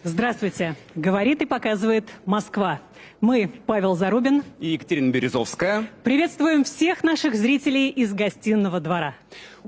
Здравствуйте. Говорит и показывает Москва. Мы, Павел Зарубин и Екатерина Березовская, приветствуем всех наших зрителей из гостиного двора.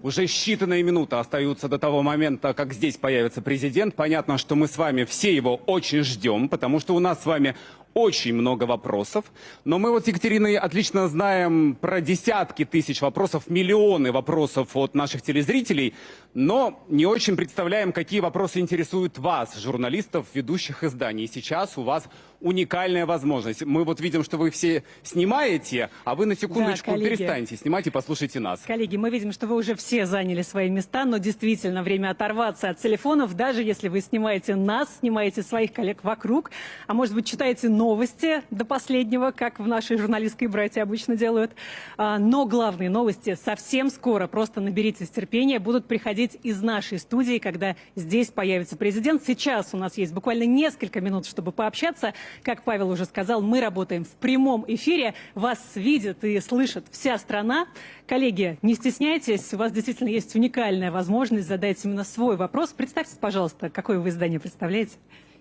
Уже считанные минуты остаются до того момента, как здесь появится президент. Понятно, что мы с вами все его очень ждем, потому что у нас с вами очень много вопросов. Но мы вот с Екатериной отлично знаем про десятки тысяч вопросов, миллионы вопросов от наших телезрителей, но не очень представляем, какие вопросы интересуют вас, журналистов, ведущих изданий. И сейчас у вас уникальная возможность. Мы вот видим, что вы все снимаете, а вы на секундочку перестаньте снимать и послушайте нас. Коллеги, мы видим, что вы уже все заняли свои места, но действительно время оторваться от телефонов, даже если вы снимаете нас, снимаете своих коллег вокруг, а может быть читаете новости до последнего, как в нашей журналистской братья обычно делают. Но главные новости совсем скоро, просто наберитесь терпения, будут приходить из нашей студии, когда здесь появится президент. Сейчас у нас есть буквально несколько минут, чтобы пообщаться. Как Павел уже сказал, мы работаем в прямом эфире, вас видит и слышит вся страна. Коллеги, не стесняйтесь, у вас действительно есть уникальная возможность задать именно свой вопрос. Представьте, пожалуйста, какое вы издание представляете.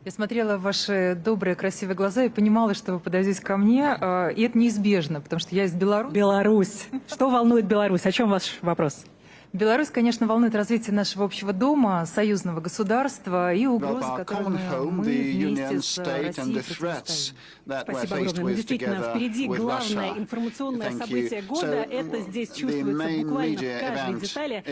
Я смотрела в ваши добрые, красивые глаза и понимала, что вы подойдете ко мне, и это неизбежно, потому что я из Беларуси. Беларусь. Что волнует Беларусь? О чем ваш вопрос? Беларусь, конечно, волнует развитие нашего общего дома, союзного государства и угрозы, которыми мы вместе с Россией противостоим. Спасибо огромное. Действительно, впереди главное информационное событие года. Это здесь чувствуется буквально в каждой детали.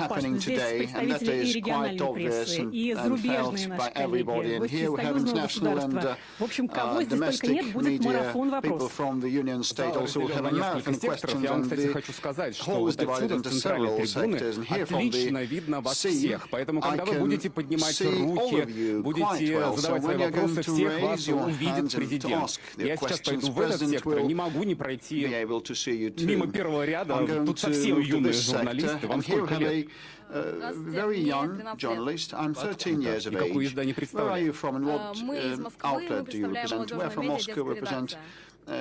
Паш, здесь представители и региональной прессы, и зарубежные наши коллеги, гости из союзного государства. В общем, кого здесь только нет, будет марафон вопросов. Несколько секторов. Я вам, кстати, хочу сказать, что вот отсюда, с центральной трибуны, отлично видно вас всех. Поэтому, когда вы будете поднимать руки, будете задавать свои вопросы, всех вас увидит президент. Я сейчас пойду в этот сектор, не могу не пройти мимо первого ряда. Тут совсем юные журналисты. Вам сколько лет? Very young journalist. I'm 13 years of age. Where are you from and what outlet do you represent? We're from Moscow, represent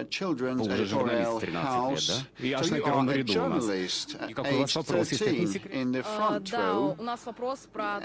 Children's Editorial House. So you are a journalist, age 13, in the front row.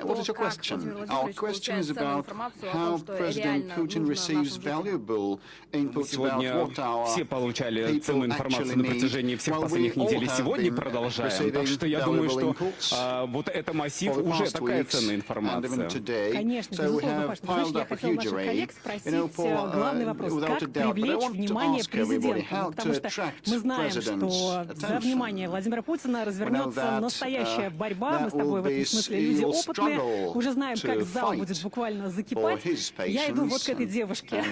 What is your question? Our question is about how President Putin receives valuable inputs about what our все получали ценную people информацию actually на need. протяжении всех Well, we последних all недель. have Сегодня been продолжаем. Так что я думаю, receiving что valuable inputs вот это массив for the уже past такая weeks ценная and even информация. today. Конечно, So we безусловно, have Паш. Знаешь, piled я up a хотела huge наших array. коллег спросить главный вопрос. Как привлечь внимание президента? Потому что мы знаем, что за внимание Владимира Путина развернется настоящая борьба. Мы с тобой в этом смысле люди опытные. Уже знаем, как зал будет буквально закипать. Я иду вот к этой девушке.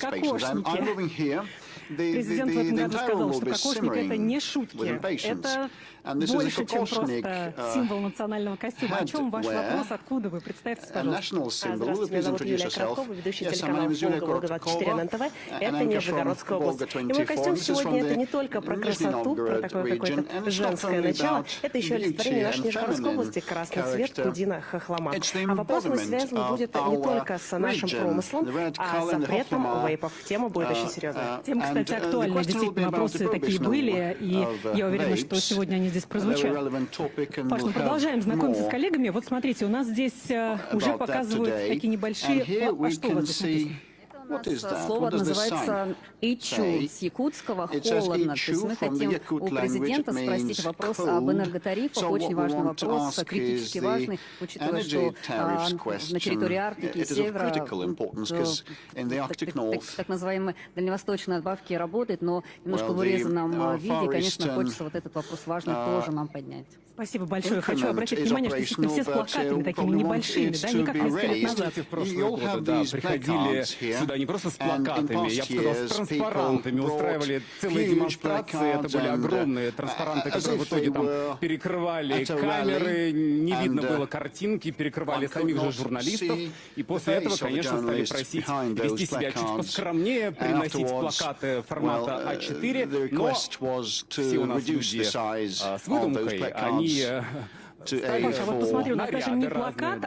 Кокошники. Президент в этом году сказал, что кокошник — это не шутки. Это больше, чем просто символ национального костюма. О чем ваш вопрос? Откуда вы? Представьте, пожалуйста. Здравствуйте, меня зовут Юлия Короткова, ведущая телеканала «Волга-24» на НТВ. Это Нижегородская область. И мой костюм сегодня — это не только про красоту, про такое какое-то женское начало, это еще олицетворение нашей Нижегородской области, красный цвет, пудина, хохлома. А вопрос мой связан будет не только с нашим промыслом, а с запретом вейпов. Тема будет очень серьезная. Тема, кстати, актуальна. Действительно, вопросы такие были, и я уверена, что сегодня они здесь прозвучат. Паш, мы продолжаем знакомиться с коллегами. Вот смотрите, у нас здесь уже показывают такие небольшие... А что у вас здесь написано? Слово называется «ичу» с якутского, холодно. То есть мы хотим у президента спросить вопрос об энерготарифах. Очень важный вопрос, критически важный, учитывая, что на территории Арктики и Севера так называемые дальневосточные добавки работают, но немножко в урезанном виде. Конечно, хочется вот этот вопрос важный тоже нам поднять. Спасибо большое. Хочу обратить внимание, что действительно все с плакатами такими небольшими, да, не как несколько лет назад. В прошлые годы, да, приходили сюда не просто с плакатами, я бы сказал, с транспарантами устраивали целые демонстрации. Это были огромные транспаранты, которые в итоге там перекрывали камеры, не видно было картинки, перекрывали самих же журналистов. И после этого, конечно, стали просить вести себя чуть поскромнее, приносить плакаты формата А4, но все у нас люди с выдумкой, они... Паша, вот посмотрю, но даже не плакат,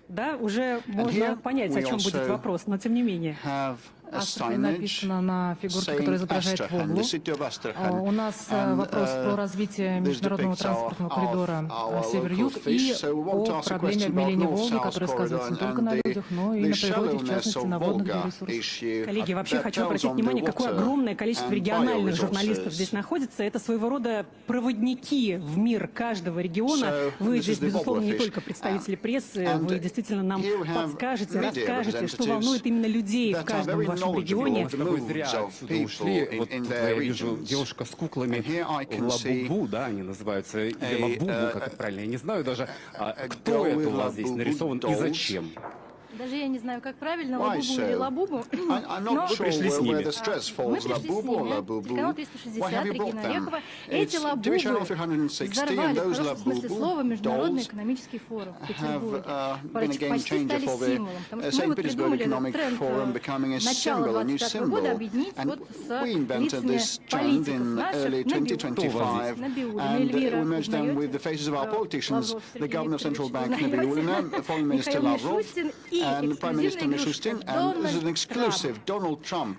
да, уже можно понять, о чем будет вопрос, но тем не менее. Астрахань написано на фигурке, которая изображает Воблу. У нас вопрос про развитие международного транспортного коридора Север-Юг и о проблеме обмеления Волги, которая сказывается не только на людях, но и на природе, в частности, на водных ресурсах. Коллеги, вообще хочу обратить внимание, какое огромное количество региональных журналистов здесь находится. Это своего рода проводники в мир каждого региона. Вы здесь, безусловно, не только представители прессы, вы действительно нам подскажете, расскажете, что волнует именно людей в каждом вашем регионе. Вы зря отсюда ушли. Вот я вижу девушка с куклами Лабубу, да, они называются, или Лабубу, как это правильно, я не знаю даже, кто это у вас здесь нарисован и зачем. Даже я не знаю, как правильно, Лабубу или Лабубу. Но вы пришли с ними. Мы пришли с ними. Телеканал 360, Регина Орехова. Эти Лабубы взорвали, в хорошем смысле слова, Международный экономический форум в Петербурге. Почти стали символом. Потому что мы вот придумали этот тренд начала 25 года объединить вот с лицами политиков наших Набиуллина, Эльвира, Михаил Мишустин и эксклюзивный Donald Trump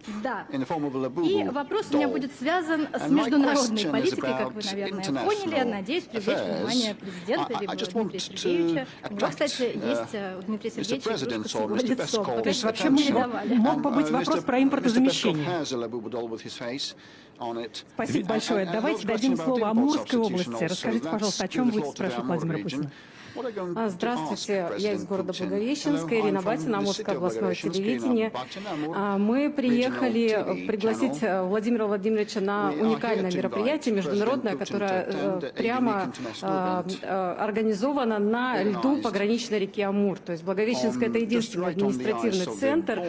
in the form of a Labubu И вопрос у меня будет связан с международной политикой, как вы, наверное, поняли. Надеюсь, привлечь внимание президента или Дмитрия Сергеевича. У него, кстати, есть у Дмитрия Сергеевича игрушка с его лицом. То есть вообще мог бы быть вопрос про импортозамещение. Спасибо большое. Давайте дадим слово Амурской области. Расскажите, пожалуйста, о чем будет спрашивать Владимир Путин. Здравствуйте, я из города Благовещенска, Ирина Батина, Амурское областное телевидение. Мы приехали пригласить Владимира Владимировича на уникальное мероприятие международное, которое прямо организовано на льду пограничной реки Амур. То есть Благовещенск — это единственный административный центр,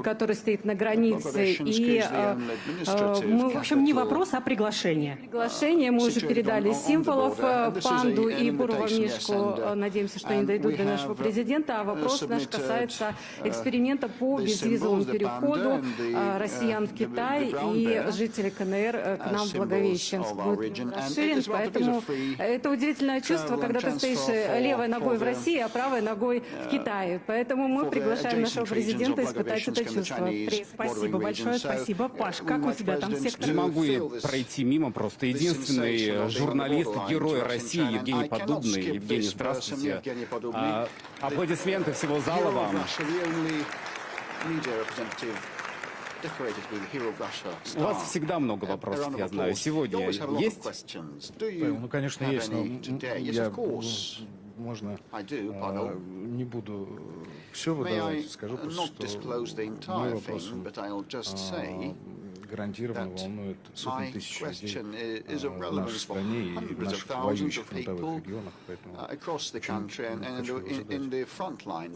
который стоит на границе. И мы, в общем, не вопрос, а приглашение. Приглашение мы уже передали символов, панду и Мишку. Надеемся, что они дойдут до нашего президента. А вопрос наш касается эксперимента по безвизовому переходу россиян в Китай и жителей КНР к нам в Благовещенск будет расширен. Поэтому это удивительное чувство, когда ты стоишь левой ногой в России, а правой ногой в Китае. Поэтому мы приглашаем нашего президента испытать это чувство. Спасибо большое, спасибо. Паш, как у тебя там сектор? Не могу пройти мимо просто. Единственный журналист, герой России Евгений Подубный. Евгений, здравствуйте. Аплодисменты всего зала вам. У вас всегда много вопросов, я знаю. Сегодня есть? Ну, конечно, есть, но я, можно, не буду все выдавать, скажу просто, что мой вопрос гарантированно волнует сотни тысяч людей в нашей стране и в наших воюющих фронтовых регионах, поэтому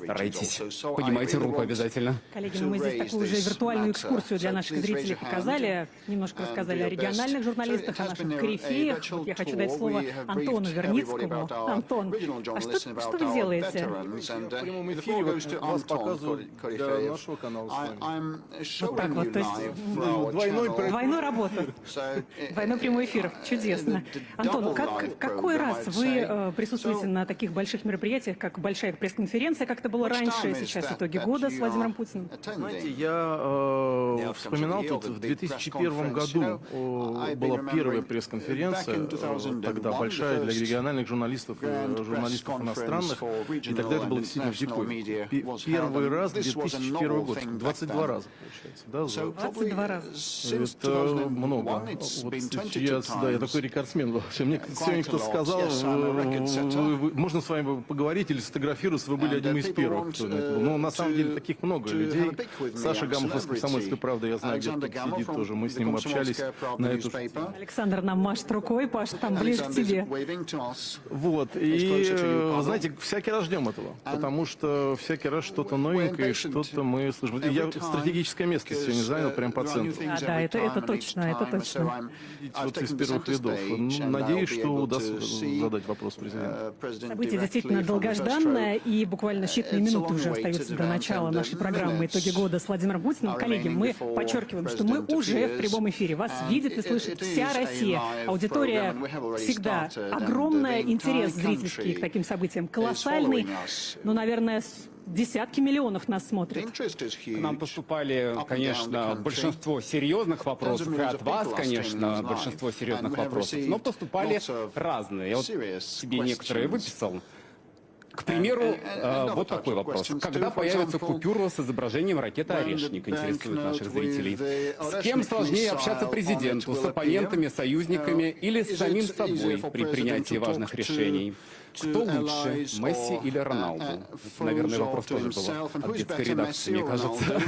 старайтесь, поднимайте руку обязательно. Коллеги, мы здесь такую уже виртуальную экскурсию для наших зрителей показали, немножко рассказали о региональных журналистах, о наших корифеях. Вот я хочу дать слово Антону Верницкому. Антон, а что вы делаете? в прямом эфире вас показывают для нашего канала с вами. Вот так вот, то есть двойной работа, двойной прямой эфир, чудесно. Антон, какой раз вы присутствуете на таких больших мероприятиях, как большая пресс-конференция, как это было раньше, сейчас итоги года с Владимиром Путиным? Знаете, я вспоминал тут в 2001 году была первая пресс-конференция, тогда большая для региональных журналистов и журналистов иностранных, и тогда это было действительно в Дикове. Первый раз 2001 год, 22 раза, получается. Да, 22 раза. Это много. Вот сейчас, да, я такой рекордсмен. Вообще, мне сегодня кто сказал, можно с вами поговорить или сфотографироваться, вы были одним из первых, кто на это был. Но на самом деле таких много людей. Саша Гамов из «Комсомольской правды», я знаю, где-то тут сидит тоже. Мы с ним общались на эту же тему. Александр нам машет рукой, Паш, там ближе к тебе. Вот, и, знаете, всякий раз ждем этого, потому что всякий раз что-то новенькое, что-то мы слышим. Я стратегическое место сегодня занял, прям по центру. Да, это точно, это точно. Вот из первых рядов. Надеюсь, что удастся задать вопрос президенту. Событие действительно долгожданное, и буквально считанные минуты уже остаются до начала нашей программы «Итоги года» с Владимиром Путиным. Коллеги, мы подчеркиваем, что мы уже в прямом эфире. Вас видит и слышит вся Россия. Аудитория всегда огромная, интерес зрительский к таким событиям колоссальный. Ну, наверное, десятки миллионов нас смотрят. К нам поступали, конечно, большинство серьезных вопросов, и от вас, конечно, большинство серьезных вопросов, но поступали разные. Я вот себе некоторые выписал. К примеру, вот такой вопрос. Когда появится купюра с изображением ракеты «Орешник», интересует наших зрителей. С кем сложнее общаться президенту? С оппонентами, союзниками или с самим собой при принятии важных решений? Кто лучше, Месси или Роналду? Это, наверное, вопрос тоже был от детской редакции, мне кажется.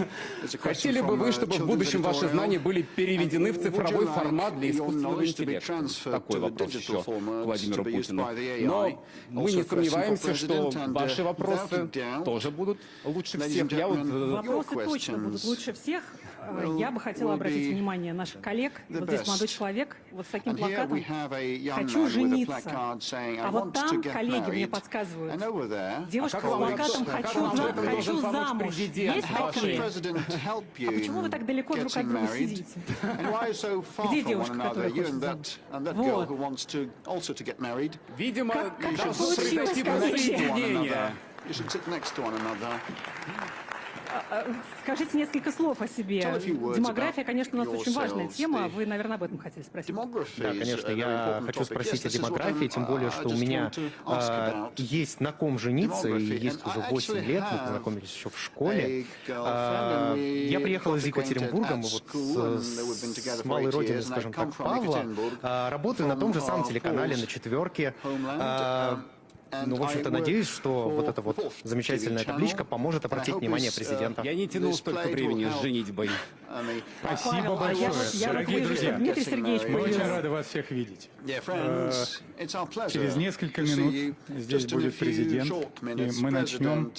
Хотели бы вы, чтобы в будущем ваши знания были переведены в цифровой формат для искусственного интеллекта? Такой вопрос еще к Владимиру Путину. Но мы не сомневаемся, что ваши вопросы тоже будут лучше всех. Вопросы точно будут лучше всех. Я бы хотела обратить внимание наших коллег. Вот здесь молодой человек, вот с таким плакатом «Хочу жениться». А вот там коллеги мне подсказывают. Девушка с плакатом «Хочу замуж». Есть такие? А почему вы так далеко друг от друга сидите? Где девушка, которая хочет замуж? Вот. Видимо, как должно произойти воссоединение. Скажите несколько слов о себе. Демография, конечно, у нас очень важная тема. Вы, наверное, об этом хотели спросить. Да, конечно, я хочу спросить о демографии, тем более, что у меня есть на ком жениться, и есть уже 8 лет, мы познакомились еще в школе. Я приехал из Екатеринбурга, мы вот с малой родины, скажем так, Павла, работаю на том же самом телеканале, на «Четверке». Ну, в общем-то, надеюсь, что вот эта вот замечательная табличка поможет обратить внимание президента. Я не тянул столько времени с женитьбой. Спасибо большое, дорогие друзья. Дмитрий Сергеевич, Мы очень рады вас всех видеть. Через несколько минут здесь будет президент, и мы начнем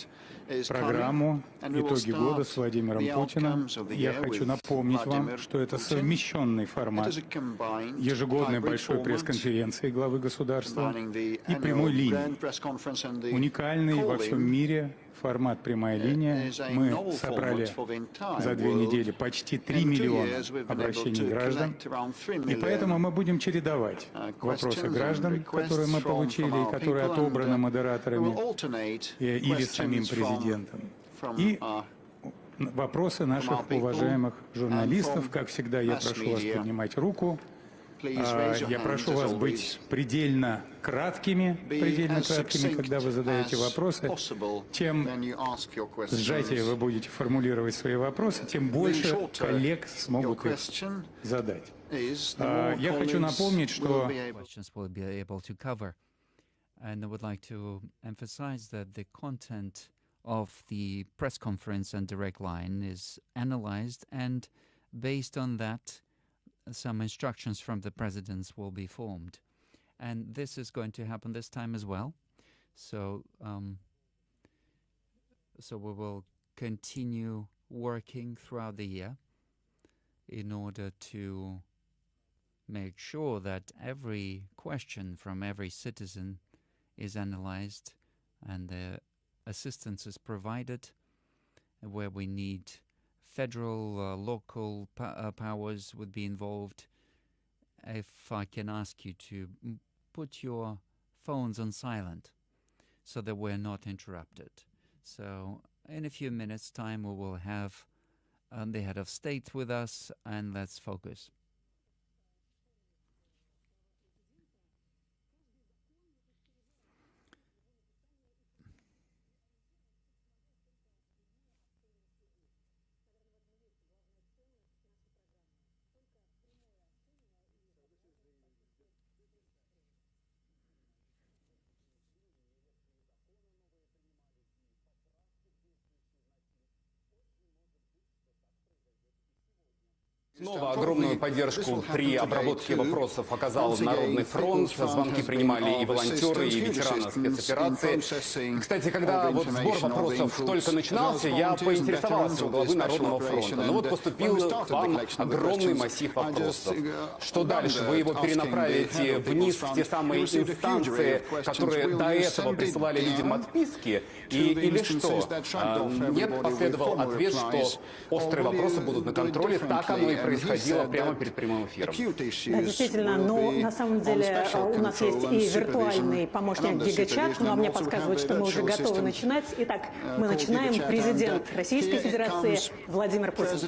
программу «Итоги года» с Владимиром Путиным. Я хочу напомнить вам, что это совмещенный формат ежегодной большой пресс-конференции главы государства и прямой линии. Уникальный во всем мире формат «Прямая линия». Мы собрали за 2 недели почти 3 миллиона обращений граждан, и поэтому мы будем чередовать вопросы граждан, которые мы получили и которые отобраны модераторами или самим президентом, и вопросы наших уважаемых журналистов. Как всегда, я прошу вас поднимать руку. Я прошу вас быть предельно краткими, когда вы задаете вопросы. Чем сжатее вы будете формулировать свои вопросы, тем больше коллег смогут их задать. Я хочу напомнить, что of the press conference and direct line is analyzed, and based on that, some instructions from the presidents will be formed. And this is going to happen this time as well. So, so we will continue working throughout the year in order to make sure that every question from every citizen is analyzed and the assistance is provided where we need. Federal, local powers would be involved. If I can ask you to put your phones on silent so that we're not interrupted. So in a few minutes' time we will have the head of state with us, and let's focus. Снова огромную поддержку при обработке вопросов оказал Народный фронт. Звонки принимали и волонтеры, и ветераны спецоперации. Кстати, когда вот сбор вопросов только начинался, я поинтересовался у главы Народного фронта. Ну вот поступил к вам огромный массив вопросов. Что дальше? Вы его перенаправите вниз в те самые инстанции, которые до этого присылали людям отписки? Или что? Нет, последовал ответ, что острые вопросы будут на контроле. Так оно и происходило прямо перед прямым эфиром. Да, действительно, но на самом деле у нас есть и виртуальный помощник Гигачат, но мне подсказывают, что мы уже готовы начинать. Итак, мы начинаем. Президент Российской Федерации Владимир Путин.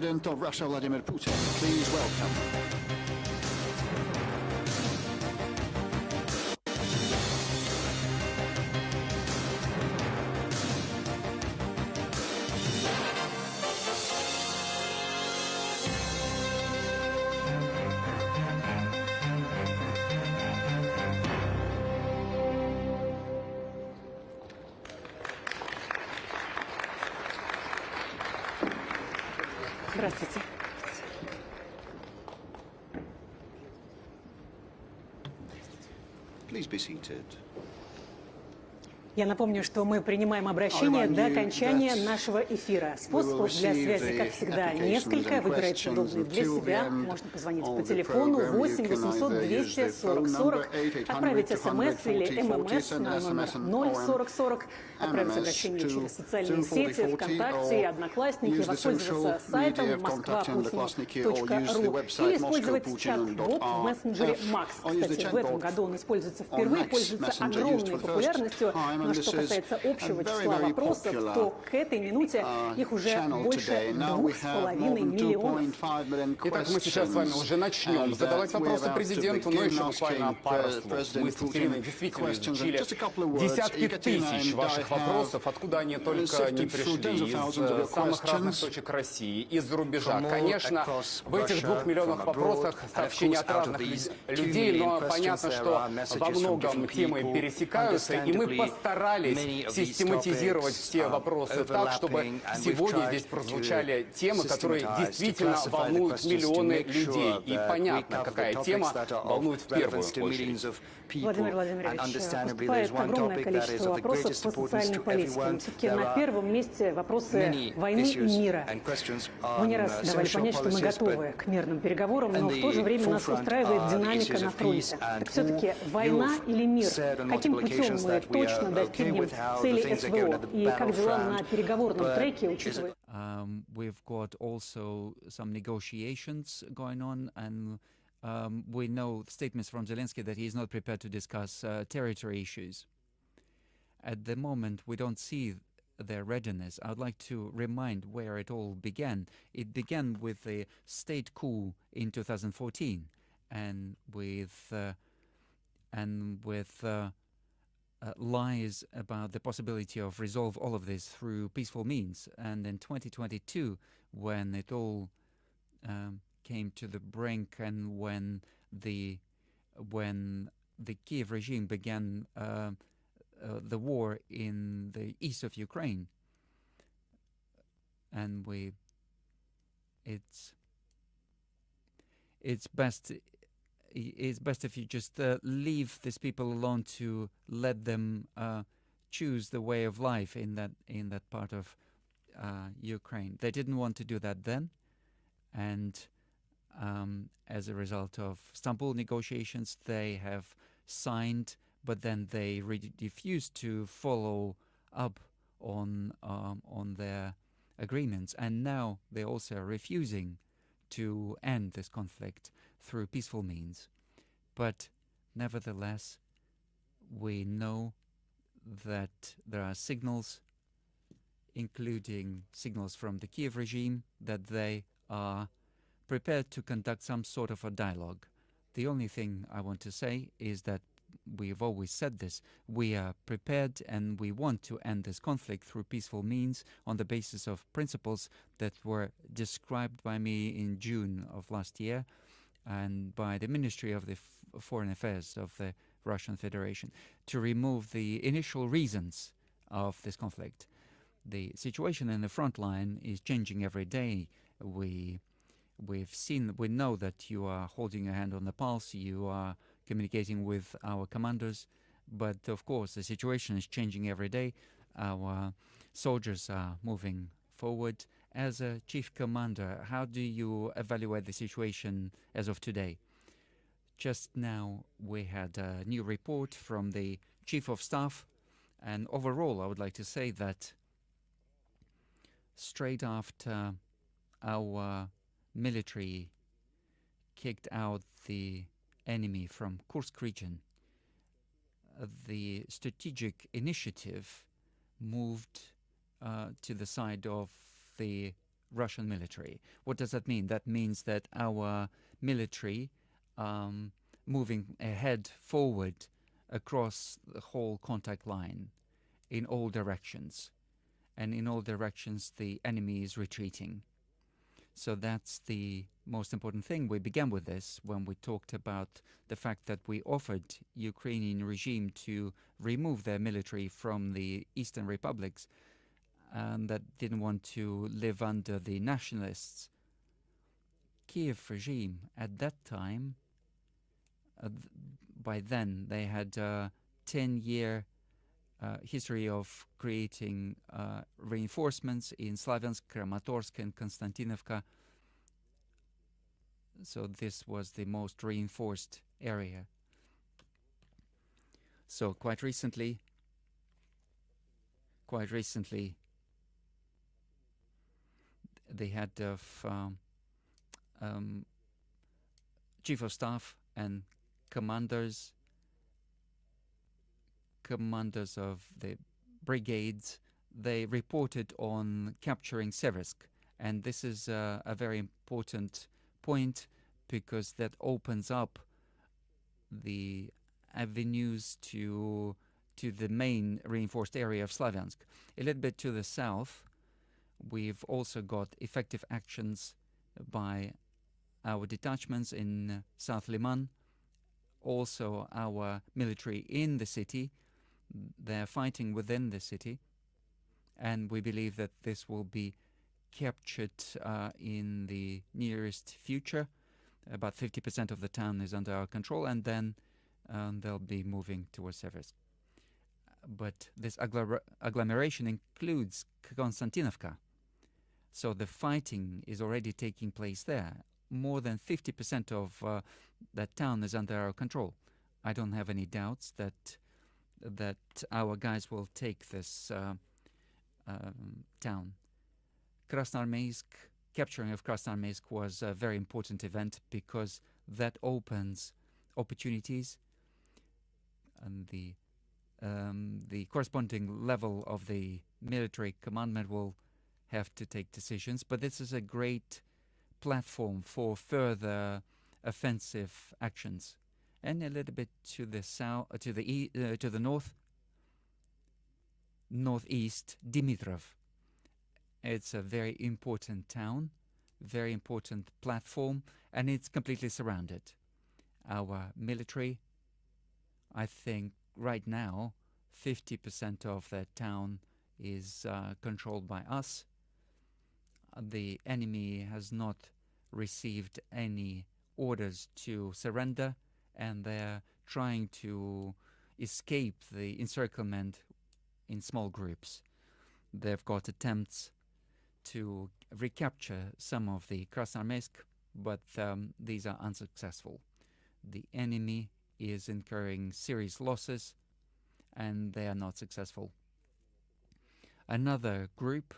Здравствуйте. Please be seated. Я напомню, что мы принимаем обращения до окончания нашего эфира. Способов для связи, как всегда, несколько. Выбирайте удобный для себя. Можно позвонить по телефону 8 800 240 40, отправить смс или ммс на номер 04040, отправить обращение через социальные сети, ВКонтакте и Одноклассники, воспользоваться сайтом moskva.putin.ru или использовать чат-бот в мессенджере Макс. Кстати, в этом году он используется впервые, пользуется огромной популярностью. Но что касается общего числа вопросов, то к этой минуте их уже больше 2,5 миллионов. Итак, мы сейчас с вами уже начнем задавать вопросы президенту, но еще буквально пару слов. Мы с Екатериной действительно изучили десятки тысяч ваших вопросов, откуда они только не пришли, из самых разных точек России, из-за рубежа. Конечно, в этих 2 миллионах вопросах сообщения от разных людей, но понятно, что во многом темы пересекаются, и мы постарались систематизировать все вопросы так, чтобы сегодня здесь прозвучали темы, которые действительно волнуют миллионы людей. И понятно, какая тема волнует в первую очередь. Владимир Владимирович, поступает огромное количество вопросов по социальной политике. Все-таки на первом месте вопросы войны и мира. Вы не раз давали понять, что мы готовы к мирным переговорам, но в то же время нас устраивает динамика на фронте. Так все-таки война или мир? Каким путем мы точно достигнем цели СВО? И как дела на переговорном треке, учитывая... We've got also some negotiations going on, and we know statements from Zelensky that he is not prepared to discuss territory issues. At the moment, we don't see their readiness. I would like to remind where it all began. It began with the state coup in 2014, and with lies about the possibility of resolve all of this through peaceful means. And in 2022, when it all came to the brink, and when the Kiev regime began the war in the east of Ukraine, and it's best if you just leave these people alone, to let them choose the way of life in that part of Ukraine. They didn't want to do that then, and as a result of Istanbul negotiations, they have signed, but then they refused to follow up on their agreements, and now they're also refusing to end this conflict through peaceful means. But nevertheless, we know that there are signals, including signals from the Kiev regime, that they are prepared to conduct some sort of a dialogue. The only thing I want to say is that we've always said this. We are prepared and we want to end this conflict through peaceful means on the basis of principles that were described by me in June of last year and by the Ministry of the Foreign Affairs of the Russian Federation, to remove the initial reasons of this conflict. The situation in the front line is changing every day. we know that you are holding your hand on the pulse, you are communicating with our commanders, but of course the situation is changing every day. Our soldiers are moving forward. As a chief commander, how do you evaluate the situation as of today? Just now we had a new report from the chief of staff, and overall I would like to say that straight after our military kicked out the enemy from Kursk region, the strategic initiative moved to the side of the Russian military. What does that mean? That means that our military moving ahead forward across the whole contact line in all directions. And in all directions the enemy is retreating. So that's the most important thing. We began with this when we talked about the fact that we offered Ukrainian regime to remove their military from the eastern republics, and that didn't want to live under the nationalists. Kiev regime at that time, by then they had a 10-year history of creating reinforcements in Slavyansk, Kramatorsk and Konstantinovka. So this was the most reinforced area. So quite recently, the head of chief of staff and commanders of the brigades, they reported on capturing Seversk. And this is a very important point, because that opens up the avenues to the main reinforced area of Slavyansk. A little bit to the south, we've also got effective actions by our detachments in South Liman, also our military in the city. They're fighting within the city, and we believe that this will be captured in the nearest future. About 50% of the town is under our control, and then they'll be moving towards Seversk. But this agglomeration includes Konstantinovka, so the fighting is already taking place there. More than 50% of that town is under our control. I don't have any doubts that our guys will take this town. Krasnoarmeysk, capturing of Krasnoarmeysk was a very important event, because that opens opportunities, and the corresponding level of the military commandment will have to take decisions. But this is a great platform for further offensive actions. And a little bit to the south, to the northeast, Dimitrov. It's a very important town, very important platform, and it's completely surrounded. Our military, I think right now, 50% of that town is controlled by us. The enemy has not received any orders to surrender, and they're trying to escape the encirclement in small groups. They've got attempts to recapture some of the Krasnoarmeysk, but these are unsuccessful. The enemy is incurring serious losses, and they are not successful. Another group,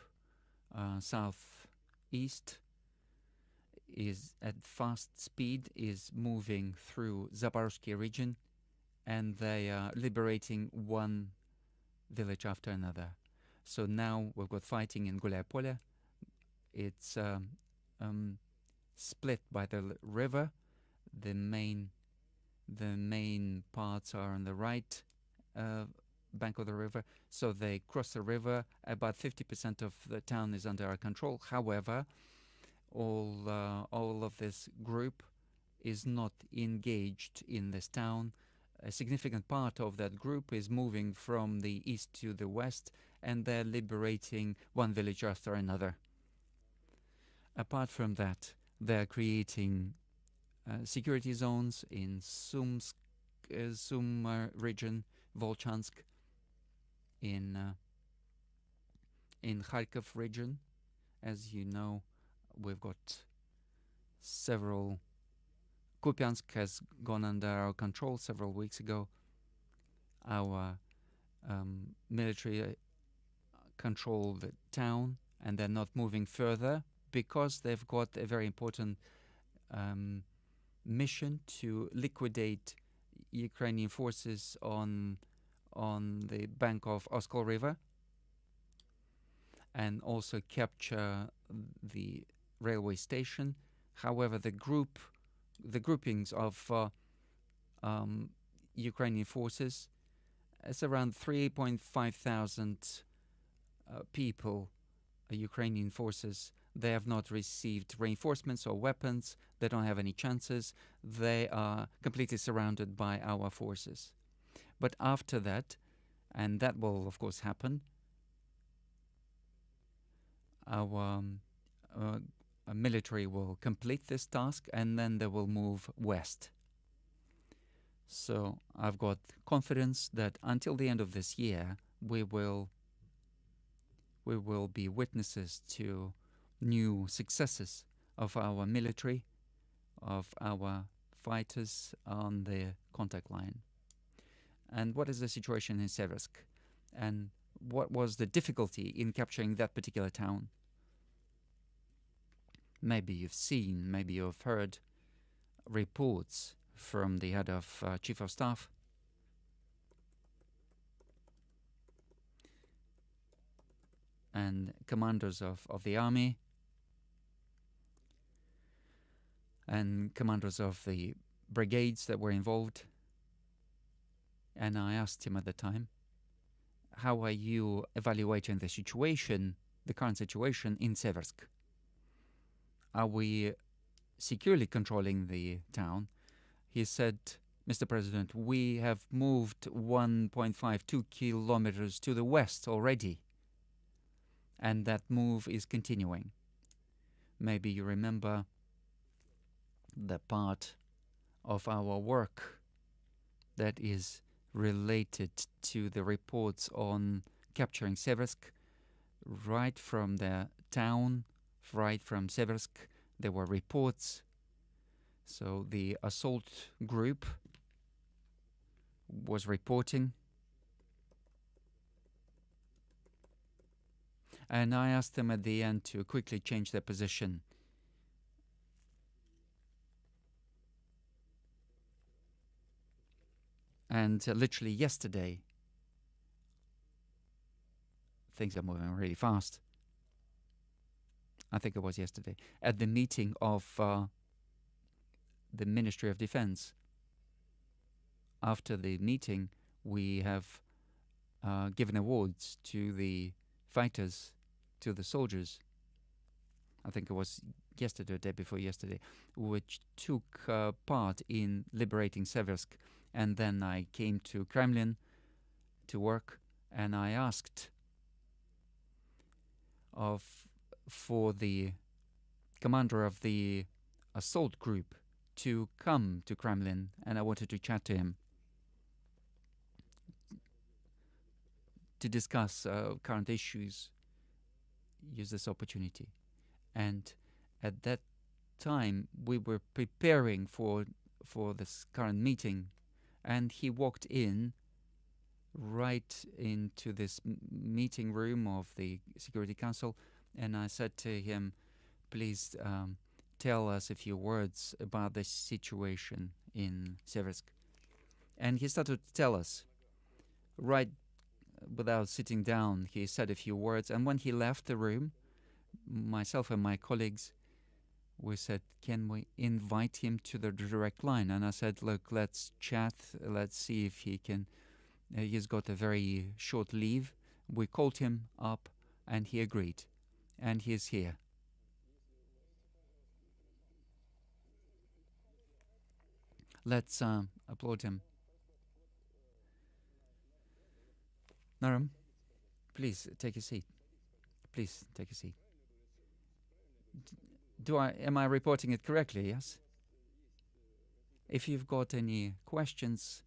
southeast, is at fast speed, is moving through Zaporozhye region, and they are liberating one village after another. So now we've got fighting in Gulyapole. It's split by the river. The main parts are on the right bank of the river, so they cross the river. About 50% of the town is under our control. However, all of this group is not engaged in this town. A significant part of that group is moving from the east to the west, and they're liberating one village after another. Apart from that, They're creating security zones in Sum region, Volchansk, in Kharkov region. As you know, we've got several. Kupiansk has gone under our control several weeks ago. Our military control the town, and they're not moving further because they've got a very important mission to liquidate Ukrainian forces on the bank of Oskol River, and also capture the railway station. However, the groupings of Ukrainian forces, it's around 3,500 people, Ukrainian forces. They have not received reinforcements or weapons. They don't have any chances. They are completely surrounded by our forces. But after that, and that will of course happen, our military will complete this task, and then they will move west. So I've got confidence that until the end of this year, we will be witnesses to new successes of our military, of our fighters on the contact line. And what is the situation in Seversk? And what was the difficulty in capturing that particular town? Maybe you've seen, maybe you've heard reports from the head of Chief of Staff and commanders of the army and commanders of the brigades that were involved. And I asked him at the time, how are you evaluating the situation, the current situation in Seversk? Are we securely controlling the town? He said, Mr. President, we have moved 1.52 kilometers to the west already, and that move is continuing. Maybe you remember the part of our work that is related to the reports on capturing Seversk. Right from the town, right from Seversk, there were reports. So the assault group was reporting. And I asked them at the end to quickly change their position. And literally yesterday, things are moving really fast. I think it was yesterday, at the meeting of the Ministry of Defense. After the meeting, we have given awards to the fighters, to the soldiers. I think it was yesterday or the day before yesterday, which took part in liberating Seversk. And then I came to Kremlin to work, and I asked for the commander of the assault group to come to Kremlin, and I wanted to chat to him to discuss current issues, use this opportunity. And at that time, we were preparing for this current meeting, and he walked in right into this meeting room of the Security Council, and I said to him, please tell us a few words about the situation in Seversk. And he started to tell us, right without sitting down, he said a few words, and when he left the room, myself and my colleagues, we said, can we invite him to the direct line? And I said, look, let's chat, let's see if he can. He's got a very short leave. We called him up, and he agreed, and he is here. Let's applaud him. Naram, please take a seat. Please take a seat. Am I reporting it correctly? Yes. If you've got any questions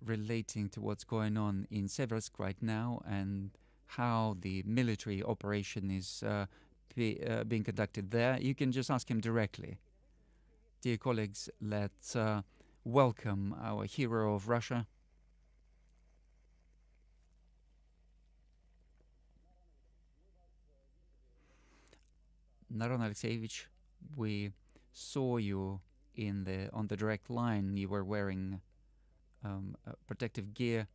relating to what's going on in Seversk right now and how the military operation is being conducted there, you can just ask him directly. Dear colleagues, let's welcome our hero of Russia. Naron Alexeyevich, we saw you on the direct line. You were wearing protective gear.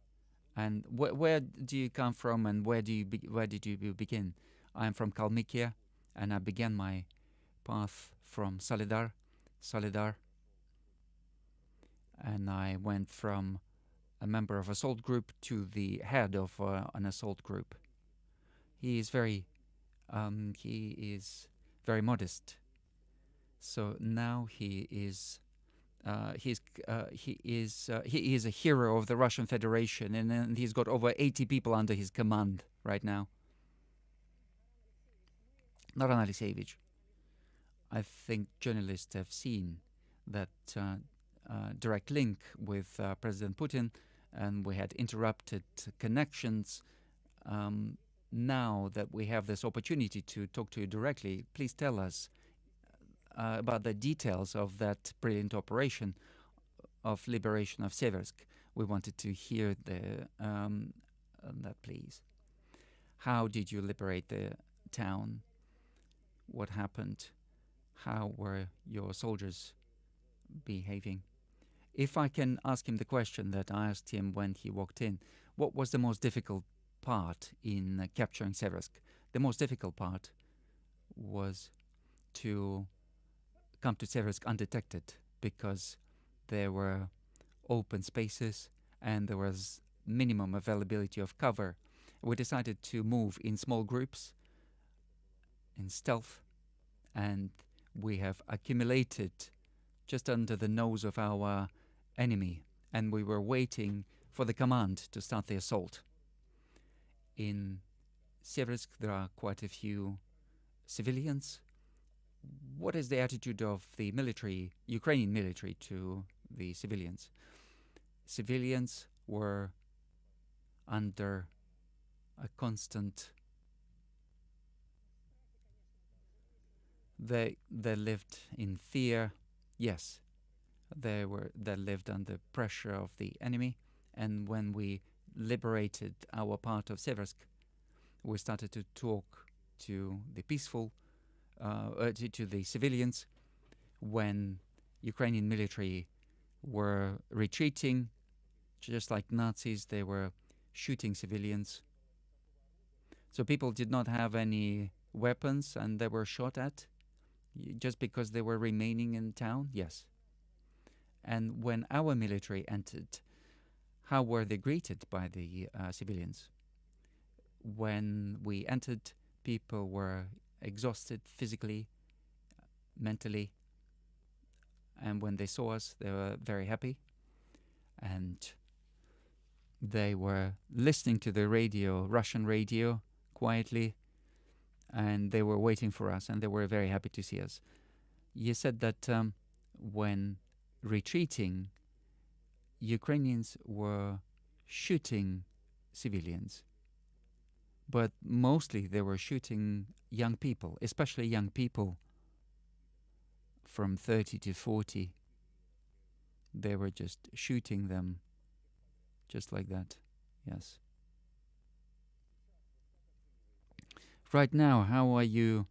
And where do you come from, and where did you begin? I'm from Kalmykia, and I began my path from Solidar, and I went from a member of assault group to the head of an assault group. He is very modest. So now he is a hero of the Russian Federation, and he's got over 80 people under his command right now. Naron Alexeyevich, I think journalists have seen that direct link with President Putin, and we had interrupted connections. Now that we have this opportunity to talk to you directly, please tell us about the details of that brilliant operation of liberation of Seversk. We wanted to hear that, please. How did you liberate the town? What happened? How were your soldiers behaving? If I can ask him the question that I asked him when he walked in, what was the most difficult part in capturing Seversk? The most difficult part was to come to Seversk undetected, because there were open spaces and there was minimum availability of cover. We decided to move in small groups, in stealth, and we have accumulated just under the nose of our enemy, and we were waiting for the command to start the assault. In Seversk, there are quite a few civilians. What is the attitude of the military, Ukrainian military, to the civilians? Civilians were under a constant... They lived in fear. Yes, they lived under pressure of the enemy. And when we liberated our part of Seversk, we started to talk to the peaceful, to the civilians. When Ukrainian military were retreating, just like Nazis, they were shooting civilians. So people did not have any weapons and they were shot at just because they were remaining in town? Yes. And when our military entered, how were they greeted by the civilians? When we entered, people were exhausted physically, mentally, and when they saw us, they were very happy, and they were listening to the radio, Russian radio, quietly, and they were waiting for us, and they were very happy to see us. You said that when retreating, Ukrainians were shooting civilians, but mostly they were shooting young people, especially young people from 30 to 40. They were just shooting them just like that. Yes. Right now, how are you?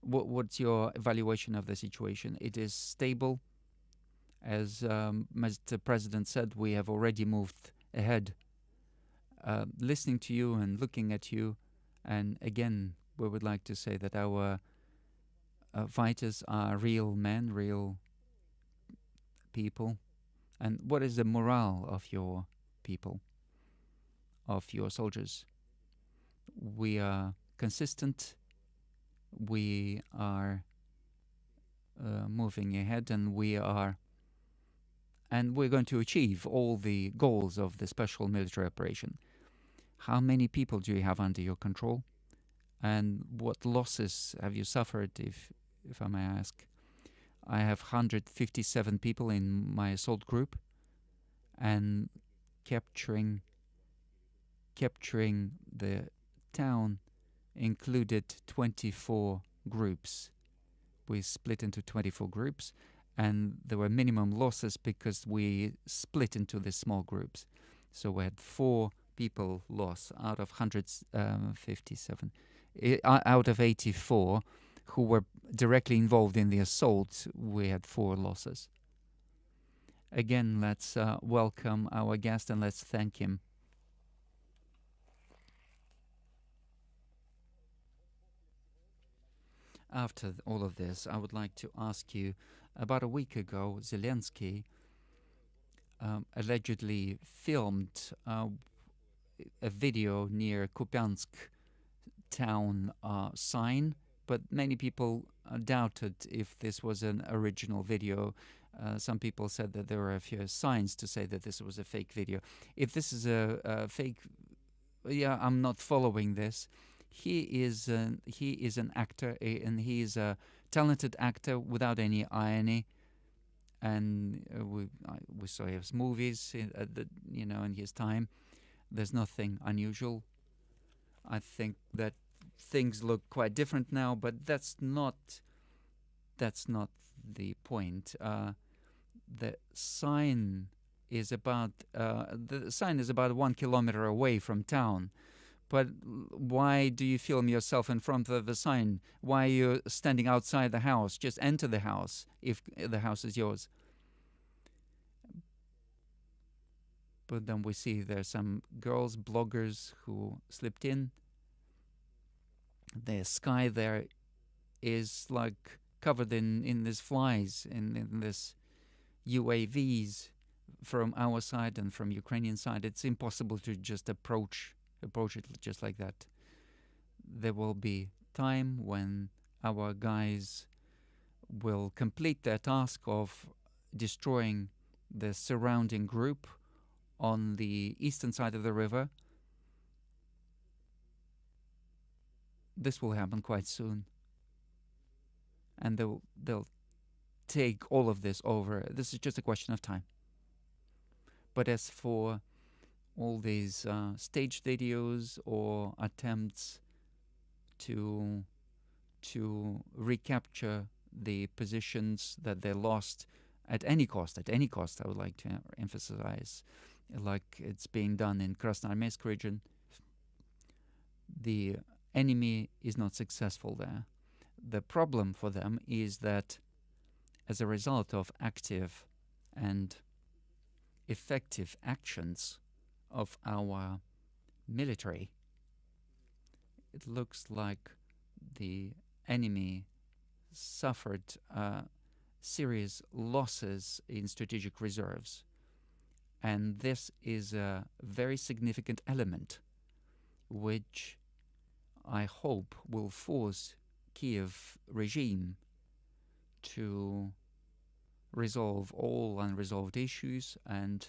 What's your evaluation of the situation? It is stable. As Mr. President said, we have already moved ahead. Listening to you and looking at you, and again, we would like to say that our fighters are real men, real people. And what is the morale of your people, of your soldiers? We are consistent. We are moving ahead, and we're going to achieve all the goals of the special military operation. How many people do you have under your control? And what losses have you suffered, if if I may ask. I have 157 people in my assault group, and capturing the town included 24 groups. We split into 24 groups, and there were minimum losses because we split into the small groups. So we had 4 people lost out of 157. Out of 84 who were directly involved in the assault, we had 4 losses. Again, let's welcome our guest and let's thank him. After all of this, I would like to ask you, about a week ago, Zelensky allegedly filmed a video near Kupiansk town sign, but many people doubted if this was an original video. Some people said that there were a few signs to say that this was a fake video. If this is a fake, yeah, I'm not following this. He is an actor, and he is a talented actor without any irony. And we saw his movies in his time. There's nothing unusual. I think that things look quite different now, but that's not the point. The sign is about 1 kilometer away from town. But why do you film yourself in front of the sign? Why are you standing outside the house? Just enter the house if the house is yours. But then we see there's some girls, bloggers, who slipped in. The sky there is like covered in these flies, in this UAVs from our side and from Ukrainian side. It's impossible to just approach it just like that. There will be time when our guys will complete their task of destroying the surrounding group on the eastern side of the river. This will happen quite soon. And they'll take all of this over. This is just a question of time. But as for all these staged videos or attempts to recapture the positions that they lost at any cost, I would like to emphasize, like it's being done in Krasnoarmeysk region, the enemy is not successful there. The problem for them is that as a result of active and effective actions of our military, it looks like the enemy suffered serious losses in strategic reserves. And this is a very significant element which I hope will force Kiev regime to resolve all unresolved issues and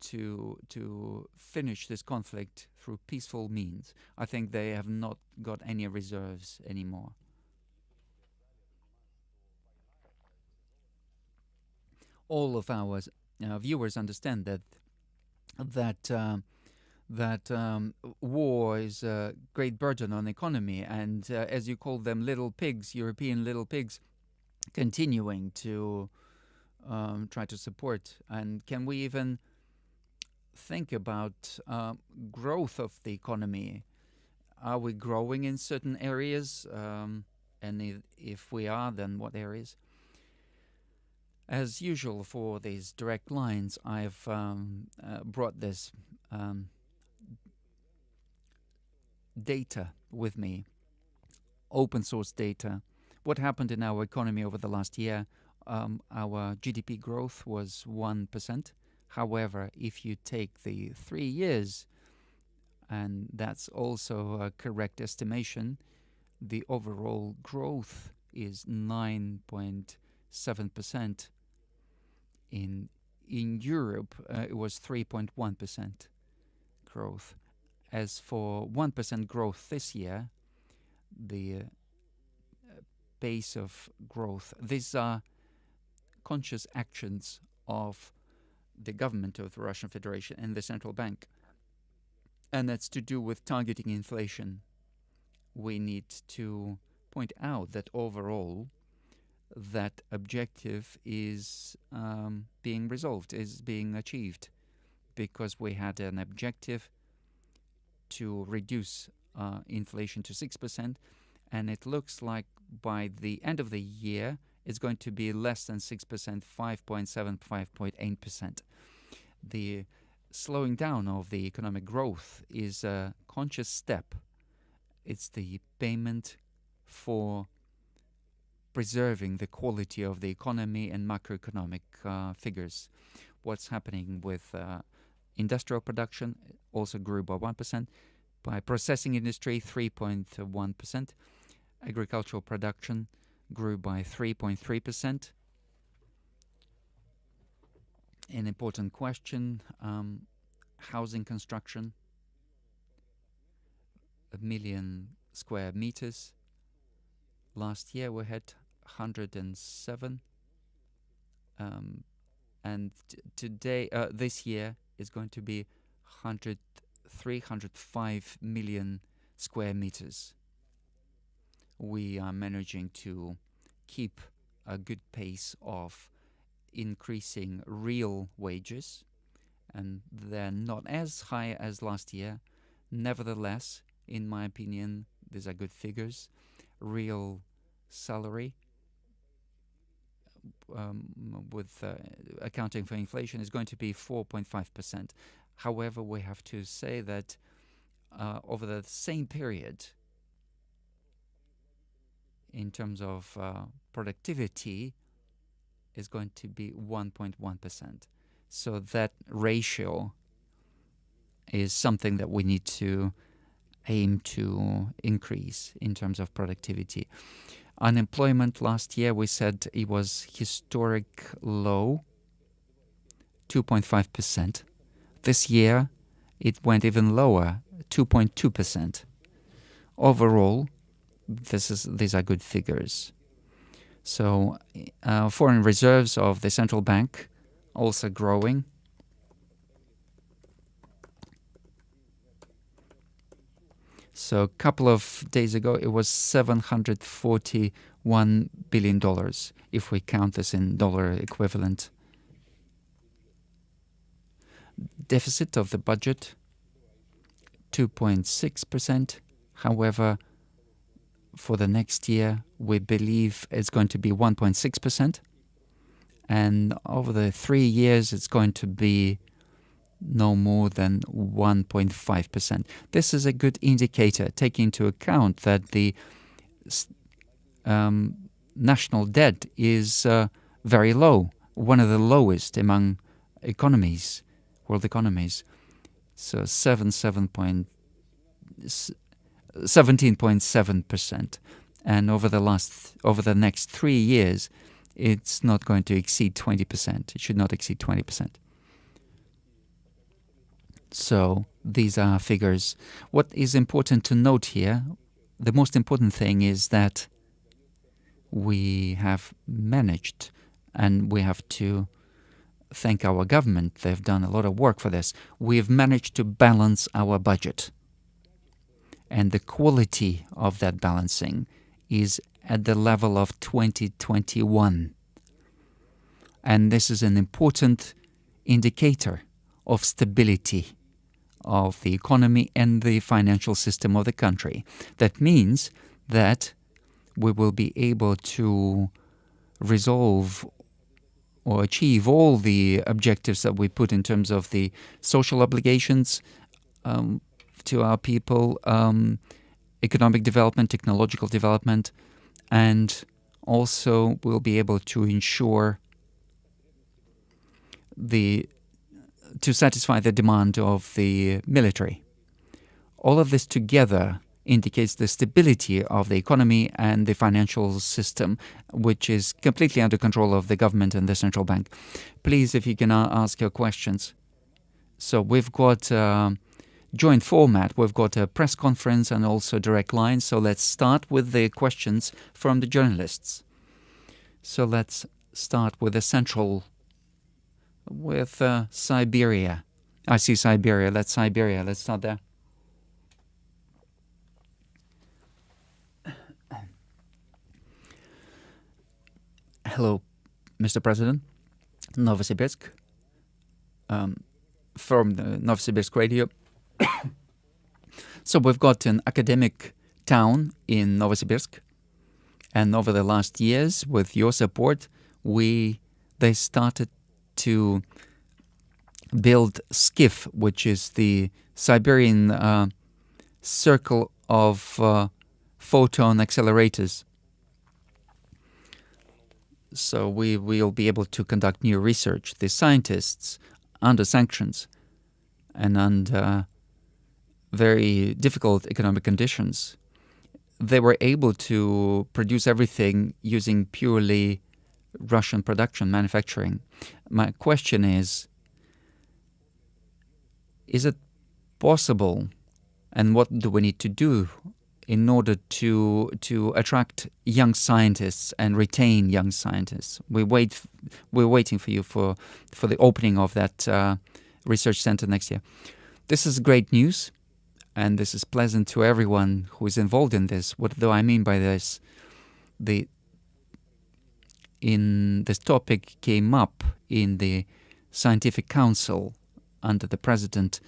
to finish this conflict through peaceful means. I think they have not got any reserves anymore. All of our viewers understand that war is a great burden on the economy, and as you call them, little pigs, European little pigs, continuing to try to support. And can we even think about growth of the economy? Are we growing in certain areas? And if we are, then what areas? As usual for these direct lines, I've brought this data with me, open source data. What happened in our economy over the last year? Our GDP growth was 1%. However, if you take the 3 years, and that's also a correct estimation, the overall growth is 9.7%. In Europe, it was 3.1% growth. As for 1% growth this year, the pace of growth. These are conscious actions of the government of the Russian Federation and the central bank. And that's to do with targeting inflation. We need to point out that overall, that objective is being resolved, is being achieved, because we had an objective to reduce inflation to 6%, and it looks like by the end of the year, it's going to be less than 6%, 5.7, 5.8%. The slowing down of the economic growth is a conscious step. It's the payment for preserving the quality of the economy and macroeconomic figures. What's happening with industrial production also grew by 1%. By processing industry, 3.1%. Agricultural production grew by 3.3%. An important question, housing construction, 1 million square meters. Last year we had 107, and today, this year, is going to be 305 million square meters. We are managing to keep a good pace of increasing real wages, and they're not as high as last year. Nevertheless, in my opinion, these are good figures. Real salary with accounting for inflation is going to be 4.5%. However, we have to say that over the same period, in terms of productivity, is going to be 1.1%. So that ratio is something that we need to aim to increase in terms of productivity. Unemployment last year, we said it was historic low, 2.5%. This year, it went even lower, 2.2%. Overall, these are good figures. So foreign reserves of the central bank also growing. So a couple of days ago, it was $741 billion, if we count this in dollar equivalent. Deficit of the budget, 2.6%. However, for the next year, we believe it's going to be 1.6%. And over the 3 years, it's going to be no more than 1.5%. This is a good indicator, taking into account that the national debt is very low, one of the lowest among economies, world economies. So 17.7%. And over the next 3 years, it's not going to exceed 20%. It should not exceed 20%. So these are figures. What is important to note here, the most important thing is that we have managed, and we have to thank our government. They've done a lot of work for this. We've managed to balance our budget. And the quality of that balancing is at the level of 2021. And this is an important indicator of stability of the economy and the financial system of the country. That means that we will be able to resolve or achieve all the objectives that we put in terms of the social obligations to our people, economic development, technological development, and also we'll be able to ensure to satisfy the demand of the military. All of this together indicates the stability of the economy and the financial system, which is completely under control of the government and the central bank. Please, if you can ask your questions. So we've got joint format. We've got a press conference and also direct line. So let's start with the questions from the journalists. So let's start with the central, with Siberia. I see Siberia. Let's start there. Hello, Mr. President. Novosibirsk. From the Novosibirsk radio. So we've got an academic town in Novosibirsk, and over the last years, with your support, they started to build SCIF, which is the Siberian circle of photon accelerators. So we will be able to conduct new research. The scientists, under sanctions and under very difficult economic conditions, they were able to produce everything using purely Russian production, manufacturing. My question is it possible, and what do we need to do in order to attract young scientists and retain young scientists? We're waiting for you for the opening of that research center next year. This is great news, and this is pleasant to everyone who is involved in this. What do I mean by this? This topic came up in the Scientific Council under the President.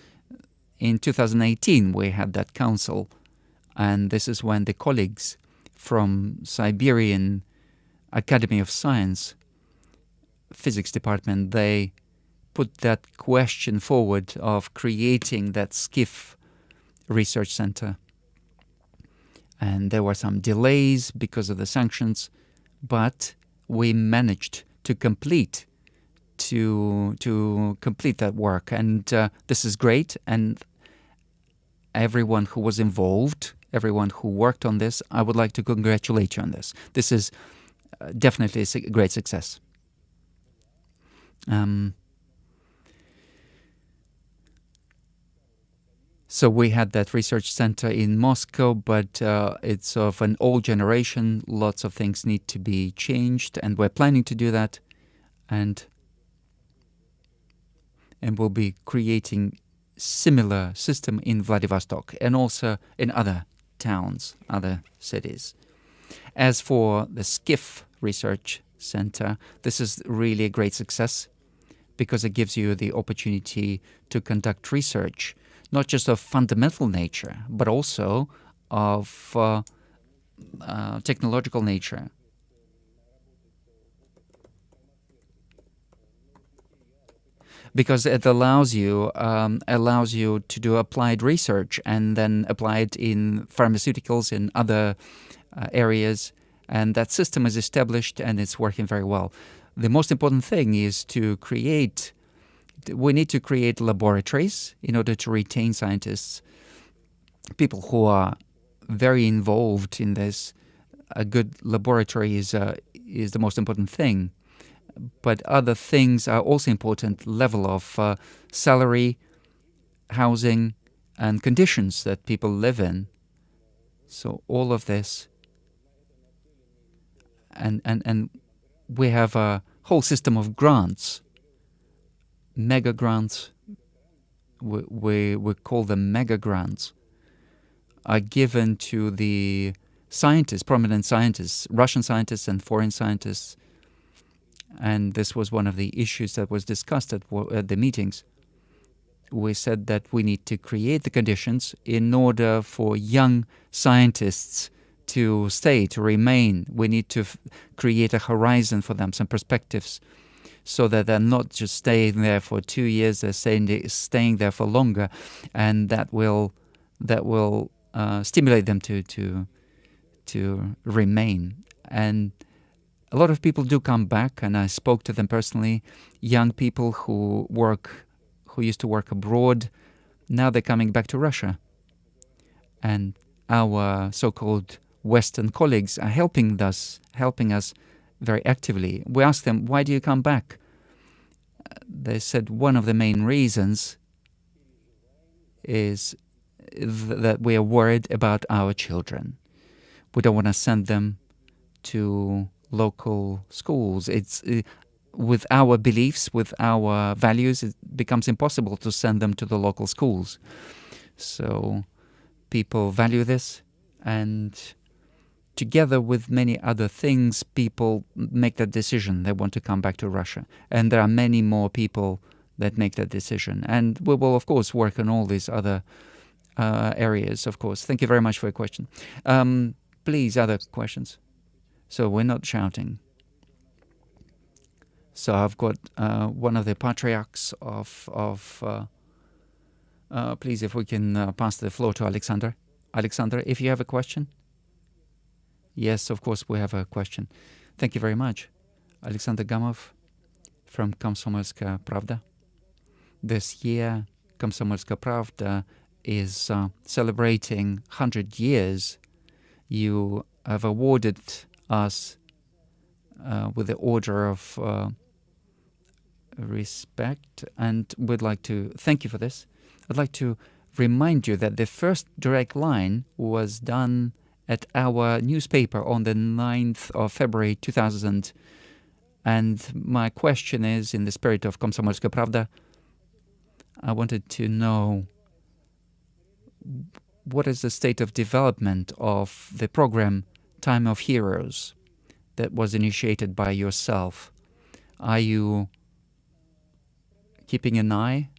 In 2018, we had that council, and this is when the colleagues from Siberian Academy of Science, Physics Department, they put that question forward of creating that SCIF research center. And there were some delays because of the sanctions, but we managed to complete that work, and this is great. And everyone who was involved, everyone who worked on this, I would like to congratulate you on this. This is definitely a great success. So we had that research center in Moscow, but it's of an old generation. Lots of things need to be changed, and we're planning to do that. And we'll be creating similar system in Vladivostok and also in other towns, other cities. As for the SCIF Research Center, this is really a great success because it gives you the opportunity to conduct research, not just of fundamental nature, but also of technological nature. Because it allows you to do applied research and then apply it in pharmaceuticals in other areas, and that system is established and it's working very well. The most important thing is we need to create laboratories in order to retain scientists, people who are very involved in this. A good laboratory is the most important thing. But other things are also important, level of salary, housing, and conditions that people live in. So all of this. And we have a whole system of grants, mega grants. We call them mega grants, are given to the scientists, prominent scientists, Russian scientists and foreign scientists. And this was one of the issues that was discussed at the meetings. We said that we need to create the conditions in order for young scientists to stay, to remain. We need to create a horizon for them, some perspectives, so that they're not just staying there for 2 years, they're staying there for longer, and that will stimulate them to remain. And a lot of people do come back, and I spoke to them personally. Young people who used to work abroad, now they're coming back to Russia. And our so-called Western colleagues are helping us very actively. We asked them, why do you come back? They said one of the main reasons is that we are worried about our children. We don't want to send them to local schools. It's with our beliefs, with our values, it becomes impossible to send them to the local schools. So people value this, and together with many other things, people make that decision. They want to come back to Russia. And there are many more people that make that decision. And we will, of course, work on all these other areas, of course. Thank you very much for your question. Please, other questions? So we're not shouting. So I've got one of the patriarchs of please, if we can pass the floor to Alexander. Alexander, if you have a question? Yes, of course, we have a question. Thank you very much. Alexander Gamov from Komsomolska Pravda. This year, Komsomolska Pravda is celebrating 100 years. You have awarded us with the Order of Respect, and we'd like to thank you for this. I'd like to remind you that the first direct line was done at our newspaper on the 9th of February 2000. And my question is, in the spirit of Komsomolska Pravda, I wanted to know what is the state of development of the program Time of Heroes that was initiated by yourself. Are you keeping an eye?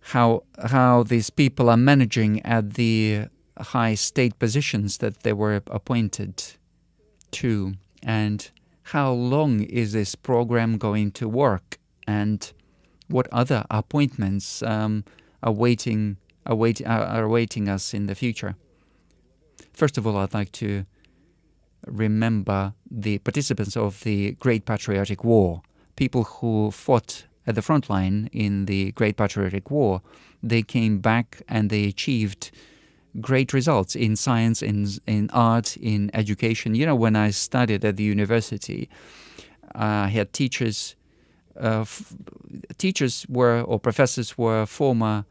How these people are managing at the high state positions that they were appointed to, and how long is this program going to work, and what other appointments are awaiting us in the future. First of all, I'd like to remember the participants of the Great Patriotic War, people who fought at the front line in the Great Patriotic War. They came back and they achieved great results in science, in art, in education. You know, when I studied at the university, I had teachers. Teachers were, or professors were, former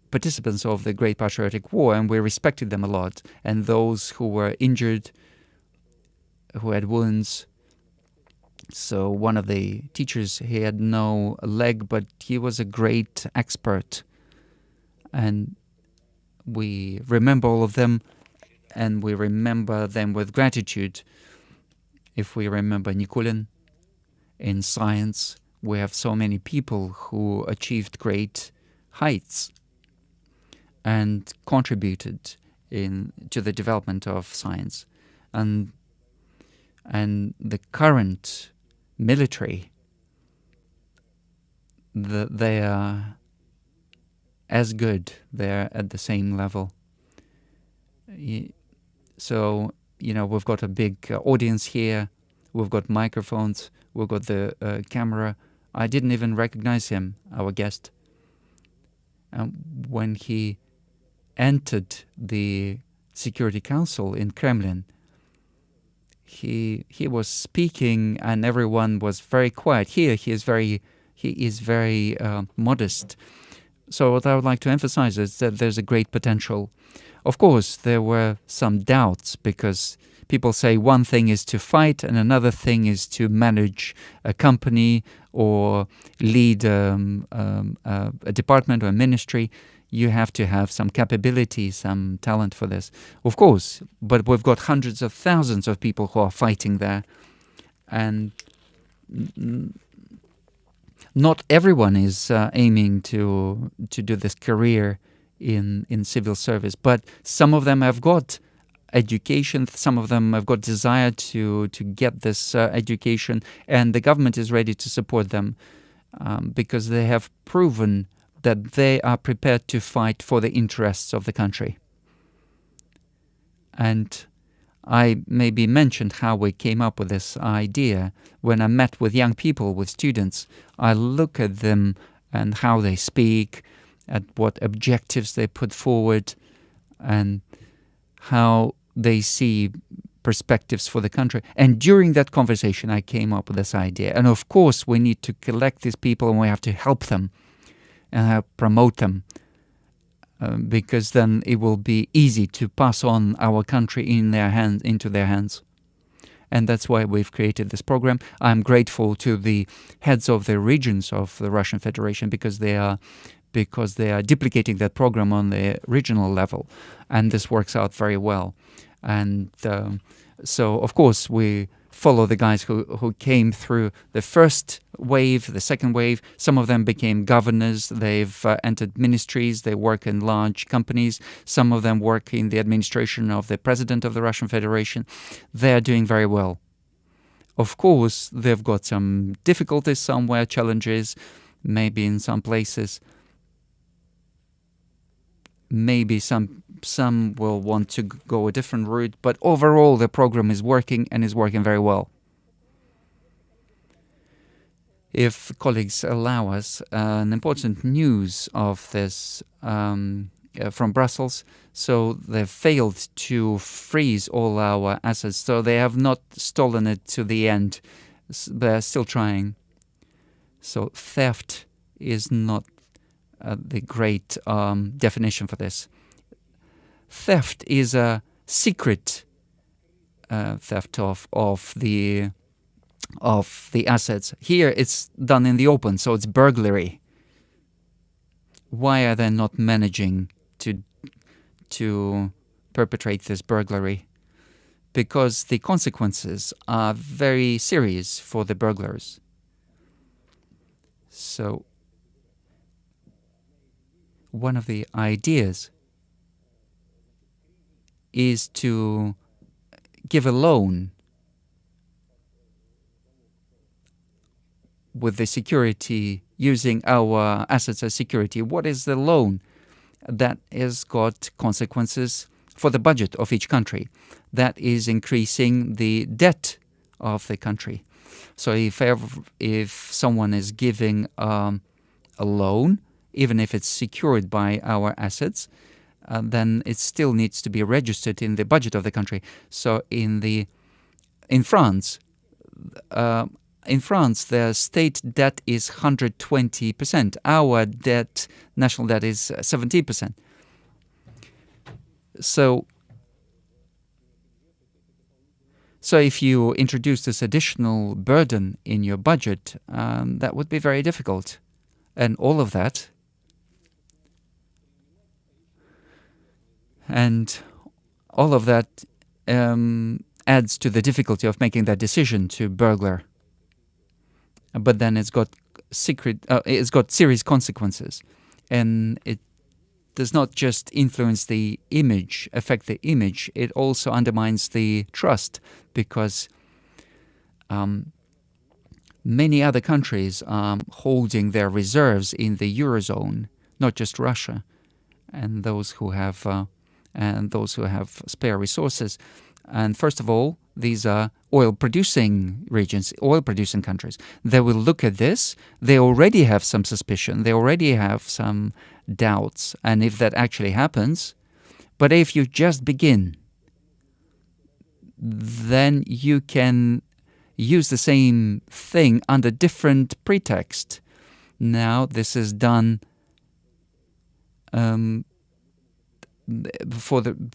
participants of the Great Patriotic War, and we respected them a lot. And those who were injured, who had wounds. So one of the teachers, he had no leg, but he was a great expert. And we remember all of them, and we remember them with gratitude. If we remember Nikulin, in science, we have so many people who achieved great heights and contributed to the development of science. And the current military, they are as good. They're at the same level. So, you know, we've got a big audience here. We've got microphones. We've got the camera. I didn't even recognize him, our guest. When he entered the Security Council in Kremlin, he was speaking, and everyone was very quiet. Here, he is very modest. So what I would like to emphasize is that there's a great potential. Of course, there were some doubts, because people say one thing is to fight and another thing is to manage a company or lead a department or a ministry. You have to have some capability, some talent for this. Of course, but we've got hundreds of thousands of people who are fighting there. And not everyone is aiming to do this career in civil service, but some of them have got education, some of them have got desire to get this education, and the government is ready to support them because they have proven that they are prepared to fight for the interests of the country. And I maybe mentioned how we came up with this idea. When I met with young people, with students, I look at them and how they speak, at what objectives they put forward, and how they see perspectives for the country. And during that conversation, I came up with this idea. And of course, we need to collect these people and we have to help them and promote them. Because then it will be easy to pass on our country into their hands. And that's why we've created this program. I'm grateful to the heads of the regions of the Russian Federation because they are duplicating that program on the regional level. And this works out very well. And so, of course, we follow the guys who came through the first wave, the second wave. Some of them became governors. They've entered ministries. They work in large companies. Some of them work in the administration of the president of the Russian Federation. They are doing very well. Of course, they've got some difficulties somewhere, challenges, maybe in some places. Maybe some will want to go a different route, but overall the program is working and is working very well. If colleagues allow us, an important news of this from Brussels. So they've failed to freeze all our assets. So they have not stolen it to the end. They're still trying. So theft is not the great definition for this. Theft is a secret theft of the assets. Here it's done in the open, so it's burglary. Why are they not managing to perpetrate this burglary? Because the consequences are very serious for the burglars. So one of the ideas is to give a loan with the security, using our assets as security. What is the loan? That has got consequences for the budget of each country. That is increasing the debt of the country. So if someone is giving a loan, even if it's secured by our assets, then it still needs to be registered in the budget of the country. So in France, the state debt is 120%. Our debt, national debt, is 70%. So if you introduce this additional burden in your budget, that would be very difficult. And all of that, adds to the difficulty of making that decision to burglar. But then it's got serious consequences, and it does not just influence the image, affect the image. It also undermines the trust, because many other countries are holding their reserves in the Eurozone, not just Russia, and those who have spare resources. And first of all, these are oil-producing regions, oil-producing countries. They will look at this. They already have some suspicion. They already have some doubts. And if that actually happens, but if you just begin, then you can use the same thing under different pretext. Now, this is done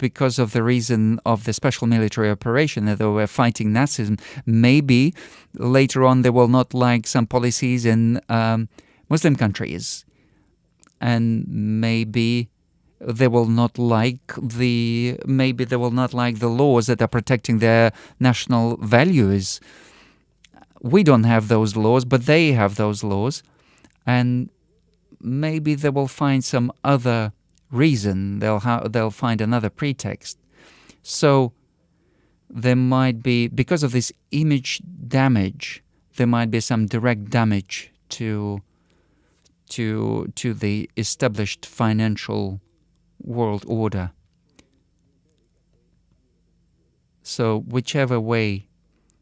because of the reason of the special military operation, that they were fighting Nazism. Maybe later on they will not like some policies in Muslim countries, and maybe they will not like the laws that are protecting their national values. We don't have those laws, but they have those laws, and maybe they will find some other reason. They'll find another pretext. So there might be, because of this image damage, there might be some direct damage to the established financial world order. So whichever way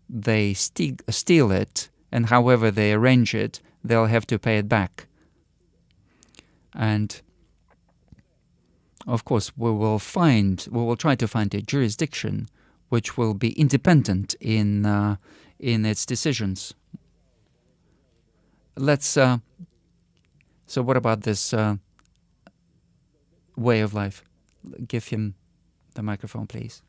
they steal it, and however they arrange it, they'll have to pay it back. And of course, we will try to find a jurisdiction which will be independent in its decisions. Let's. So what about this way of life? Give him the microphone, please.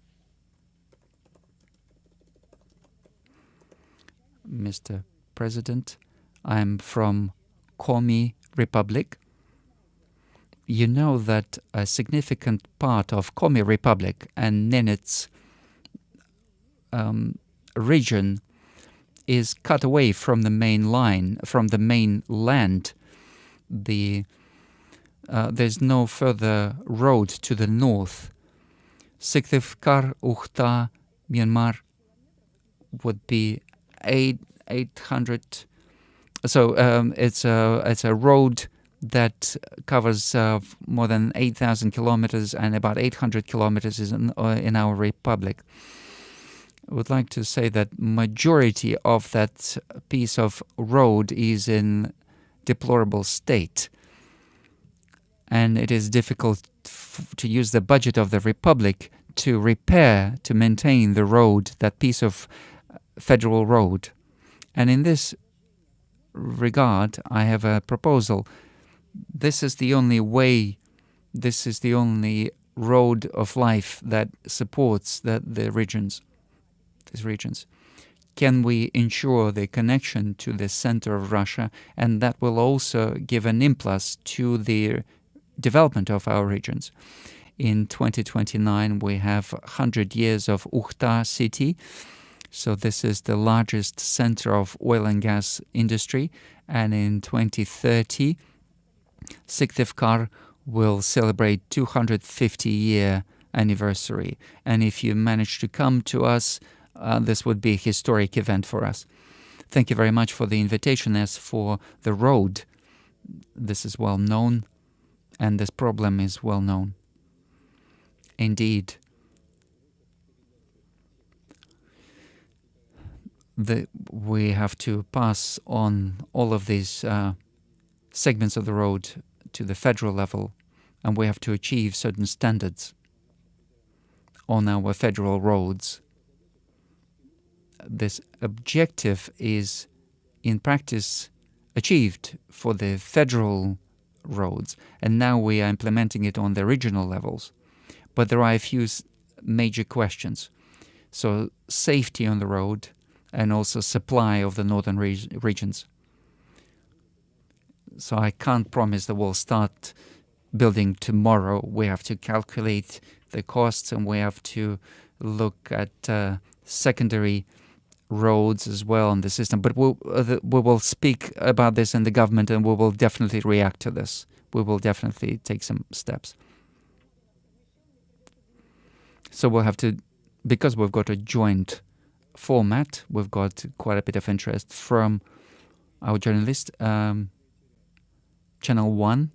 Mr. President, I'm from Komi Republic. You know that a significant part of Komi Republic and Nenets region is cut away from the main line, from the main land. There's no further road to the north. Syktyvkar, Ukhta, Myanmar would be 800. So it's a road that covers more than 8,000 kilometers, and about 800 kilometers is in our republic. I would like to say that majority of that piece of road is in deplorable state, and it is difficult to use the budget of the republic to repair, to maintain the road, that piece of federal road. And in this regard, I have a proposal. This is the only way, this is the only road of life that supports these regions. Can we ensure the connection to the center of Russia, and that will also give an impulse to the development of our regions? In 2029, we have 100 years of Ukhta city. So this is the largest center of oil and gas industry. And in 2030, Syktyvkar will celebrate 250-year anniversary. And if you manage to come to us, this would be a historic event for us. Thank you very much for the invitation. As for the road, this is well known, and this problem is well known. Indeed, we have to pass on all of these segments of the road to the federal level, and we have to achieve certain standards on our federal roads. This objective is, in practice, achieved for the federal roads, and now we are implementing it on the regional levels. But there are a few major questions. So safety on the road, and also supply of the northern regions. So I can't promise that we'll start building tomorrow. We have to calculate the costs, and we have to look at secondary roads as well in the system. But we will speak about this in the government, and we will definitely react to this. We will definitely take some steps. So we'll have to, because we've got a joint format, we've got quite a bit of interest from our journalist, Channel 1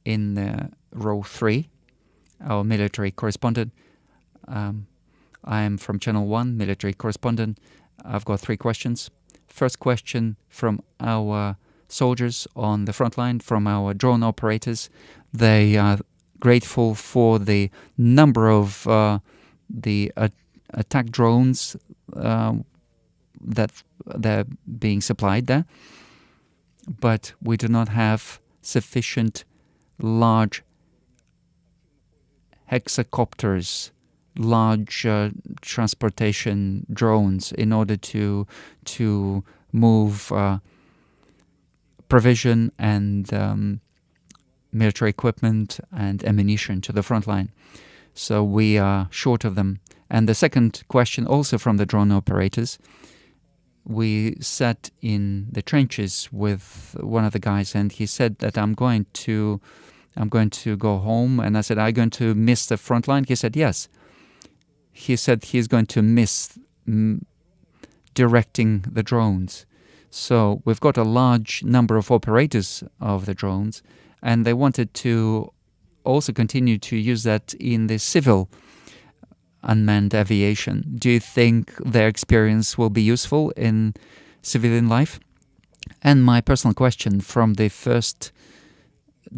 in row 3, our military correspondent. I am from Channel 1, military correspondent. I've got 3 questions. First question from our soldiers on the front line, from our drone operators. They are grateful for the number of the attack drones that they're being supplied there. But we do not have sufficient large hexacopters, large transportation drones in order to move provision and military equipment and ammunition to the front line. So we are short of them. And the second question, also from the drone operators, we sat in the trenches with one of the guys, and he said that I'm going to go home. And I said, are you going to miss the front line? He said, yes. He said he's going to miss directing the drones. So we've got a large number of operators of the drones, and they wanted to also continue to use that in the civil unmanned aviation. Do you think their experience will be useful in civilian life? And my personal question, from the first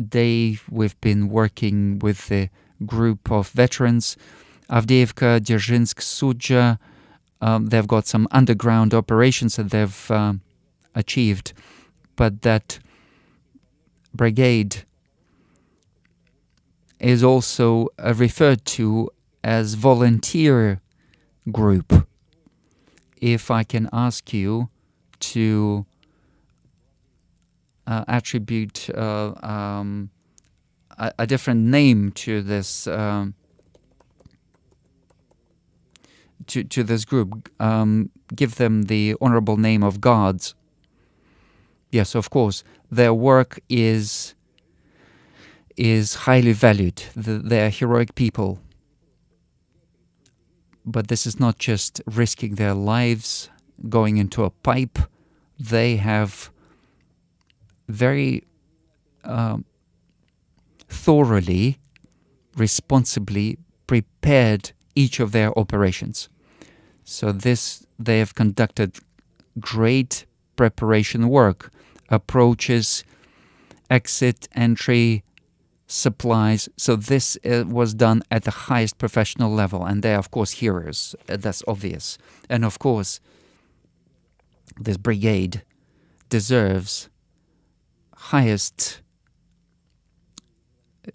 day we've been working with the group of veterans, Avdiivka, Dzержinsk, Sudzha. They've got some underground operations that they've achieved, but that brigade is also referred to as volunteer group. If I can ask you to attribute a different name to this to this group, give them the honorable name of guards. Yes, of course, their work is highly valued. They're heroic people. But this is not just risking their lives, going into a pipe. They have very thoroughly, responsibly prepared each of their operations. So they have conducted great preparation work, approaches, exit, entry, supplies. So this was done at the highest professional level, and they're of course heroes. That's obvious. And of course, this brigade deserves highest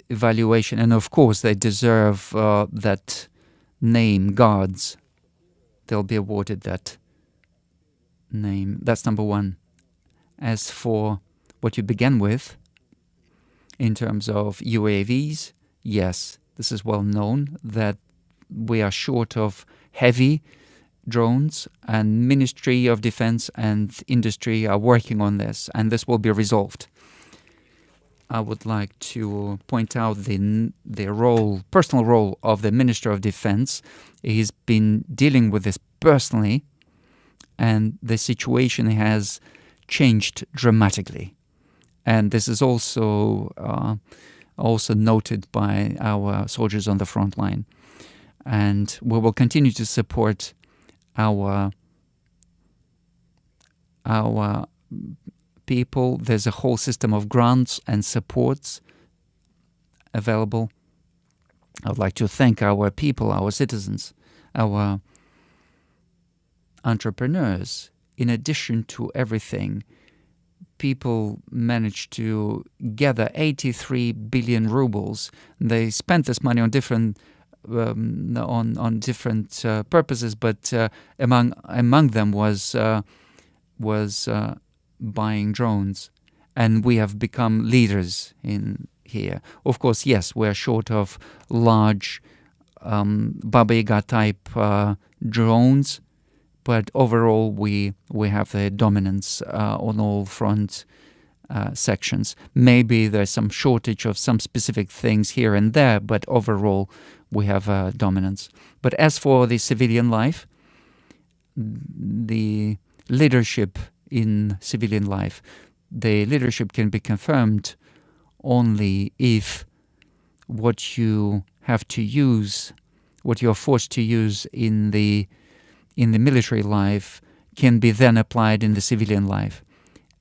evaluation, and of course they deserve that name, guards. They'll be awarded that name. That's number one. As for what you began with, in terms of UAVs, yes, this is well known that we are short of heavy drones, and Ministry of Defense and industry are working on this, and this will be resolved. I would like to point out the personal role of the Minister of Defense. He's been dealing with this personally, and the situation has changed dramatically. And this is also noted by our soldiers on the front line. And we will continue to support our people. There's a whole system of grants and supports available. I would like to thank our people, our citizens, our entrepreneurs. In addition to everything, people managed to gather 83 billion rubles. They spent this money on different purposes, but among them was buying drones, and we have become leaders in here. Of course, yes, we're short of large Baba Yaga type drones, but overall we have the dominance on all front sections. Maybe there's some shortage of some specific things here and there, but overall we have dominance. But as for the civilian life, the leadership in civilian life, the leadership can be confirmed only if what you have to use, what you're forced to use in the military life, can be then applied in the civilian life.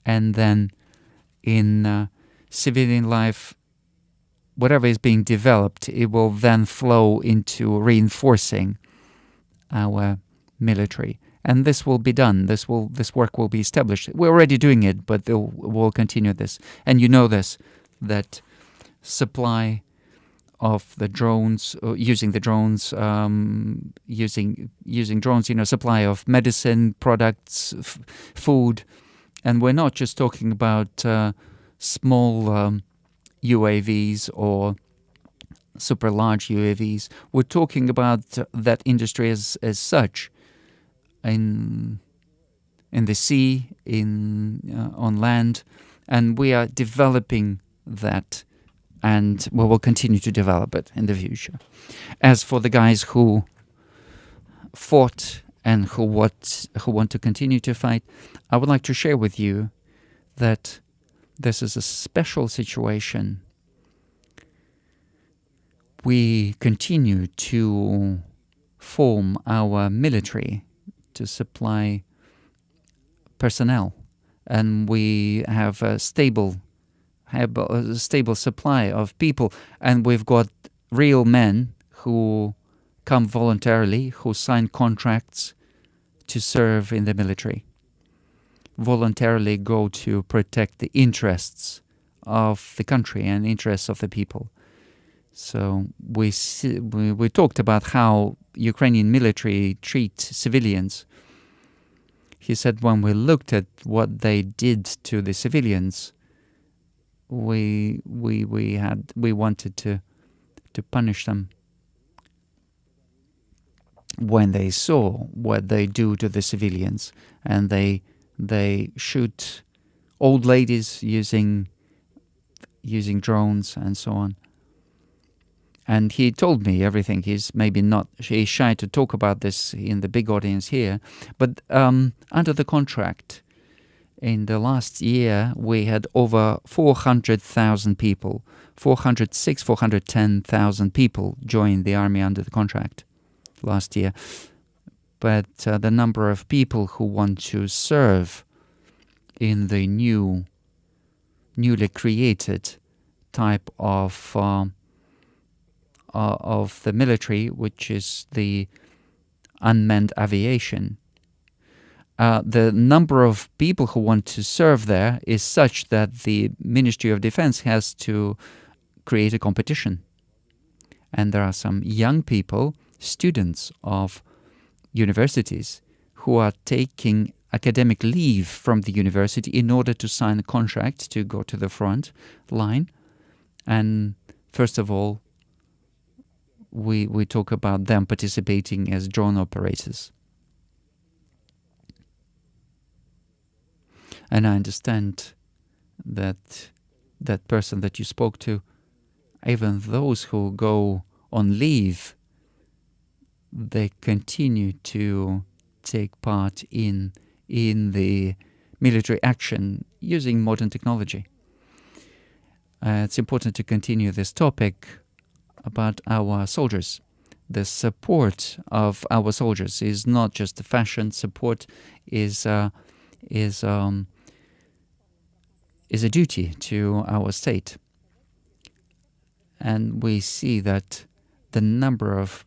And then in civilian life, whatever is being developed, it will then flow into reinforcing our military. And this will be done. This work will be established. We're already doing it, but we'll continue this. And you know this, that supply of the drones, using the drones, using drones, supply of medicine, products, food. And we're not just talking about small UAVs or super large UAVs. We're talking about that industry as such. In the sea, on land, and we are developing that, and we will continue to develop it in the future. As for the guys who fought and who want to continue to fight, I would like to share with you that this is a special situation. We continue to form our military to supply personnel, and we have a stable supply of people, and we've got real men who come voluntarily, who sign contracts to serve in the military, voluntarily go to protect the interests of the country and interests of the people. So we talked about how Ukrainian military treat civilians. He said when we looked at what they did to the civilians, we wanted to punish them. When they saw what they do to the civilians, and they shoot old ladies using drones and so on. And he told me everything. He's shy to talk about this in the big audience here. But under the contract, in the last year, we had over 400,000 people, 410,000 people joined the army under the contract last year. But the number of people who want to serve in the newly created type of the military, which is the unmanned aviation. The number of people who want to serve there is such that the Ministry of Defense has to create a competition. And there are some young people, students of universities, who are taking academic leave from the university in order to sign a contract to go to the front line. And first of all, we talk about them participating as drone operators. And I understand that that person that you spoke to, even those who go on leave, they continue to take part in the military action using modern technology. It's important to continue this topic about our soldiers. The support of our soldiers is not just a fashion. Support is a duty to our state. And we see that the number of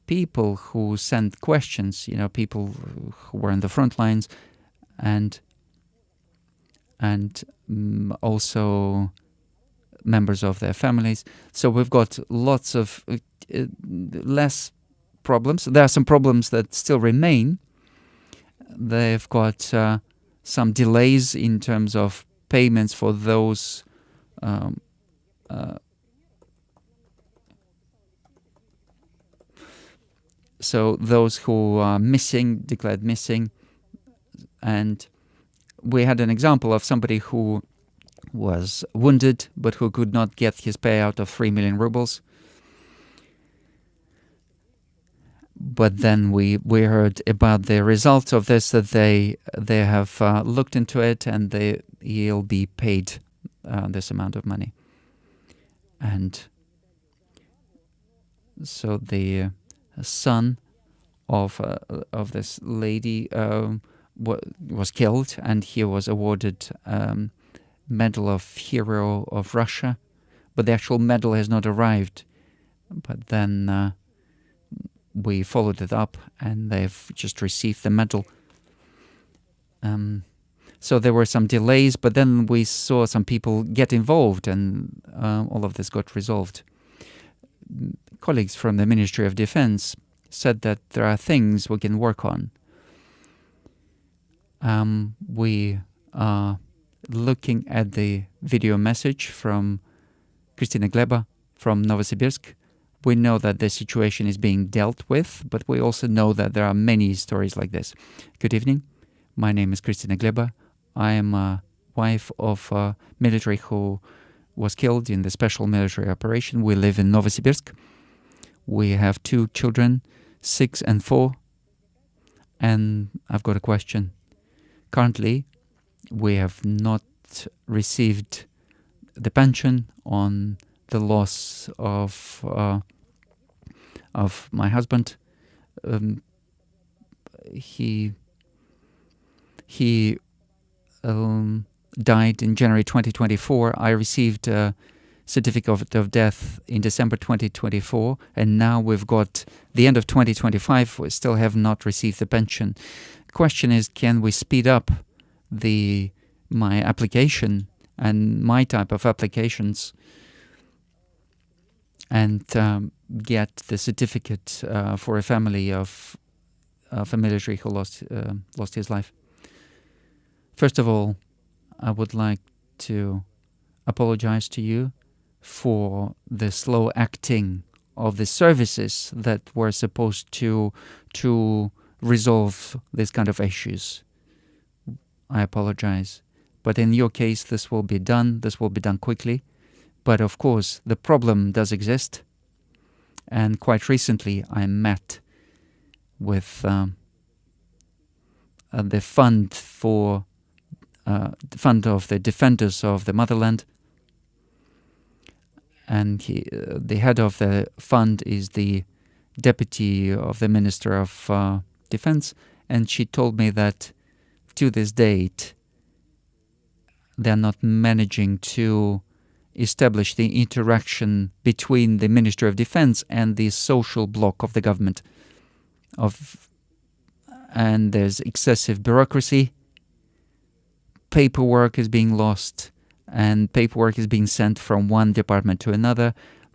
people who send questions, people who were in the front lines, and also members of their families. So we've got lots of less problems. There are some problems that still remain. They've got some delays in terms of payments for those so those who are declared missing. And we had an example of somebody who was wounded but who could not get his payout of 3 million rubles. But then we heard about the results of this, that they have looked into it, and he'll be paid this amount of money. And so the son of this lady was killed, and he was awarded Medal of Hero of Russia, but the actual medal has not arrived. But then we followed it up, and they've just received the medal. So there were some delays, but then we saw some people get involved, and all of this got resolved. Colleagues from the Ministry of Defense said that there are things we can work on. We are looking at the video message from Kristina Gleba from Novosibirsk. We know that the situation is being dealt with, but we also know that there are many stories like this. Good evening. My name is Kristina Gleba. I am a wife of a military who was killed in the special military operation. We live in Novosibirsk. We have 2 children, 6 and 4. And I've got a question. Currently, we have not received the pension on the loss of my husband. He died in January 2024. I received certificate of death in December 2024, and now we've got the end of 2025. We still have not received the pension. Question is, can we speed up my application and my type of applications and get the certificate for a family of a military who lost his life? First of all, I would like to apologize to you for the slow acting of the services that were supposed to resolve this kind of issues. I apologize. But in your case, this will be done. This will be done quickly. But of course, the problem does exist. And quite recently, I met with the fund of the defenders of the motherland. And the head of the fund is the deputy of the Minister of Defense. And she told me that to this date, they're not managing to establish the interaction between the Ministry of Defense and the social bloc of the government. And there's excessive bureaucracy. Paperwork is being lost, and paperwork is being sent from one department to another.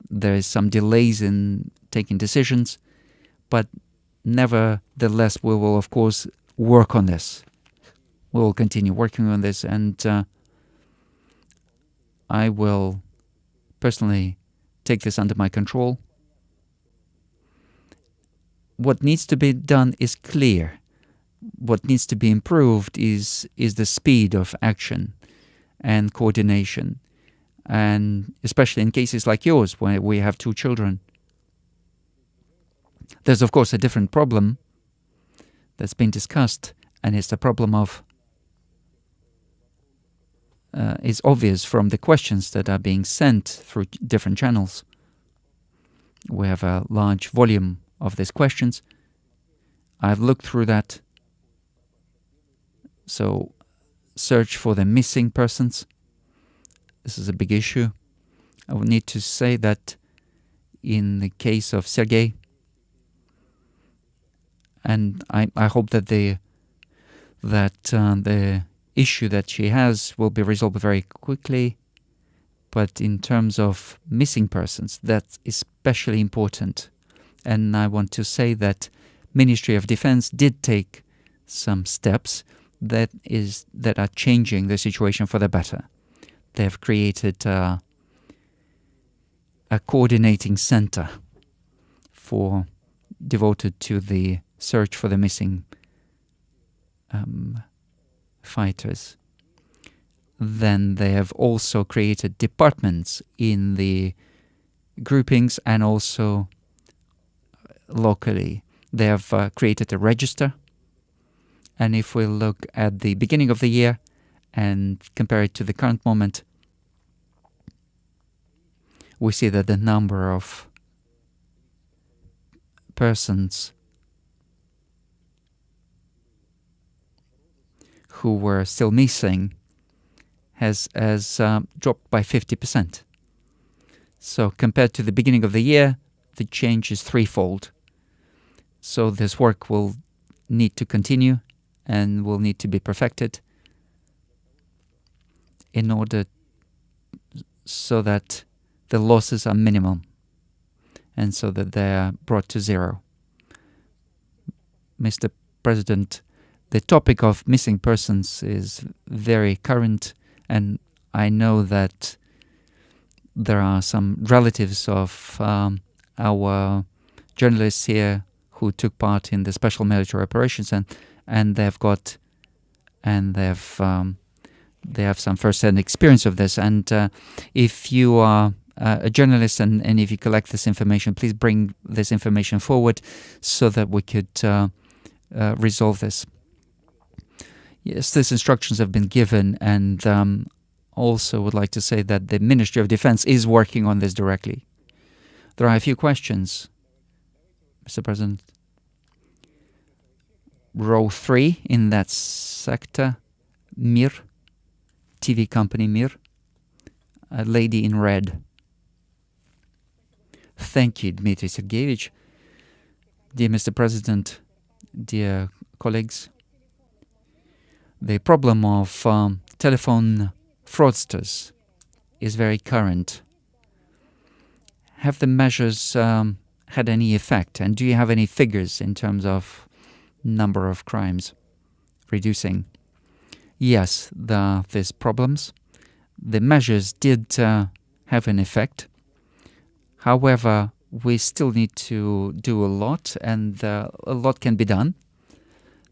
There is some delays in taking decisions, but nevertheless, we will, of course, work on this. We will continue working on this, and I will personally take this under my control. What needs to be done is clear. What needs to be improved is the speed of action and coordination, and especially in cases like yours, where we have 2 children. There's, of course, a different problem that's been discussed, and it's the problem of is obvious from the questions that are being sent through different channels. We have a large volume of these questions. I've looked through that. So, search for the missing persons. This is a big issue. I would need to say that in the case of Sergei, and I hope that the issue that she has will be resolved very quickly. But in terms of missing persons, that's especially important. And I want to say that Ministry of Defense did take some steps that are changing the situation for the better. They have created a coordinating center devoted to the search for the missing fighters. Then they have also created departments in the groupings and also locally. They have created a register. And if we look at the beginning of the year and compare it to the current moment, we see that the number of persons who were still missing has dropped by 50%. So compared to the beginning of the year, the change is threefold. So this work will need to continue and will need to be perfected in order so that the losses are minimum and so that they are brought to zero. Mr. President, the topic of missing persons is very current, and I know that there are some relatives of our journalists here who took part in the special military operations, and they have some first-hand experience of this. And if you are a journalist and if you collect this information, please bring this information forward so that we could resolve this. Yes, these instructions have been given, and also would like to say that the Ministry of Defense is working on this directly. There are a few questions, Mr. President. Row 3 in that sector, Mir, TV company Mir, a lady in red. Thank you, Dmitry Sergeyevich. Dear Mr. President, dear colleagues, the problem of telephone fraudsters is very current. Have the measures had any effect? And do you have any figures in terms of number of crimes reducing? Yes, there's problems. The measures did have an effect. However, we still need to do a lot, and a lot can be done.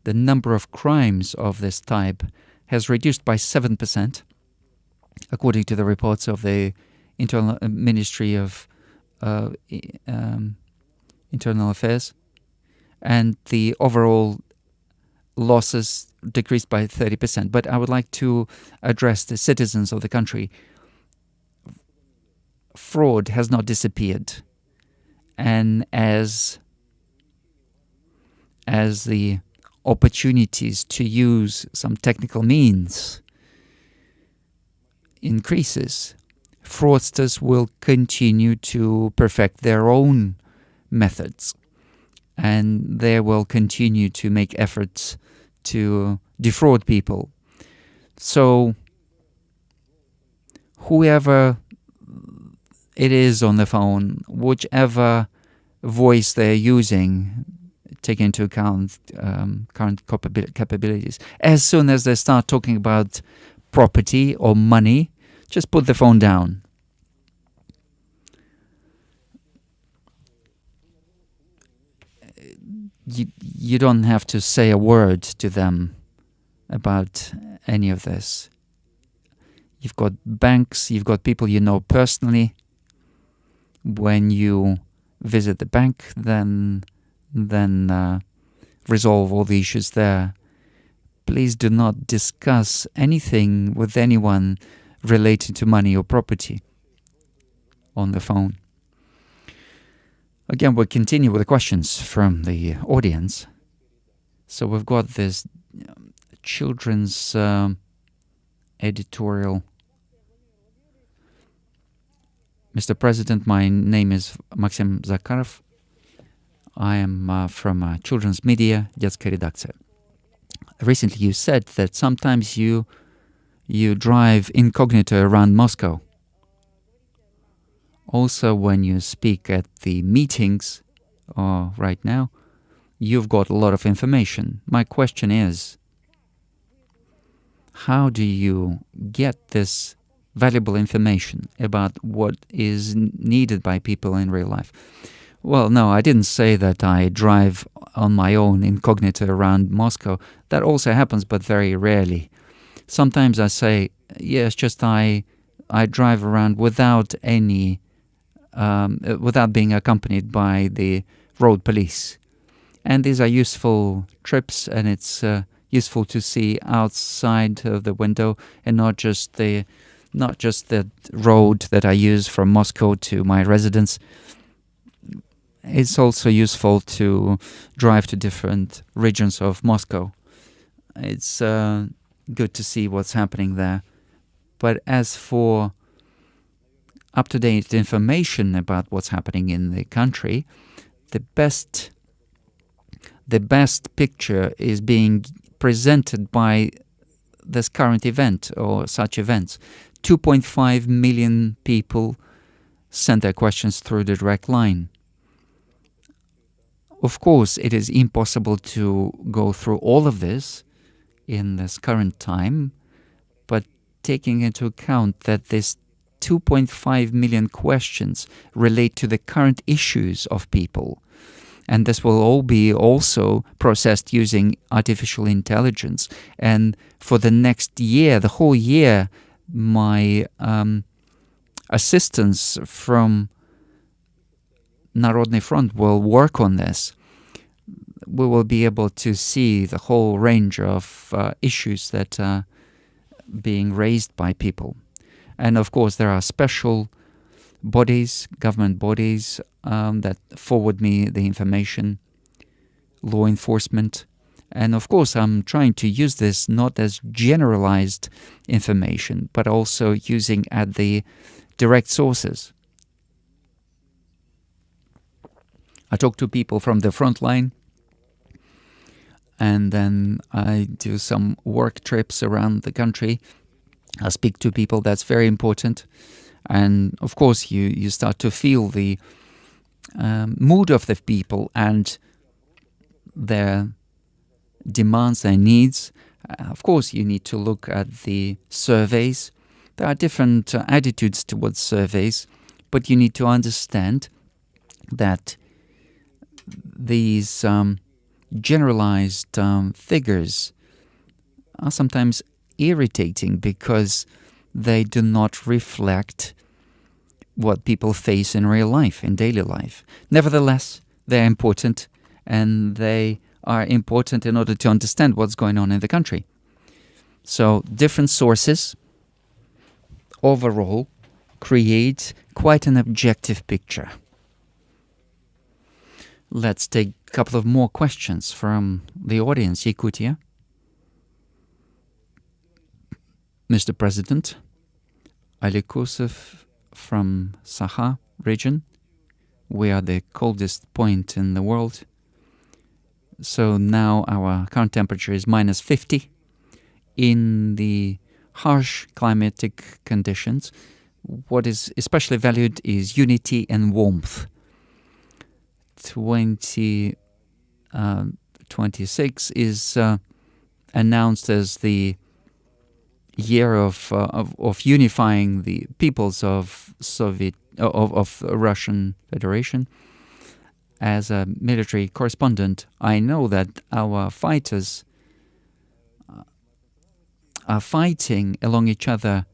The number of crimes of this type has reduced by 7%, according to the reports of the Internal Ministry of Internal Affairs, and the overall losses decreased by 30%. But I would like to address the citizens of the country. Fraud has not disappeared, and as the opportunities to use some technical means increases, fraudsters will continue to perfect their own methods, and they will continue to make efforts to defraud people. So whoever it is on the phone, whichever voice they're using, take into account current capabilities. As soon as they start talking about property or money, just put the phone down. You don't have to say a word to them about any of this. You've got banks, you've got people you know personally. When you visit the bank, then resolve all the issues there. Please do not discuss anything with anyone related to money or property on the phone. Again, we'll continue with the questions from the audience. So we've got this children's editorial. Mr. President, my name is Maxim Zakharov. I am from children's media, Детская редакция. Recently you said that sometimes you drive incognito around Moscow. Also, when you speak at the meetings right now, you've got a lot of information. My question is, how do you get this valuable information about what is needed by people in real life? Well, no, I didn't say that I drive on my own incognito around Moscow. That also happens, but very rarely. Sometimes I say, yes, just I drive around without any, without being accompanied by the road police. And these are useful trips, and it's useful to see outside of the window and not just the road that I use from Moscow to my residence. It's also useful to drive to different regions of Moscow. It's good to see what's happening there. But as for up-to-date information about what's happening in the country, the best picture is being presented by this current event or such events. 2.5 million people sent their questions through the direct line. Of course, it is impossible to go through all of this in this current time, but taking into account that this 2.5 million questions relate to the current issues of people, and this will all be also processed using artificial intelligence. And for the next year, the whole year, my assistants from Народный Front will work on this. We will be able to see the whole range of issues that are being raised by people. And of course, there are special bodies, government bodies, that forward me the information, law enforcement. And of course, I'm trying to use this not as generalized information, but also using at the direct sources. I talk to people from the front line, and then I do some work trips around the country. I speak to people. That's very important. And of course, you start to feel the mood of the people and their demands, their needs. Of course, you need to look at the surveys. There are different attitudes towards surveys, but you need to understand that these generalized figures are sometimes irritating because they do not reflect what people face in real life, in daily life. Nevertheless, they're important, and they are important in order to understand what's going on in the country. So different sources overall create quite an objective picture. Let's take a couple of more questions from the audience. Yakutia. Mr. President, Ali Kusev from Sakha region. We are the coldest point in the world. So now our current temperature is minus 50. In the harsh climatic conditions, what is especially valued is unity and warmth. 2026 is announced as the year of unifying the peoples of Russian Federation. As a military correspondent, I know that our fighters are fighting along each other,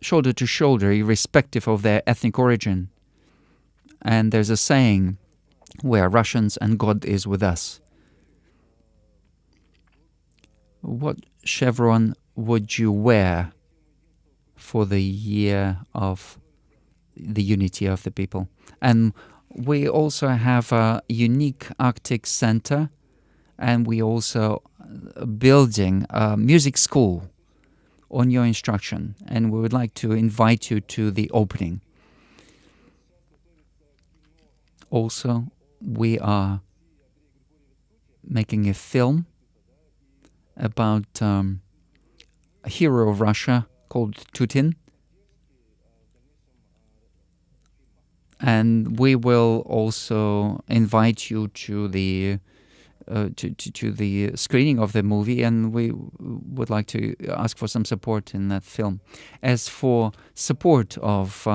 shoulder to shoulder, irrespective of their ethnic origin. And there's a saying, we are Russians and God is with us. What chevron would you wear for the year of the unity of the people? And we also have a unique Arctic Center, and we also building a music school on your instruction, and we would like to invite you to the opening. Also, we are making a film about a hero of Russia called Putin, and we will also invite you to the screening of the movie, and we would like to ask for some support in that film. As for support of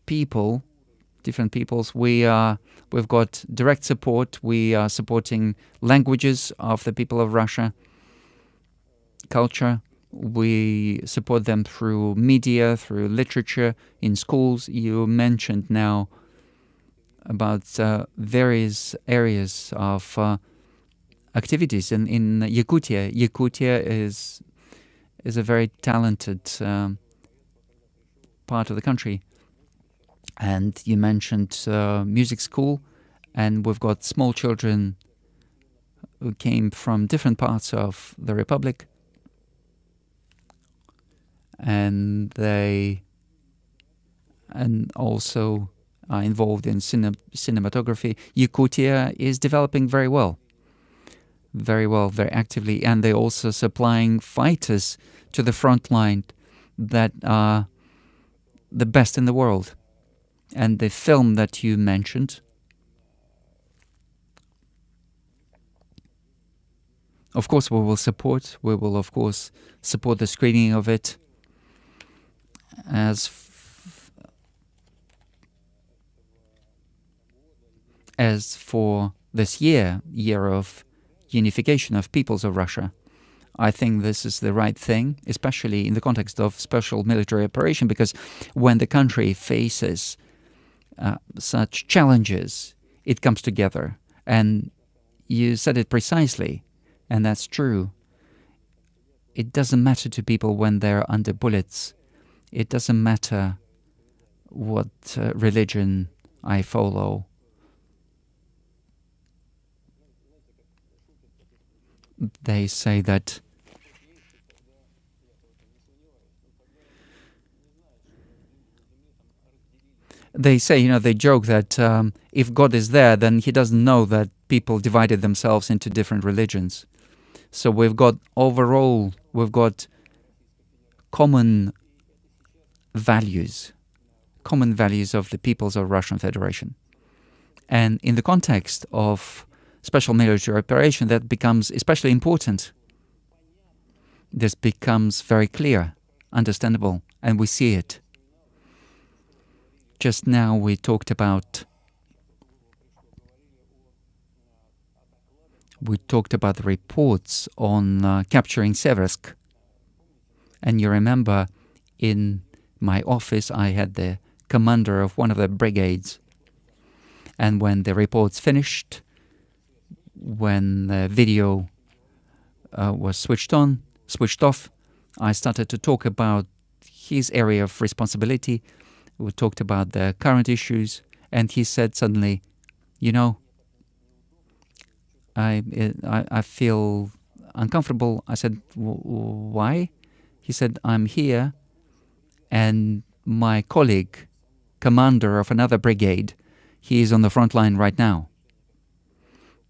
people, different peoples, we've got direct support. We are supporting languages of the people of Russia, culture. We support them through media, through literature, in schools. You mentioned now about various areas of activities in Yakutia. Yakutia is a very talented part of the country. And you mentioned music school, and we've got small children who came from different parts of the Republic, and they also are involved in cinematography. Yakutia is developing very well, very actively, and they're also supplying fighters to the front line that are the best in the world. And the film that you mentioned, of course, we will support. We will, of course, support the screening of it. As for this year of unification of peoples of Russia, I think this is the right thing, especially in the context of special military operation, because when the country faces such challenges, it comes together. And you said it precisely, and that's true. It doesn't matter to people when they're under bullets. It doesn't matter what religion I follow. They say that they say, they joke that if God is there, then he doesn't know that people divided themselves into different religions. So we've got common values of the peoples of Russian Federation. And in the context of special military operation, that becomes especially important. This becomes very clear, understandable, and we see it. Just now we talked about the reports on capturing Seversk. And you remember in my office I had the commander of one of the brigades. And when the reports finished, when the video was switched off, I started to talk about his area of responsibility. We talked about the current issues, and he said suddenly, I feel uncomfortable. I said, why? He said, I'm here, and my colleague, commander of another brigade, he is on the front line right now.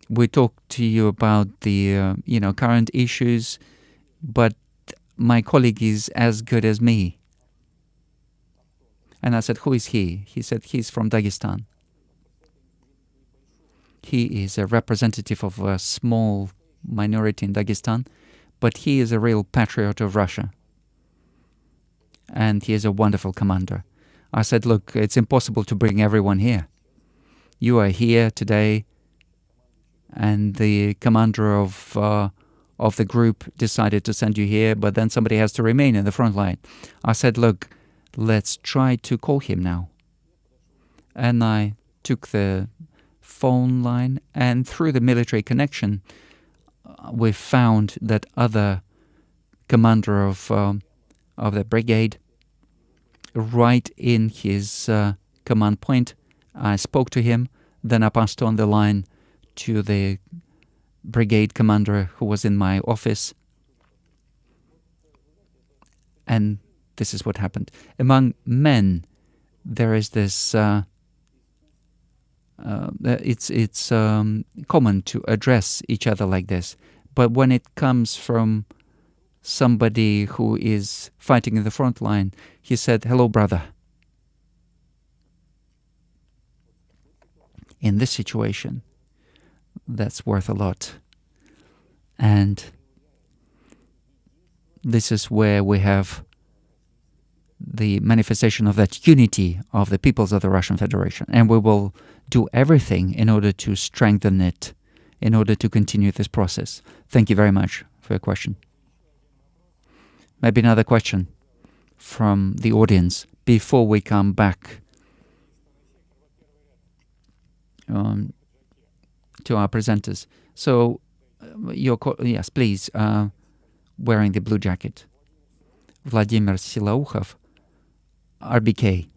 We talked to you about the current issues, but my colleague is as good as me. And I said, who is he? He said, he's from Dagestan. He is a representative of a small minority in Dagestan, but he is a real patriot of Russia. And he is a wonderful commander. I said, look, it's impossible to bring everyone here. You are here today, and the commander of the group decided to send you here, but then somebody has to remain in the front line. I said, look, let's try to call him now. And I took the phone line, and through the military connection, we found that other commander of the brigade right in his command point. I spoke to him, then I passed on the line to the brigade commander who was in my office. And this is what happened. Among men, there is this, it's common to address each other like this. But when it comes from somebody who is fighting in the front line, he said, hello, brother. In this situation, that's worth a lot. And this is where we have the manifestation of that unity of the peoples of the Russian Federation. And we will do everything in order to strengthen it, in order to continue this process. Thank you very much for your question. Maybe another question from the audience before we come back to our presenters. So, yes, please, wearing the blue jacket. Vladimir Silaukhov, RBK.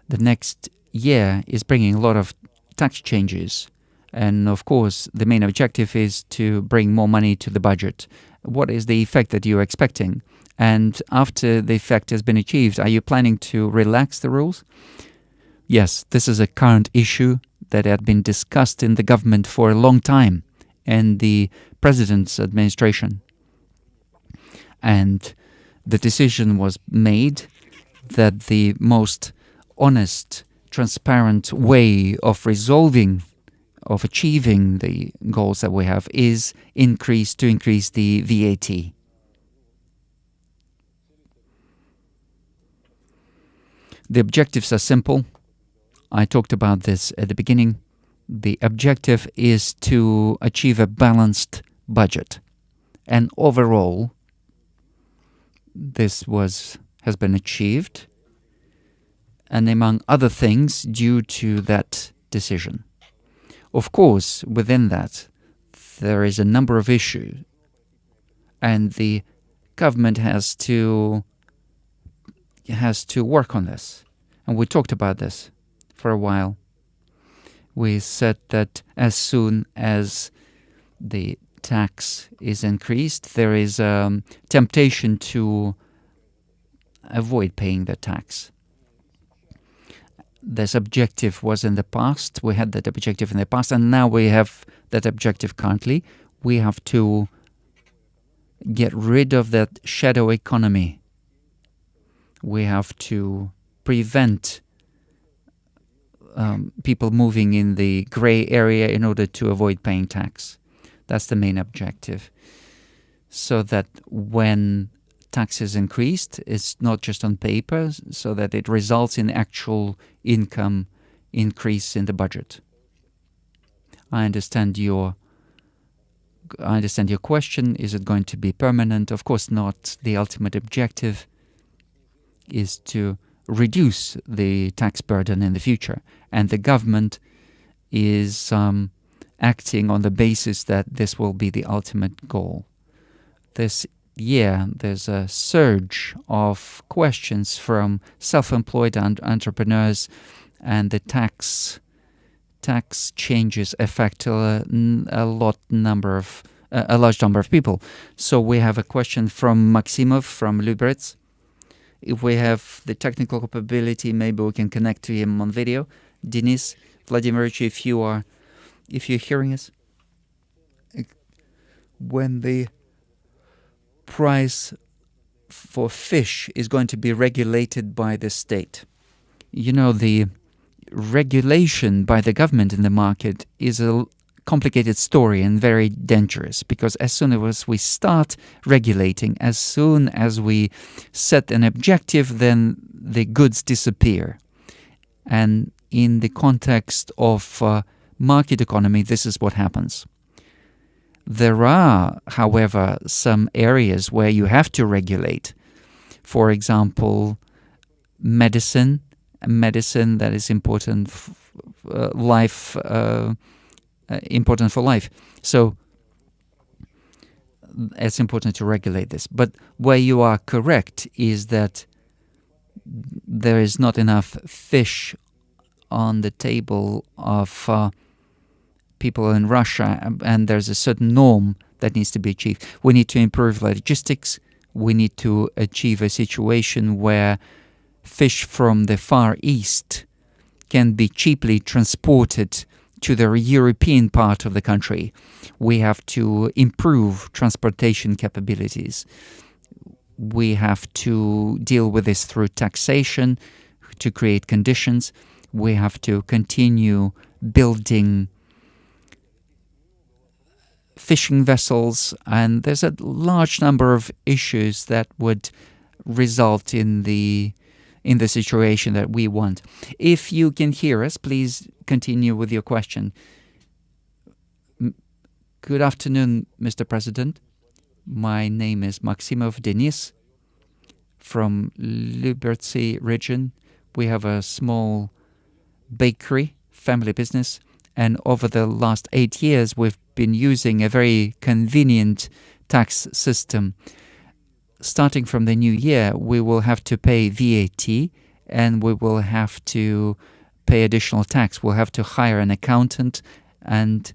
The next year is bringing a lot of tax changes. And of course, the main objective is to bring more money to the budget. What is the effect that you're expecting? And after the effect has been achieved, are you planning to relax the rules? Yes, this is a current issue that had been discussed in the government for a long time and the president's administration. And the decision was made that the most honest, transparent way of achieving the goals that we have is to increase the VAT. The objectives are simple. I talked about this at the beginning. The objective is to achieve a balanced budget. And overall, this has been achieved, and among other things, due to that decision. Of course, within that, there is a number of issues, and the government has to work on this. And we talked about this for a while. We said that as soon as the tax is increased, there is a temptation to avoid paying the tax. this objective was in the past. We had that objective in the past, and now we have that objective currently. We have to get rid of that shadow economy. We have to prevent people moving in the gray area in order to avoid paying tax. That's the main objective. So that when tax is increased, it's not just on paper, so that it results in actual income increase in the budget. I understand your question. Is it going to be permanent? Of course not. The ultimate objective is to reduce the tax burden in the future. And the government is acting on the basis that this will be the ultimate goal. This year, there's a surge of questions from self-employed entrepreneurs, and the tax changes affect a large number of people. So we have a question from Maximov from Blitz. If we have the technical capability, maybe we can connect to him on video. Denis Vladimirovich, if you're hearing us, when the price for fish is going to be regulated by the state, the regulation by the government in the market is a complicated story and very dangerous, because as soon as we start regulating, as soon as we set an objective, then the goods disappear. And in the context of market economy, this is what happens. There are, however, some areas where you have to regulate. For example, medicine that is important important for life. So it's important to regulate this. But where you are correct is that there is not enough fish on the table of people in Russia, and there's a certain norm that needs to be achieved. We need to improve logistics. We need to achieve a situation where fish from the Far East can be cheaply transported to the European part of the country. We have to improve transportation capabilities. We have to deal with this through taxation to create conditions. We have to continue building fishing vessels, and there's a large number of issues that would result in the situation that we want. If you can hear us, please continue with your question. Good afternoon, Mr. President. My name is Maximov Denis from Liberty region. We have a small bakery, family business, and over the last 8 years, we've been using a very convenient tax system. Starting from the new year, we will have to pay VAT, and we will have to pay additional tax. We'll have to hire an accountant, and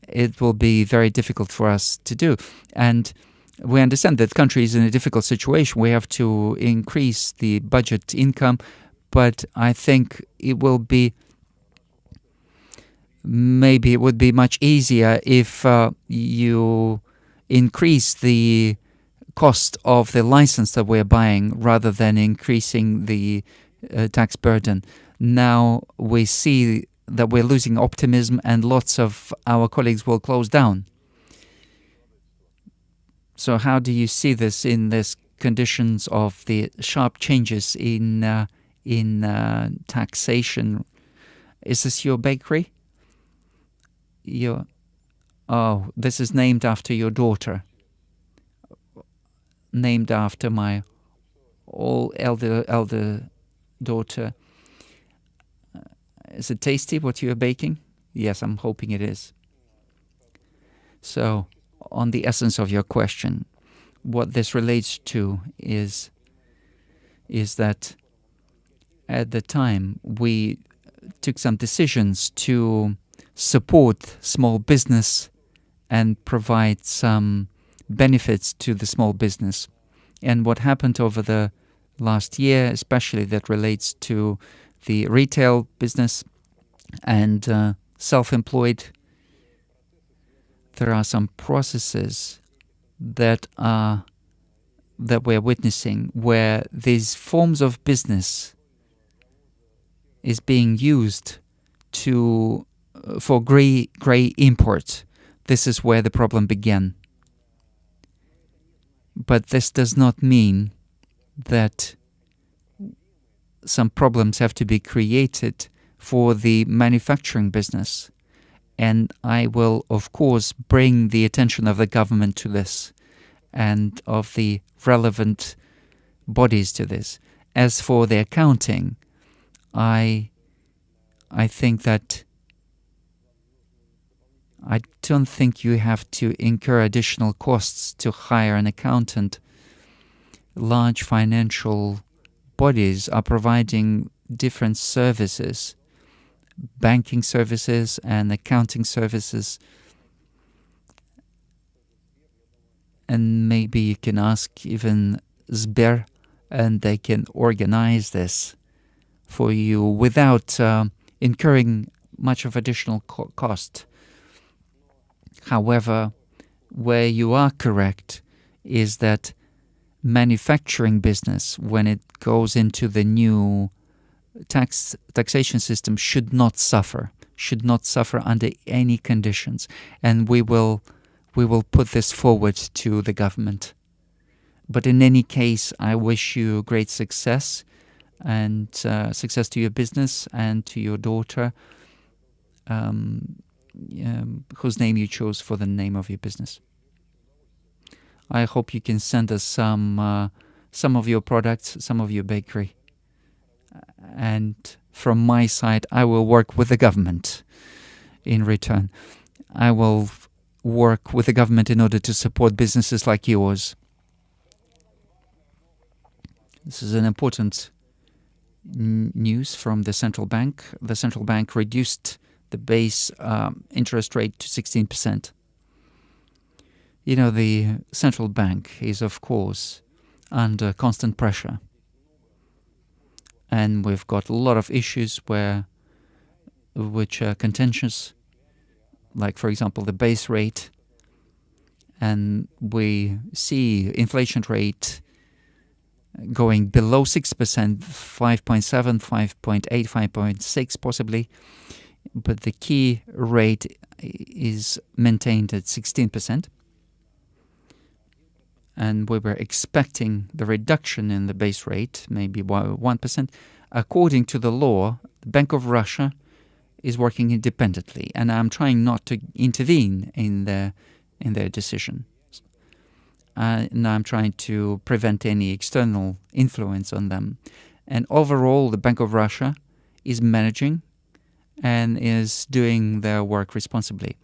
it will be very difficult for us to do. And we understand that the country is in a difficult situation. We have to increase the budget income, but I think it would be much easier if you increase the cost of the license that we're buying rather than increasing the tax burden. Now we see that we're losing optimism, and lots of our colleagues will close down. So how do you see this in this conditions of the sharp changes in taxation? Is this your bakery? This is named after your daughter. Named after my elder daughter. Is it tasty what you are baking? Yes, I'm hoping it is. So, on the essence of your question, what this relates to is that at the time we took some decisions to support small business and provide some benefits to the small business. And what happened over the last year, especially that relates to the retail business and self-employed. There are some processes that we're witnessing where these forms of business is being used for gray import. This is where the problem began. But this does not mean that some problems have to be created for the manufacturing business. And I will, of course, bring the attention of the government to this and of the relevant bodies to this. As for the accounting, I think that I don't think you have to incur additional costs to hire an accountant. Large financial bodies are providing different services, banking services and accounting services. And maybe you can ask even Sber, and they can organize this for you without incurring much of additional cost. However, where you are correct is that manufacturing business, when it goes into the new taxation system, should not suffer under any conditions. And we will put this forward to the government. But in any case, I wish you great success and success to your business and to your daughter, whose name you chose for the name of your business. I hope you can send us some of your products, some of your bakery. And from my side, I will work with the government in return. I will work with the government in order to support businesses like yours. This is an important news from the central bank. The central bank reduced the base interest rate to 16%. You know, the central bank is, of course, under constant pressure. And we've got a lot of issues which are contentious, like, for example, the base rate. And we see inflation rate going below 6%, 5.7, 5.8, 5.6 possibly. But the key rate is maintained at 16%. And we were expecting the reduction in the base rate, maybe by 1%. According to the law, the Bank of Russia is working independently, and I'm trying not to intervene in their decision. And I'm trying to prevent any external influence on them. And overall, the Bank of Russia is managing and is doing their work responsibly.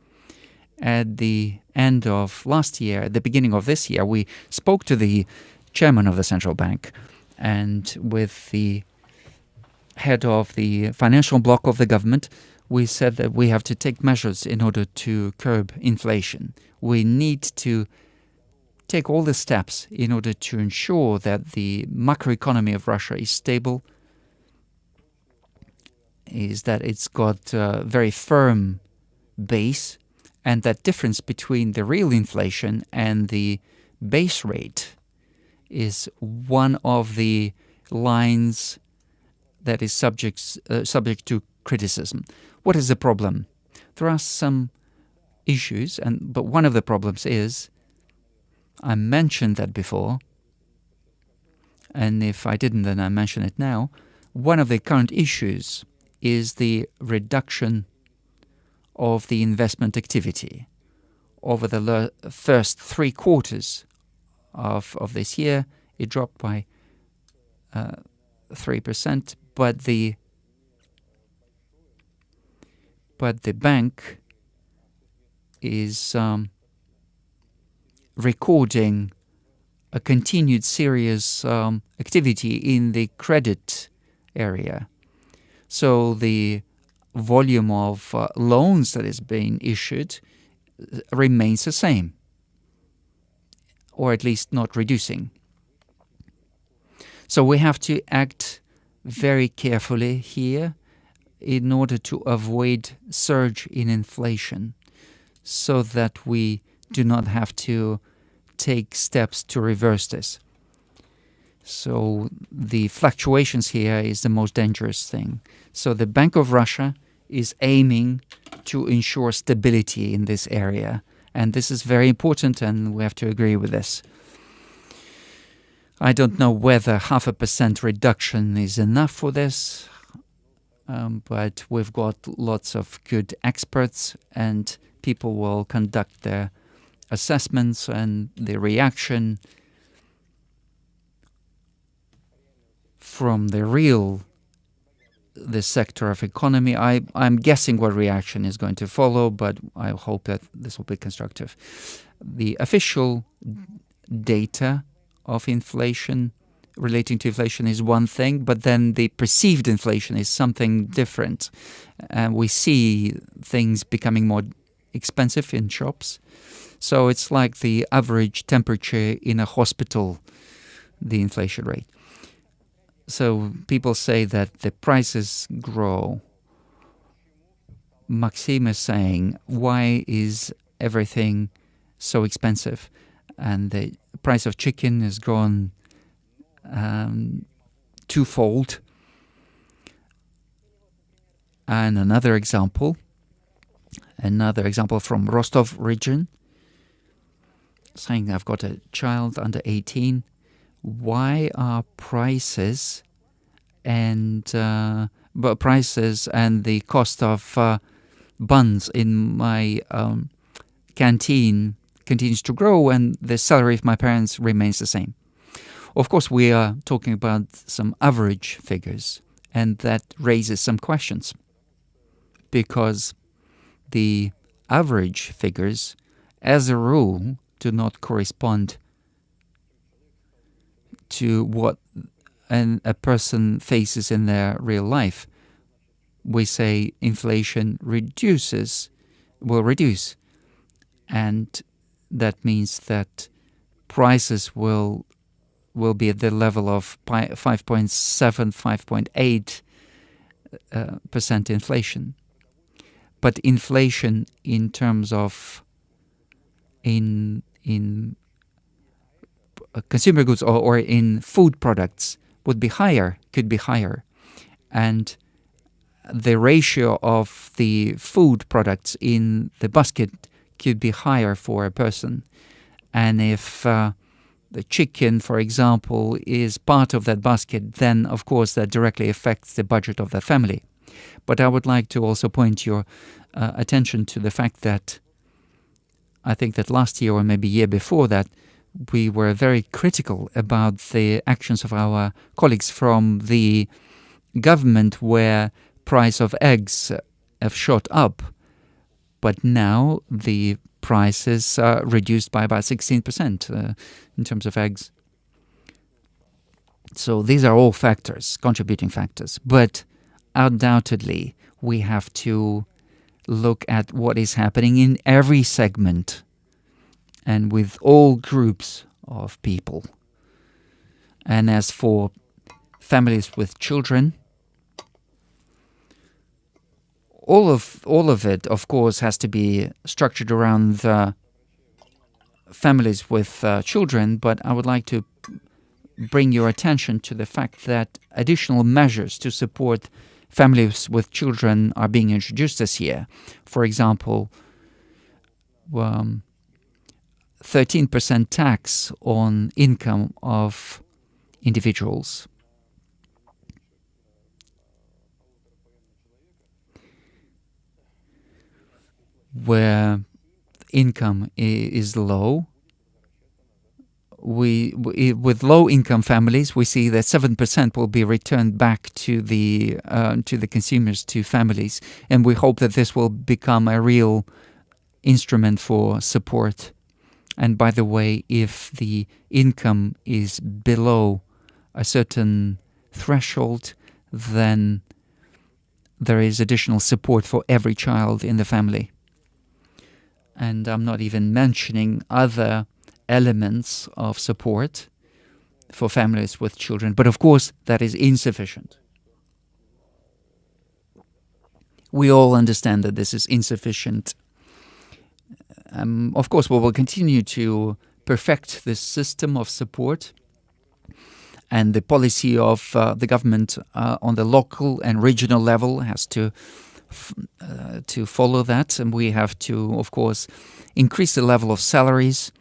At the end of last year, at the beginning of this year, we spoke to the chairman of the central bank and with the head of the financial bloc of the government. We said that we have to take measures in order to curb inflation. We need to take all the steps in order to ensure that the macroeconomy of Russia is stable, is that it's got a very firm base, and that difference between the real inflation and the base rate is one of the lines that is subject to criticism. What is the problem? There are some issues, but one of the problems is, I mentioned that before, and if I didn't, then I mention it now. One of the current issues is the reduction of the investment activity. Over the first 3 quarters of this year, it dropped by 3%, but the bank is recording a continued serious activity in the credit area. So the volume of loans that is being issued remains the same, or at least not reducing. So we have to act very carefully here in order to avoid surge in inflation, so that we do not have to take steps to reverse this. So the fluctuations here is the most dangerous thing. So the Bank of Russia is aiming to ensure stability in this area. And this is very important, and we have to agree with this. I don't know whether 0.5% reduction is enough for this, but we've got lots of good experts, and people will conduct their assessments and the reaction from the sector of economy. I'm guessing what reaction is going to follow, but I hope that this will be constructive. The official data of inflation, relating to inflation, is one thing, but then the perceived inflation is something different. And we see things becoming more expensive in shops. So it's like the average temperature in a hospital, the inflation rate. So people say that the prices grow. Maxim is saying, why is everything so expensive? And the price of chicken has grown twofold. And another example from Rostov region, saying I've got a child under 18. Why are prices and the cost of buns in my canteen continues to grow, and the salary of my parents remains the same? Of course, we are talking about some average figures, and that raises some questions, because the average figures, as a rule, do not correspond to what a person faces in their real life. We say inflation will reduce, and that means that prices will be at the level of 5.7, 5.8% inflation. But inflation in terms of in consumer goods or in food products could be higher, and the ratio of the food products in the basket could be higher for a person. And if the chicken, for example, is part of that basket, then of course that directly affects the budget of the family. But I would like to also point your attention to the fact that I think that last year or maybe year before that, we were very critical about the actions of our colleagues from the government, where price of eggs have shot up. But now the prices are reduced by about 16% in terms of eggs. So these are all factors, contributing factors. But undoubtedly, we have to look at what is happening in every segment and with all groups of people. And as for families with children, all of it, of course, has to be structured around families with children, but I would like to bring your attention to the fact that additional measures to support families with children are being introduced this year. For example, 13% tax on income of individuals. Where income is low, with low-income families, we see that 7% will be returned back to the consumers, to families, and we hope that this will become a real instrument for support. And by the way, if the income is below a certain threshold, then there is additional support for every child in the family. And I'm not even mentioning other elements of support for families with children. But of course, that is insufficient. We all understand that this is insufficient. Of course, we will continue to perfect this system of support, and the policy of the government on the local and regional level has to follow that, and we have to, of course, increase the level of salaries,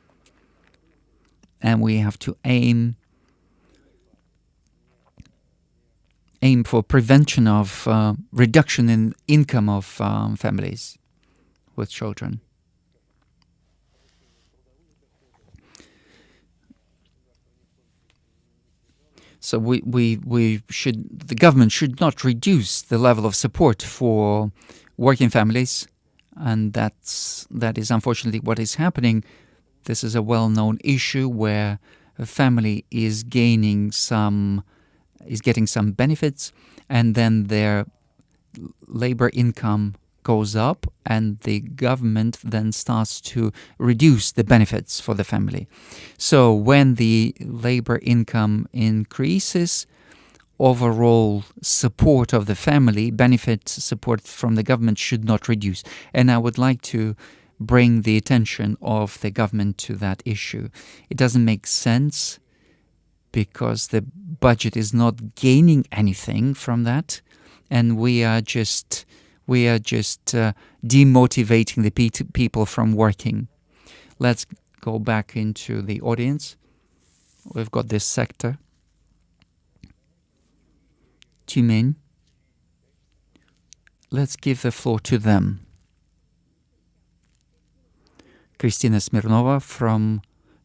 and we have to aim for prevention of reduction in income of families with children. So the government should not reduce the level of support for working families, and that is unfortunately what is happening. This is a well-known issue where a family is getting some benefits, and then their labor income goes up, and the government then starts to reduce the benefits for the family. So when the labor income increases, overall support of the family, benefit support from the government should not reduce. And I would like to bring the attention of the government to that issue. It doesn't make sense because the budget is not gaining anything from that, and we are just demotivating the people from working. Let's go back into the audience. We've got this sector. Tyumen. Let's give the floor to them. Kristina Smirnova from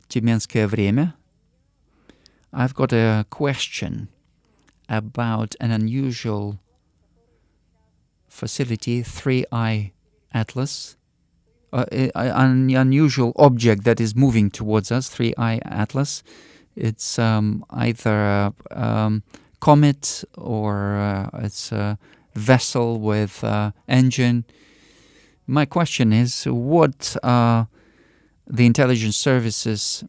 Tyumenskое время. I've got a question about an unusual facility, 3I Atlas, an unusual object that is moving towards us, 3I Atlas. It's either a comet or it's a vessel with engine. My question is, what are the intelligence services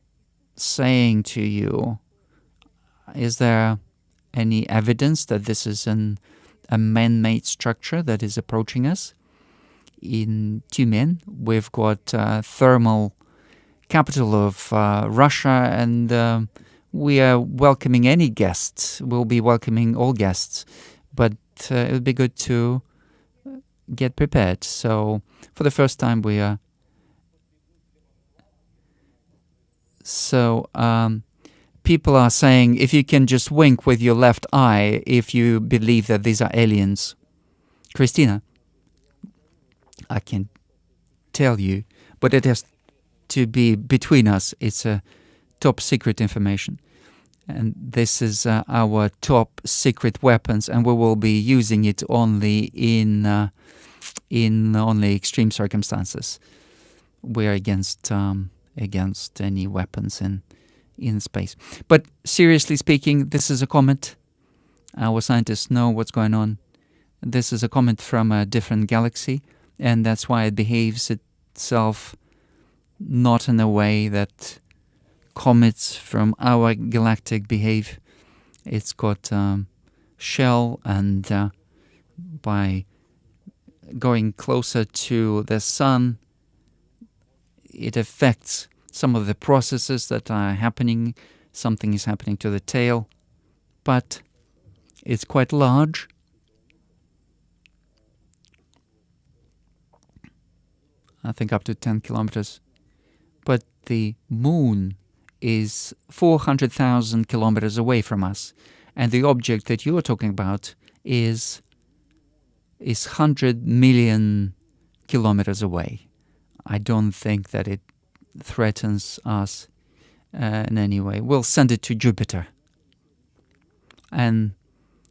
saying to you? Is there any evidence that this is a man-made structure that is approaching us? In Tyumen, we've got thermal capital of Russia, and we are welcoming any guests. We'll be welcoming all guests, but it would be good to get prepared. So for the first time we are... people are saying if you can just wink with your left eye if you believe that these are aliens. Christina, I can tell you, but it has to be between us. It's a top secret information. And this is our top secret weapons, and we will be using it only in only extreme circumstances. We're against any weapons in space. But seriously speaking, this is a comet. Our scientists know what's going on. This is a comet from a different galaxy, and that's why it behaves itself not in a way that comets from our galactic behave. It's got shell, and by going closer to the sun, it affects some of the processes that are happening. Something is happening to the tail, but it's quite large. I think up to 10 kilometers. But the moon is 400,000 kilometers away from us, and the object that you are talking about is 100 million kilometers away. I don't think that it threatens us in any way. We'll send it to Jupiter, and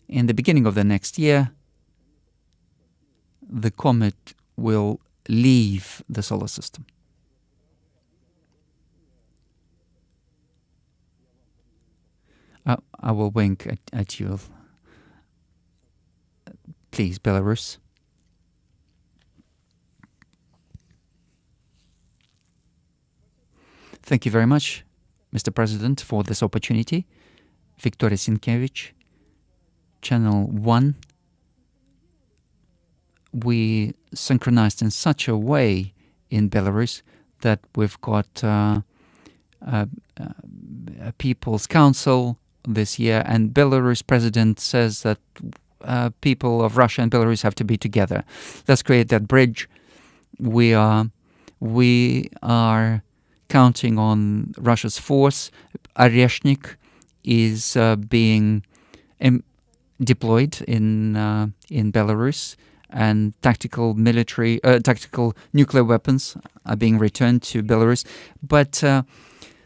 in the beginning of the next year, the comet will leave the solar system. I will wink at you. Please, Belarus. Thank you very much, Mr. President, for this opportunity. Victoria Sienkiewicz, Channel 1. we synchronized in such a way in Belarus that we've got a People's Council this year, and Belarus president says that people of Russia and Belarus have to be together. Let's create that bridge. We are counting on Russia's force. Oreshnik is being deployed in Belarus, and tactical nuclear weapons are being returned to Belarus. But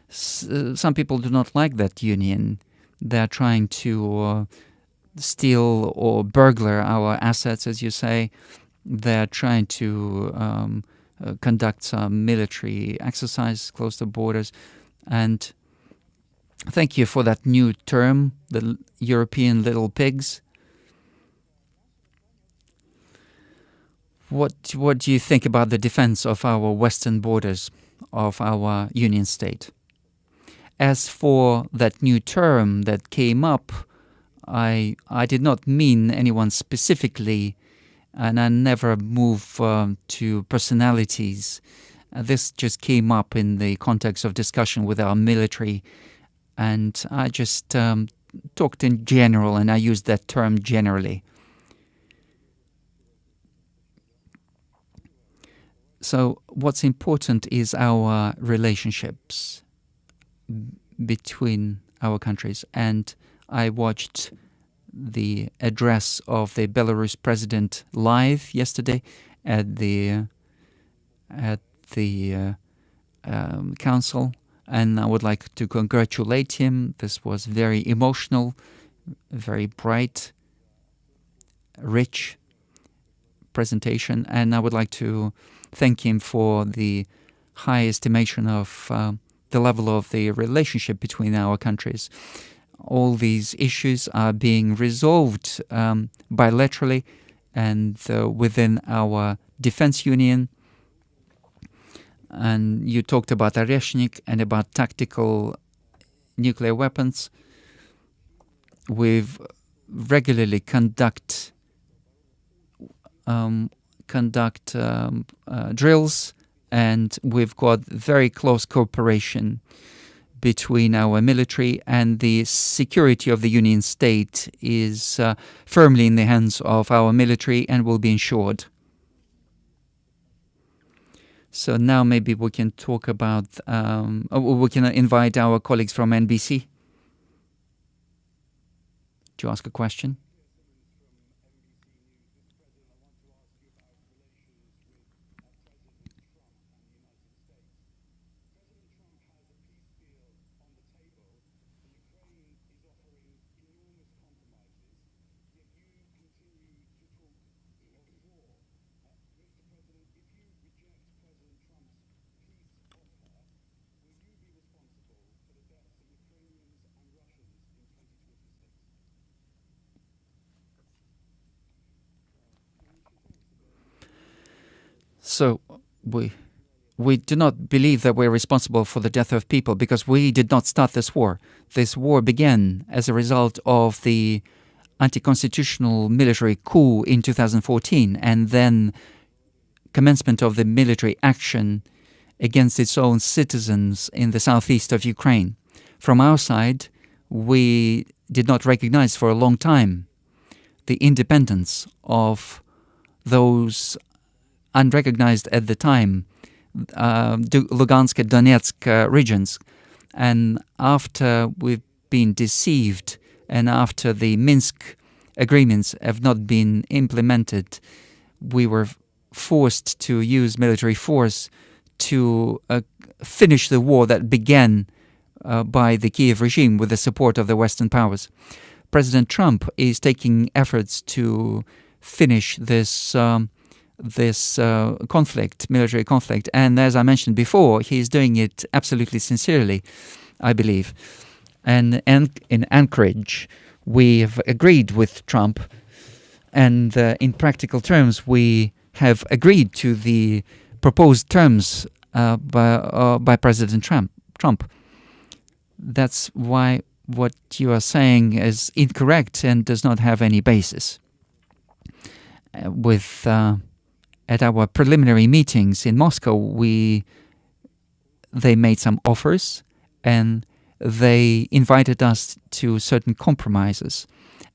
some people do not like that union. They're trying to steal or burglar our assets, as you say. They're trying to conduct some military exercise close to borders. And thank you for that new term, the European little pigs. What do you think about the defense of our western borders, of our union state? As for that new term that came up, I did not mean anyone specifically, and I never move to personalities. This just came up in the context of discussion with our military, and I just talked in general, and I used that term generally. So what's important is our relationships between our countries, and I watched the address of the Belarus president live yesterday at the council, and I would like to congratulate him. This was very emotional, very bright, rich presentation, and I would like to thank him for the high estimation of the level of the relationship between our countries. All these issues are being resolved bilaterally and within our defense union. And you talked about Oreshnik and about tactical nuclear weapons. We've regularly conduct drills, and we've got very close cooperation between our military, and the security of the Union State is firmly in the hands of our military and will be ensured. So now maybe we can talk about, we can invite our colleagues from NBC to ask a question. So we do not believe that we're responsible for the death of people, because we did not start this war. This war began as a result of the anti-constitutional military coup in 2014, and then commencement of the military action against its own citizens in the southeast of Ukraine. From our side, we did not recognize for a long time the independence of those unrecognized at the time Lugansk and Donetsk regions. And after we've been deceived, and after the Minsk agreements have not been implemented, we were forced to use military force to finish the war that began by the Kiev regime with the support of the Western powers. President Trump is taking efforts to finish this conflict, military conflict. And as I mentioned before, he's doing it absolutely sincerely, I believe. And in Anchorage, we have agreed with Trump, and in practical terms, we have agreed to the proposed terms by President Trump. That's why what you are saying is incorrect and does not have any basis. at our preliminary meetings in Moscow, they made some offers and they invited us to certain compromises.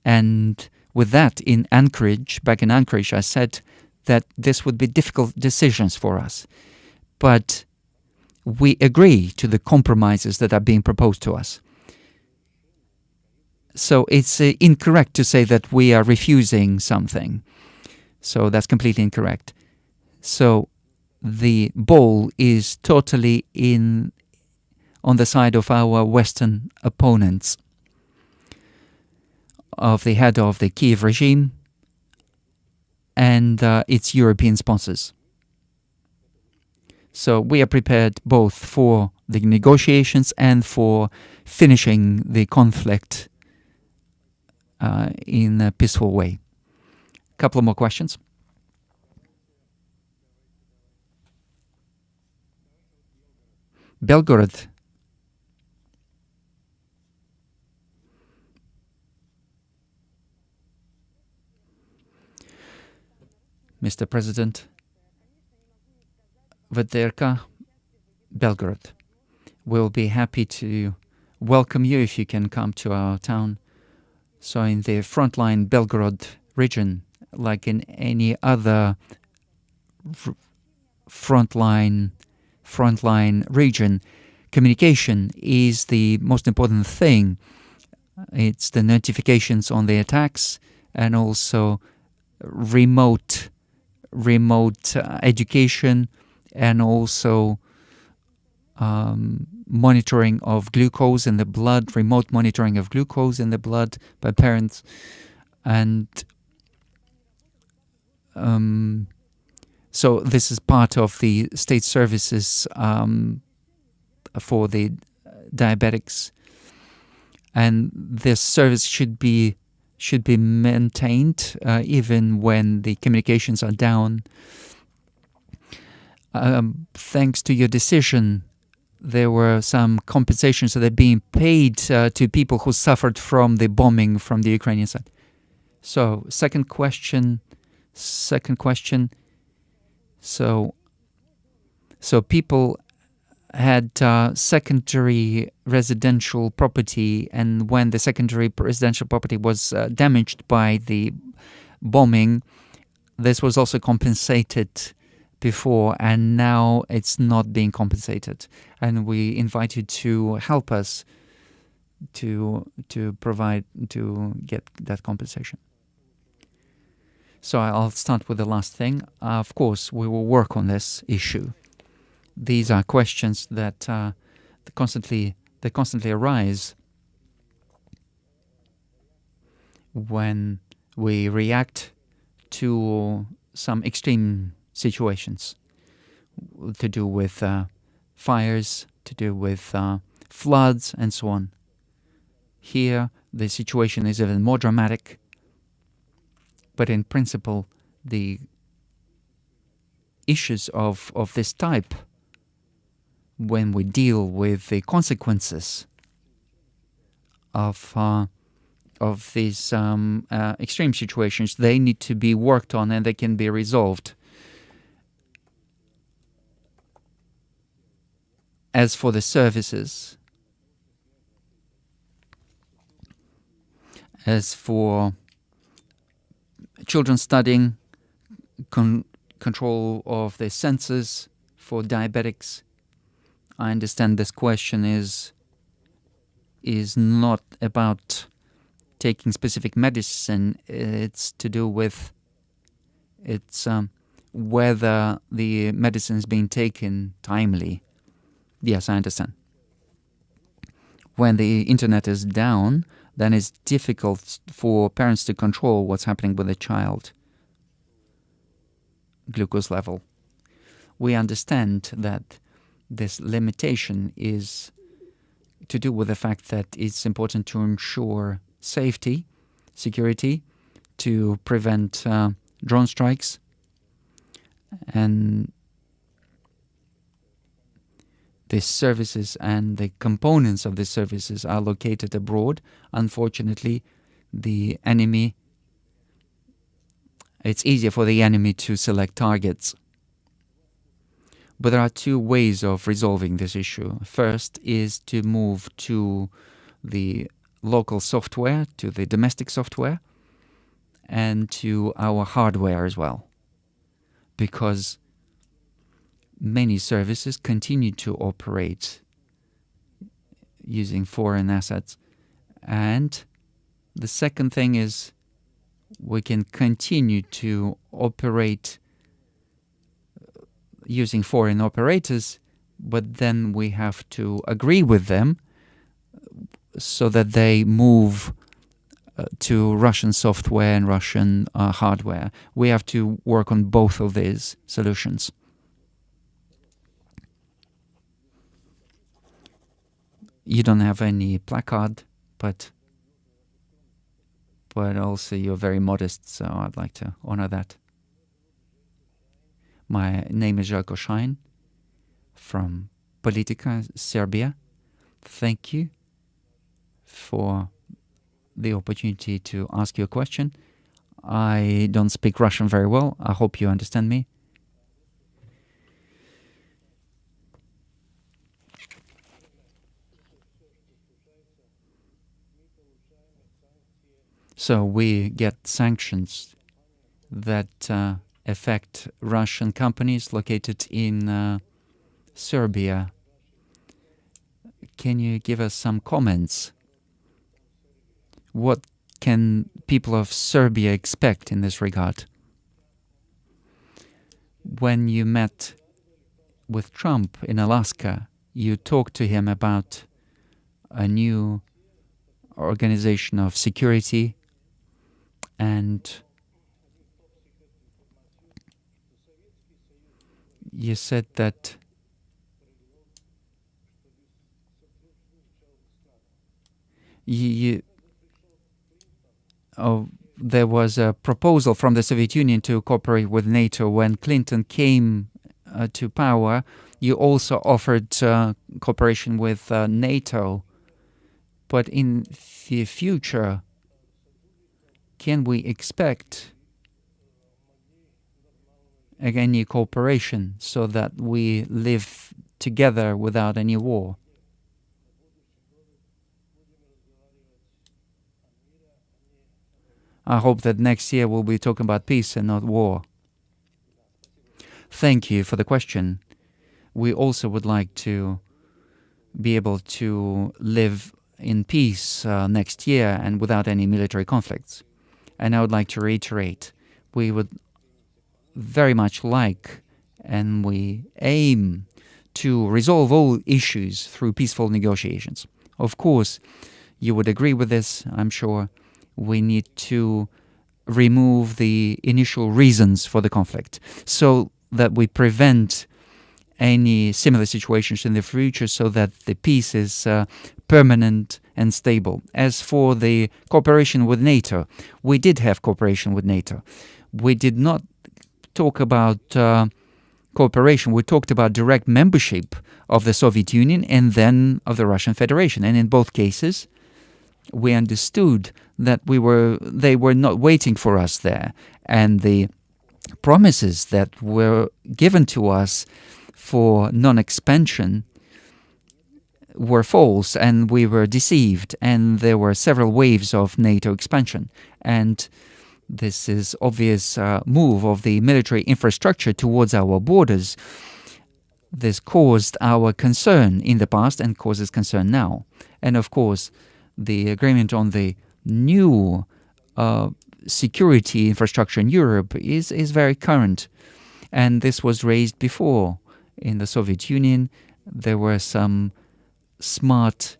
And with that, back in Anchorage, I said that this would be difficult decisions for us. But we agree to the compromises that are being proposed to us. So it's incorrect to say that we are refusing something. So that's completely incorrect. So the ball is totally on the side of our Western opponents, of the head of the Kiev regime and its European sponsors. So we are prepared both for the negotiations and for finishing the conflict in a peaceful way. A couple more questions. Belgorod. Mr. President, VTRK, Belgorod. We'll be happy to welcome you if you can come to our town. So in the Frontline Belgorod region, like in any other frontline region, communication is the most important thing. It's the notifications on the attacks and also remote education and also monitoring of glucose in the blood, remote monitoring of glucose in the blood by parents. And so this is part of the state services for the diabetics. And this service should be maintained even when the communications are down. Thanks to your decision, there were some compensations that are being paid to people who suffered from the bombing from the Ukrainian side. So, second question. So people had secondary residential property, and when the secondary residential property was damaged by the bombing, this was also compensated before, and now it's not being compensated. And we invite you to help us to get that compensation. So I'll start with the last thing. Of course, we will work on this issue. These are questions that constantly arise when we react to some extreme situations to do with fires, to do with floods, and so on. Here, the situation is even more dramatic, but in principle, the issues of this type, when we deal with the consequences of these extreme situations, they need to be worked on and they can be resolved. As for the services, as for children studying, control of the senses for diabetics, I understand this question is not about taking specific medicine. It's to do with whether the medicine is being taken timely. Yes, I understand. When the internet is down, then it's difficult for parents to control what's happening with the child glucose level. We understand that this limitation is to do with the fact that it's important to ensure safety, security, to prevent drone strikes, and the services and the components of the services are located abroad. Unfortunately, the enemy it's easier for the enemy to select targets. But there are two ways of resolving this issue. First is to move to the local software, to the domestic software, and to our hardware as well. Because many services continue to operate using foreign assets. And the second thing is we can continue to operate using foreign operators, but then we have to agree with them so that they move to Russian software and Russian hardware. We have to work on both of these solutions. You don't have any placard, but also you're very modest, so I'd like to honor that. My name is Željko Šajn from Politika, Serbia. Thank you for the opportunity to ask you a question. I don't speak Russian very well. I hope you understand me. So we get sanctions that affect Russian companies located in Serbia. Can you give us some comments? What can people of Serbia expect in this regard? When you met with Trump in Alaska, you talked to him about a new organization of security, and you said that there was a proposal from the Soviet Union to cooperate with NATO. When Clinton came to power, you also offered cooperation with NATO. But in the future, can we expect any cooperation so that we live together without any war? I hope that next year we'll be talking about peace and not war. Thank you for the question. We also would like to be able to live in peace next year and without any military conflicts. And I would like to reiterate, we would very much like and we aim to resolve all issues through peaceful negotiations. Of course, you would agree with this, I'm sure. We need to remove the initial reasons for the conflict so that we prevent any similar situations in the future, so that the peace is permanent and stable. As for the cooperation with NATO, we did have cooperation with NATO. We did not talk about cooperation. We talked about direct membership of the Soviet Union and then of the Russian Federation. And in both cases, we understood that they were not waiting for us there. And the promises that were given to us for non-expansion were false, and we were deceived, and there were several waves of NATO expansion. And this is obvious move of the military infrastructure towards our borders. This caused our concern in the past and causes concern now. And of course, the agreement on the new security infrastructure in Europe is very current. And this was raised before. In the Soviet Union, there were some smart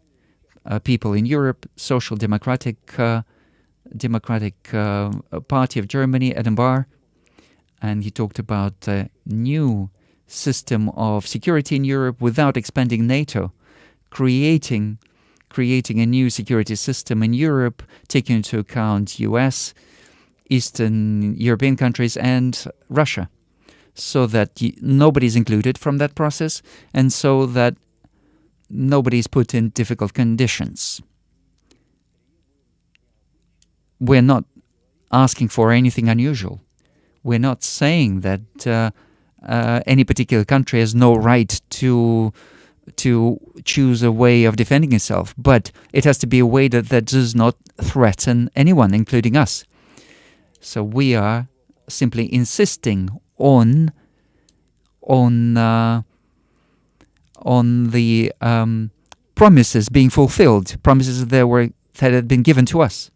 people in Europe, Social Democratic Party of Germany, Edinburgh, and he talked about a new system of security in Europe without expanding NATO, creating a new security system in Europe, taking into account US, Eastern European countries, and Russia, so that nobody is included from that process, and so that nobody is put in difficult conditions. We're not asking for anything unusual. We're not saying that any particular country has no right to choose a way of defending itself, but it has to be a way that does not threaten anyone, including us. So we are simply insisting on the promises being fulfilled, promises that had been given to us.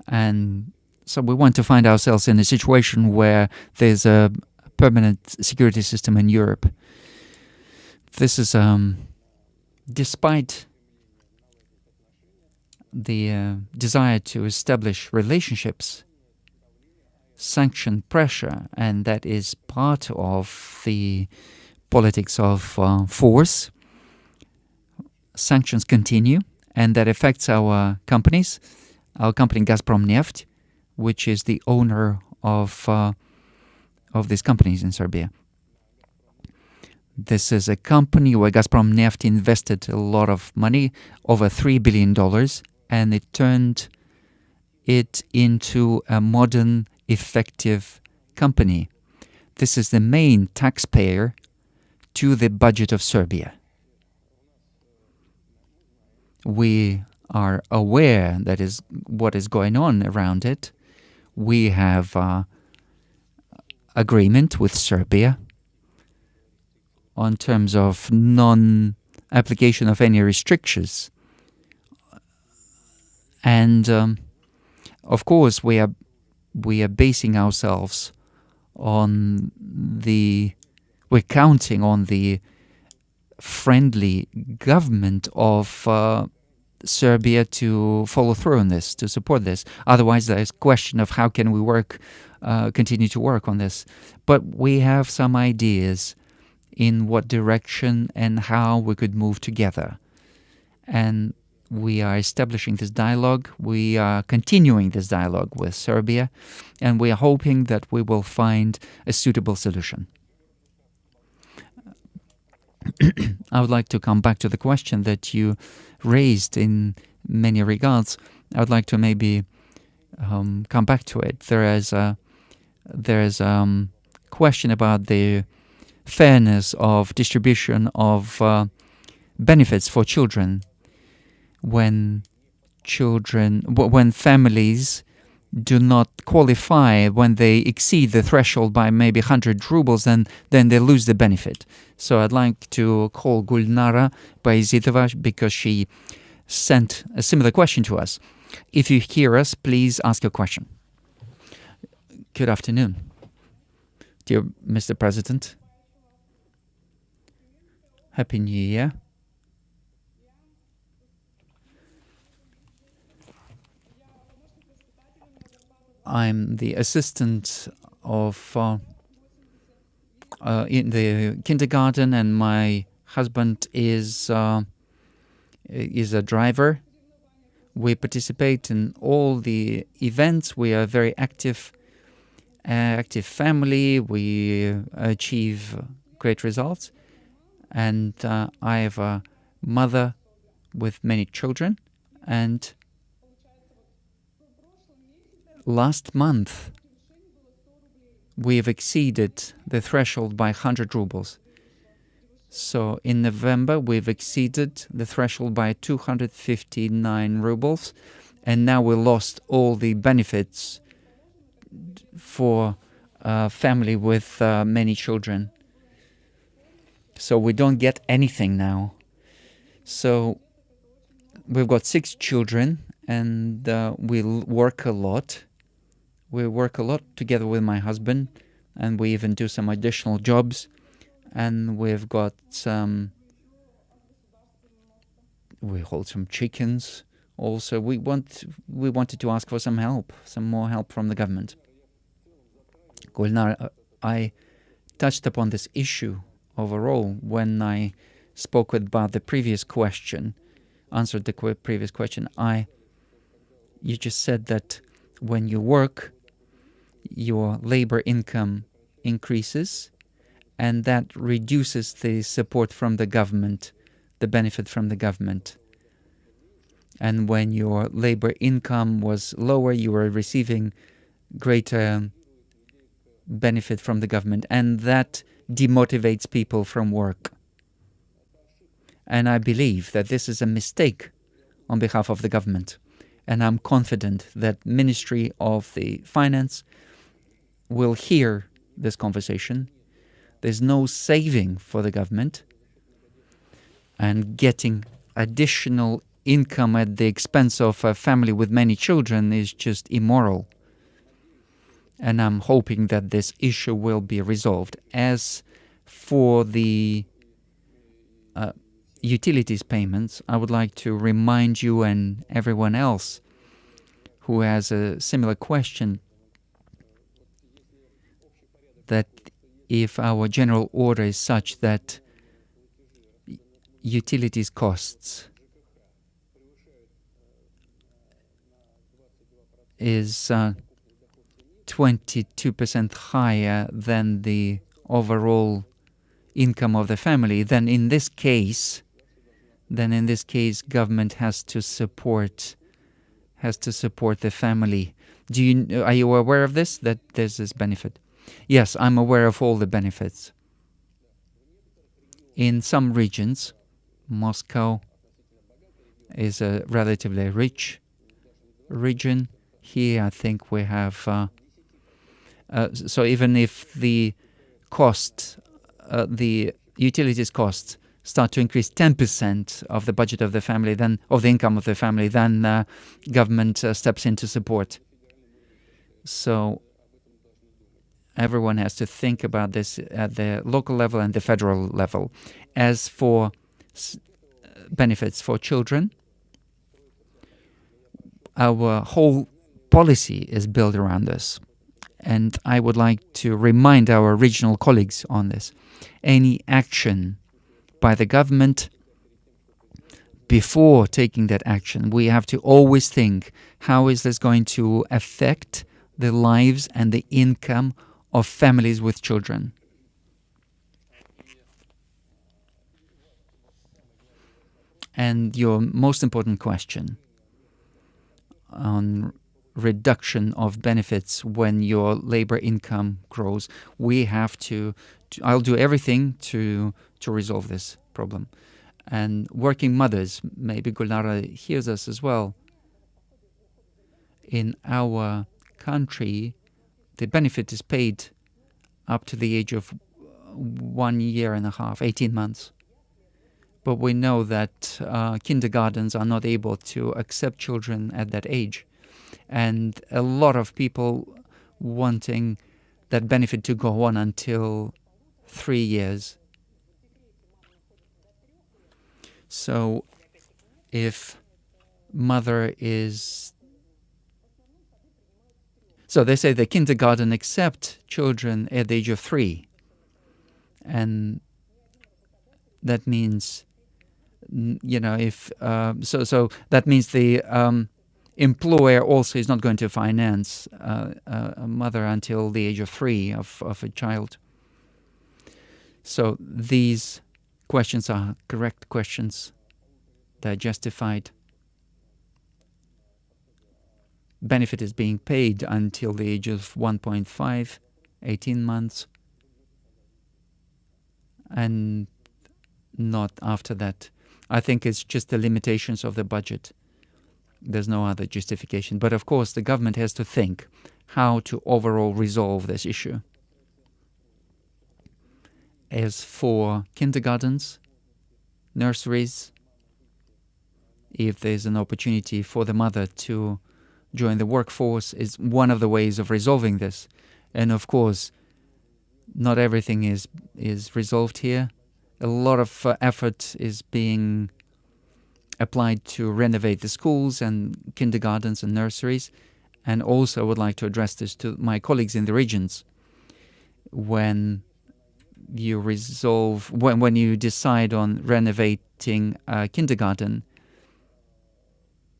And so we want to find ourselves in a situation where there's a permanent security system in Europe. This is despite the desire to establish relationships, sanction pressure, and that is part of the politics of force. Sanctions continue, and that affects our companies. Our company Gazpromneft, which is the owner of these companies in Serbia. This is a company where Gazpromneft invested a lot of money, over $3 billion, and it turned it into a modern, effective company. This is the main taxpayer to the budget of Serbia. We are aware that is what is going on around it. We have agreement with Serbia on terms of non-application of any restrictions. And of course, we are basing ourselves on we're counting on the friendly government of Serbia to follow through on this, to support this. Otherwise, there's a question of how can we continue to work on this. But we have some ideas in what direction and how we could move together. And we are establishing this dialogue. We are continuing this dialogue with Serbia, and we are hoping that we will find a suitable solution. I would like to come back to the question that you raised in many regards. I would like to maybe come back to it. There's a question about the fairness of distribution of benefits for children. When families do not qualify, when they exceed the threshold by maybe 100 rubles, then they lose the benefit. So I'd like to call Gulnara Bayezidova because she sent a similar question to us. If you hear us, please ask your question. Good afternoon, dear Mr. President. Happy New Year. I'm the assistant of in the kindergarten, and my husband is a driver. We participate in all the events. We are a very active family. We achieve great results. And I have a mother with many children, and last month, we have exceeded the threshold by 100 rubles. So in November, we've exceeded the threshold by 259 rubles, and now we lost all the benefits for a family with many children. So we don't get anything now. So we've got 6 children, and we work a lot. We work a lot together with my husband, and we even do some additional jobs. And we've got we hold some chickens also. We wanted to ask for some help, some more help from the government. Gulnar, I touched upon this issue overall when I spoke about the previous question, answered the previous question. You just said that when you work, your labor income increases, and that reduces the support from the government, the benefit from the government. And when your labor income was lower, you were receiving greater benefit from the government, and that demotivates people from work. And I believe that this is a mistake on behalf of the government. And I'm confident that Ministry of the Finance will hear this conversation. There's no saving for the government, and getting additional income at the expense of a family with many children is just immoral. And I'm hoping that this issue will be resolved. As for the utilities payments, I would like to remind you and everyone else who has a similar question that if our general order is such that utilities costs is 22% higher than the overall income of the family, then in this case, government has to support the family. Are you aware of this? That there's this benefit? Yes, I'm aware of all the benefits. In some regions, Moscow is a relatively rich region. Here, I think we have. So even if the utilities costs start to increase 10% of the budget of the family, then of the income of the family, then government steps in to support. So everyone has to think about this at the local level and the federal level. As for benefits for children, our whole policy is built around this. And I would like to remind our regional colleagues on this. Any action by the government, before taking that action, we have to always think, how is this going to affect the lives and the income of families with children? And your most important question on reduction of benefits when your labor income grows, we have to I'll do everything to resolve this problem. And working mothers, maybe Gulnara hears us as well. In our country, the benefit is paid up to the age of 1 year and a half, 18 months. But we know that kindergartens are not able to accept children at that age. And a lot of people wanting that benefit to go on until 3 years. So if mother is... So they say the kindergarten accept children at the age of 3. And that means, if... So that means the... employer also is not going to finance a mother until the age of 3 of a child. So these questions are correct questions. They're justified. Benefit is being paid until the age of 1.5, 18 months, and not after that. I think it's just the limitations of the budget. There's no other justification. But of course, the government has to think how to overall resolve this issue. As for kindergartens, nurseries, if there's an opportunity for the mother to join the workforce, is one of the ways of resolving this. And of course, not everything is resolved here. A lot of effort is being applied to renovate the schools and kindergartens and nurseries. And also I would like to address this to my colleagues in the regions. When you when you decide on renovating a kindergarten,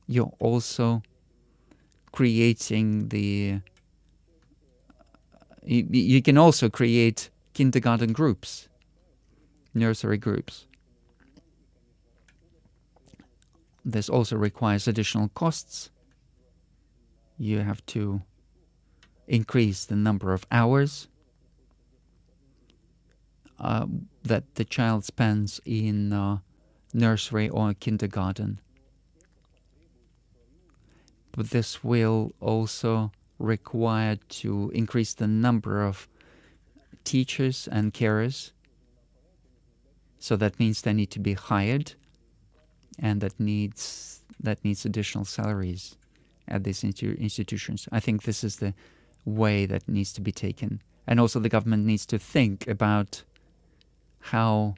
you're also creating you can also create kindergarten groups, nursery groups. This also requires additional costs. You have to increase the number of hours that the child spends in nursery or kindergarten. But this will also require to increase the number of teachers and carers. So that means they need to be hired, and that needs additional salaries at these institutions. I think this is the way that needs to be taken. And also the government needs to think about how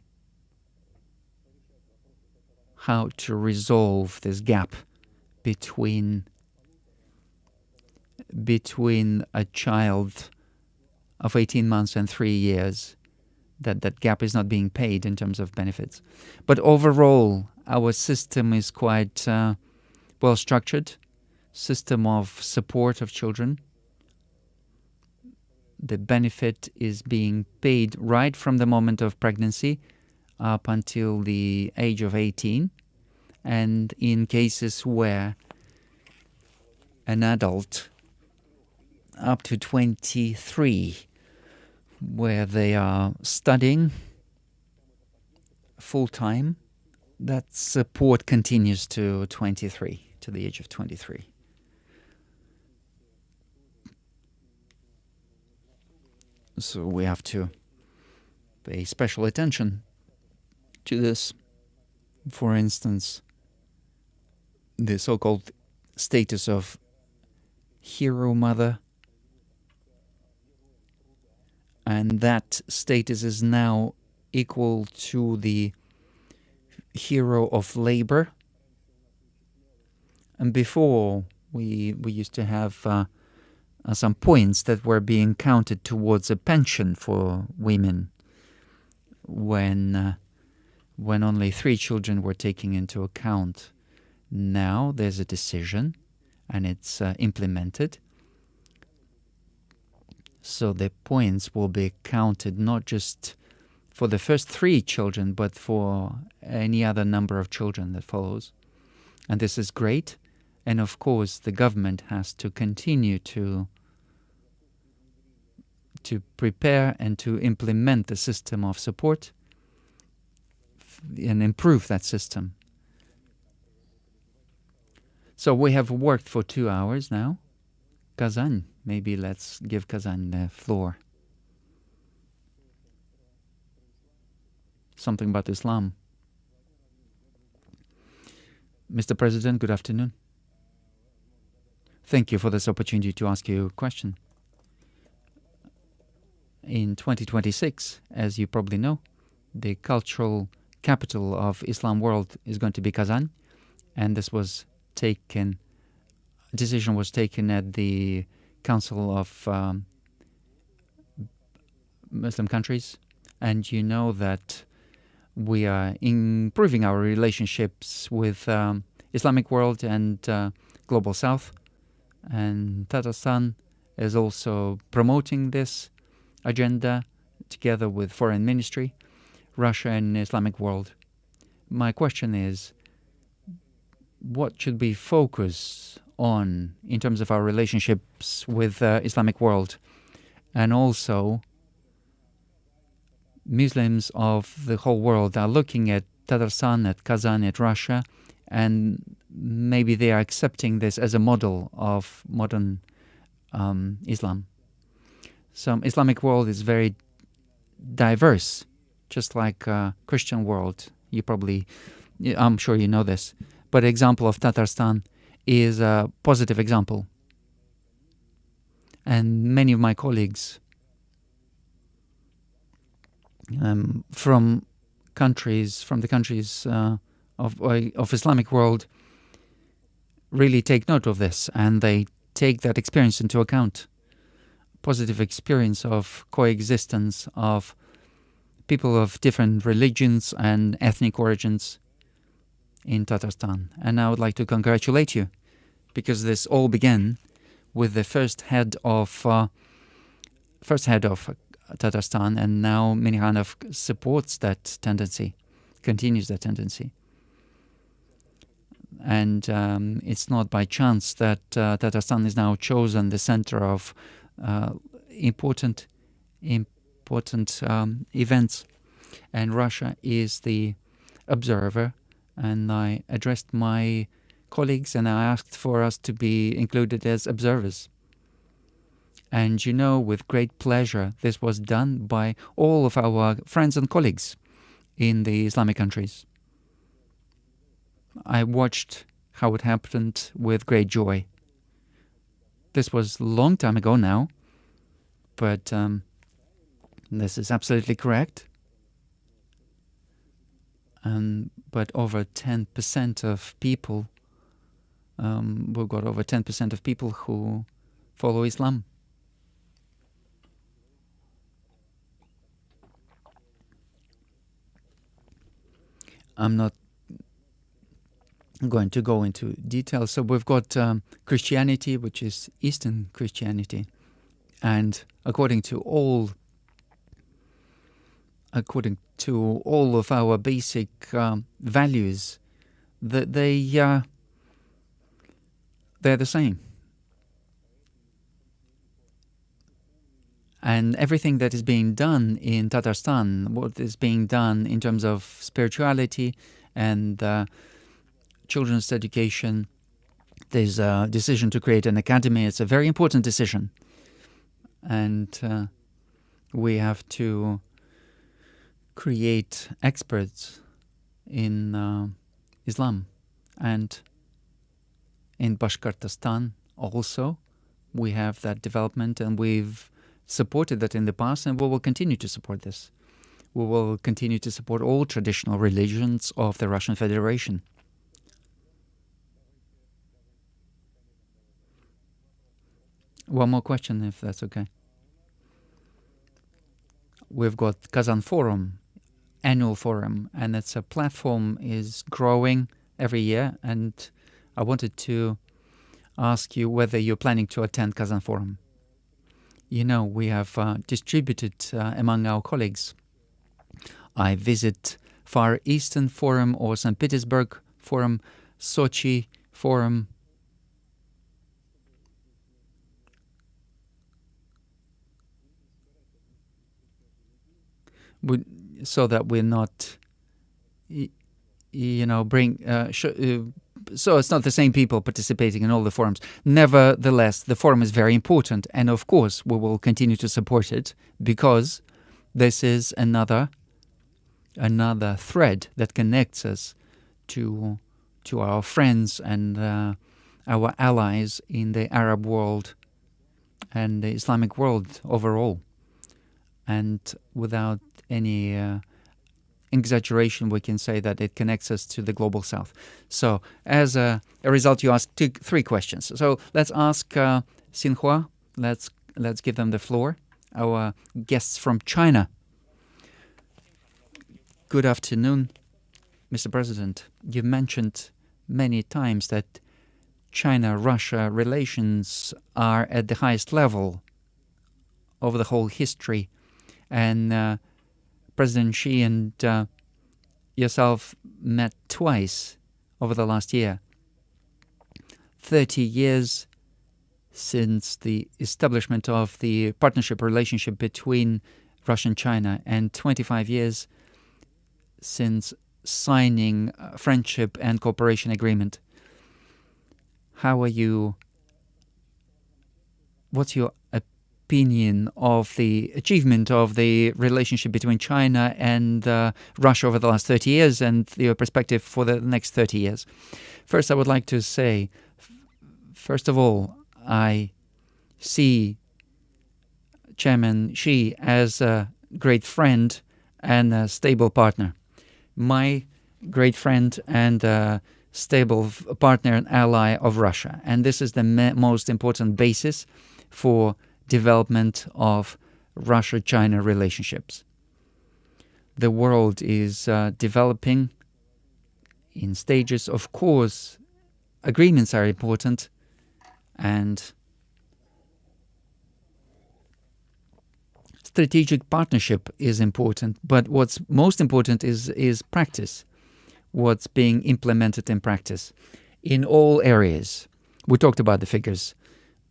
to resolve this gap between a child of 18 months and 3 years. That gap is not being paid in terms of benefits. But overall, our system is quite well structured, system of support of children. The benefit is being paid right from the moment of pregnancy up until the age of 18. And in cases where an adult up to 23, where they are studying full-time, that support continues to 23, to the age of 23. So we have to pay special attention to this. For instance, the so-called status of hero mother, and that status is now equal to the hero of labor. And before, we used to have some points that were being counted towards a pension for women when only 3 children were taken into account. Now there's a decision, and it's implemented. So the points will be counted not just for the first 3 children, but for any other number of children that follows. And this is great. And of course, the government has to continue to prepare and to implement the system of support and improve that system. So we have worked for 2 hours now. Kazan, maybe let's give Kazan the floor. Something about Islam. Mr. President, good afternoon. Thank you for this opportunity to ask you a question. In 2026, as you probably know, the cultural capital of Islam world is going to be Kazan, and this was taken. Decision was taken at the Council of Muslim countries, and you know that we are improving our relationships with Islamic world and Global South, and Tatarstan is also promoting this agenda together with Foreign Ministry, Russia and Islamic world. My question is, what should we focus on in terms of our relationships with Islamic world? And also, Muslims of the whole world are looking at Tatarstan, at Kazan, at Russia, and maybe they are accepting this as a model of modern Islam. Some Islamic world is very diverse, just like Christian world. I'm sure you know this. But example of Tatarstan is a positive example. And many of my colleagues from the countries of Islamic world really take note of this, and they take that experience into account. Positive experience of coexistence of people of different religions and ethnic origins in Tatarstan. And I would like to congratulate you, because this all began with the first head of Tatarstan, and now Minighanov supports that tendency, continues that tendency. And it's not by chance that Tatarstan is now chosen the center of important important events. And Russia is the observer. And I addressed my colleagues and I asked for us to be included as observers. And you know, with great pleasure, this was done by all of our friends and colleagues in the Islamic countries. I watched how it happened with great joy. This was a long time ago now, but this is absolutely correct. But over 10% of people, we've got over 10% of people who follow Islam. I'm not going to go into details. So we've got Christianity, which is Eastern Christianity, and according to all of our basic values, that they're the same. And everything that is being done in Tatarstan, what is being done in terms of spirituality and children's education, there's a decision to create an academy. It's a very important decision. And we have to create experts in Islam. And in Bashkortostan also, we have that development, and we've supported that in the past, and we will continue to support this. We will continue to support all traditional religions of the Russian Federation. One more question, if that's okay. We've got Kazan Forum, annual forum, and it's a platform is growing every year, and I wanted to ask you whether you're planning to attend Kazan Forum. You know, we have distributed among our colleagues. I visit Far Eastern Forum or St. Petersburg Forum, Sochi Forum. So that we're not, so it's not the same people participating in all the forums. Nevertheless, the forum is very important, and of course we will continue to support it, because this is another thread that connects us to our friends and our allies in the Arab world and the Islamic world overall. And without any exaggeration, we can say that it connects us to the global south. So as a result, you asked three questions. So let's ask Xinhua. Let's give them the floor. Our guests from China. Good afternoon, Mr. President. You mentioned many times that China-Russia relations are at the highest level over the whole history. And President Xi and yourself met twice over the last year. 30 years since the establishment of the partnership relationship between Russia and China, and 25 years since signing a friendship and cooperation agreement. What's your opinion of the achievement of the relationship between China and Russia over the last 30 years and your perspective for the next 30 years? First, I would like to say, first of all, I see Chairman Xi as a great friend and a stable partner. My great friend and a stable partner and ally of Russia. And this is the most important basis for development of Russia-China relationships. The world is developing in stages. Of course, agreements are important, and strategic partnership is important, but what's most important is practice, what's being implemented in practice in all areas. We talked about the figures.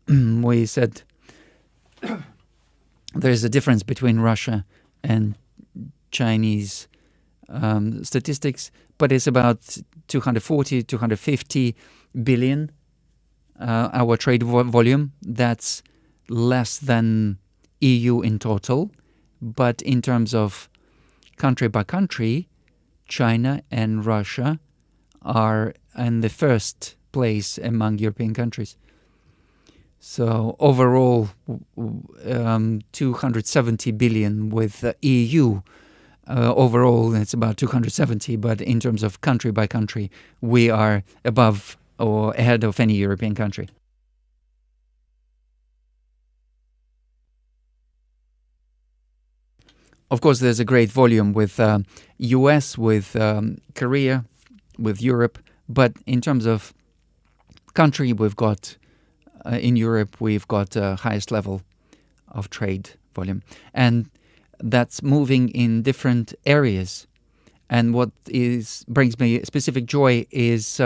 We said there is a difference between Russia and Chinese statistics, but it's about 240, 250 billion our trade volume. That's less than EU in total, but in terms of country by country, China and Russia are in the first place among European countries. So overall, 270 billion with the EU. Overall, it's about 270, but in terms of country by country, we are above or ahead of any European country. Of course, there's a great volume with US, with Korea, with Europe, but in terms of country, we've got in Europe, we've got highest level of trade volume, and that's moving in different areas. And what brings me specific joy is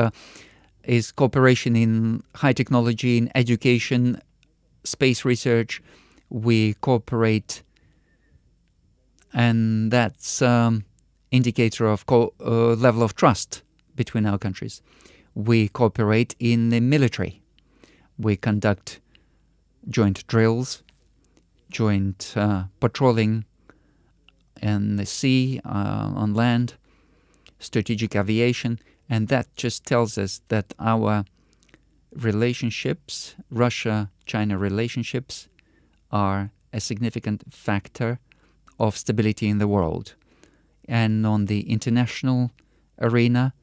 cooperation in high technology, in education, space research. We cooperate, and that's indicator of level of trust between our countries. We cooperate in the military. We conduct joint drills, joint patrolling in the sea, on land, strategic aviation, and that just tells us that our relationships, Russia-China relationships, are a significant factor of stability in the world. And on the international arena,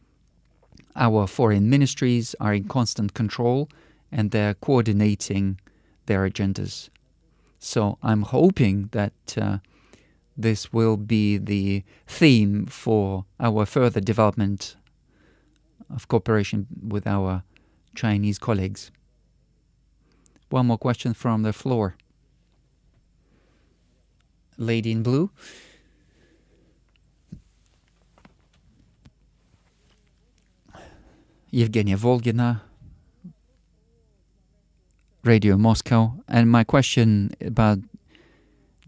our foreign ministries are in constant control and they're coordinating their agendas. So I'm hoping that this will be the theme for our further development of cooperation with our Chinese colleagues. One more question from the floor. Lady in blue. Evgenia Volgina, Radio Moscow. And my question about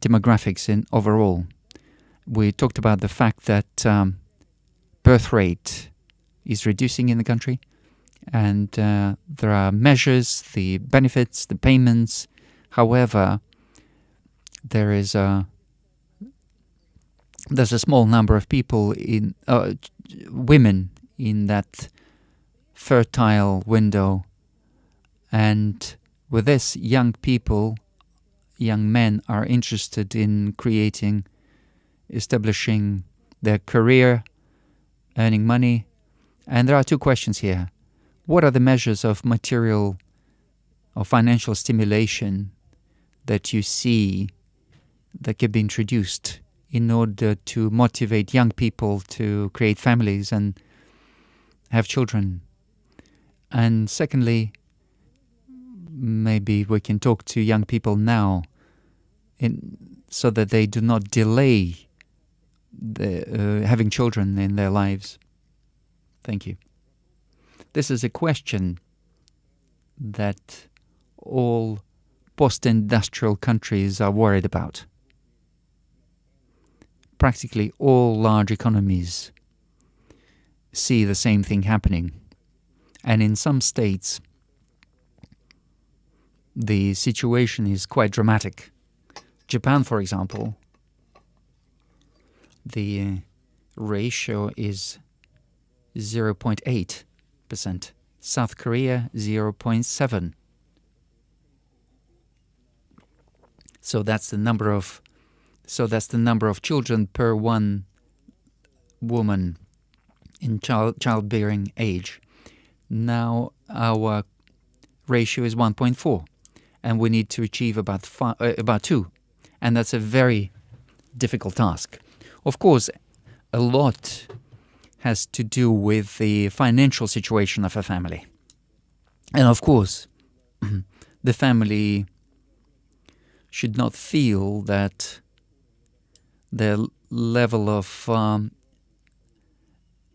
demographics in overall. We talked about the fact that birth rate is reducing in the country, and there are measures, the benefits, the payments. However, there's a small number of people women in that fertile window, and with this, young men are interested in establishing their career, earning money. And there are two questions here. What are the measures of material or financial stimulation that you see that can be introduced in order to motivate young people to create families and have children? And secondly, maybe we can talk to young people now so that they do not delay having children in their lives. Thank you. This is a question that all post-industrial countries are worried about. Practically all large economies see the same thing happening. And in some states, the situation is quite dramatic. Japan, for example, the ratio is 0.8%. South Korea, 0.7%. So that's the number of children per one woman in childbearing age. Now our ratio is 1.4, and we need to achieve about 2, and that's a very difficult task. Of course, a lot has to do with the financial situation of a family. And of course, the family should not feel that their level of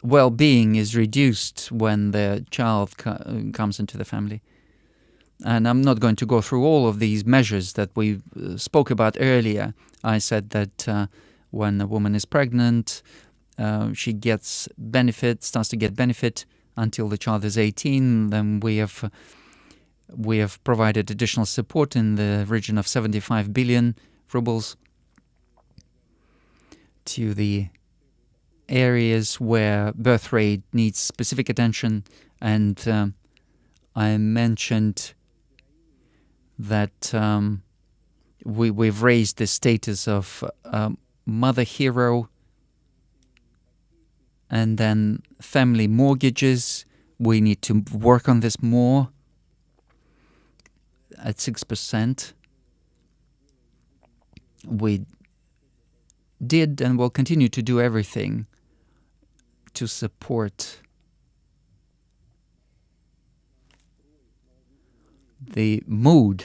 well-being is reduced when the child comes into the family. And I'm not going to go through all of these measures that we spoke about earlier. I said that when a woman is pregnant, she gets benefit, starts to get benefit until the child is 18. Then we have provided additional support in the region of 75 billion rubles to the areas where birth rate needs specific attention. And I mentioned that we've raised the status of mother hero, and then family mortgages. We need to work on this more at 6%. We did and will continue to do everything to support the mood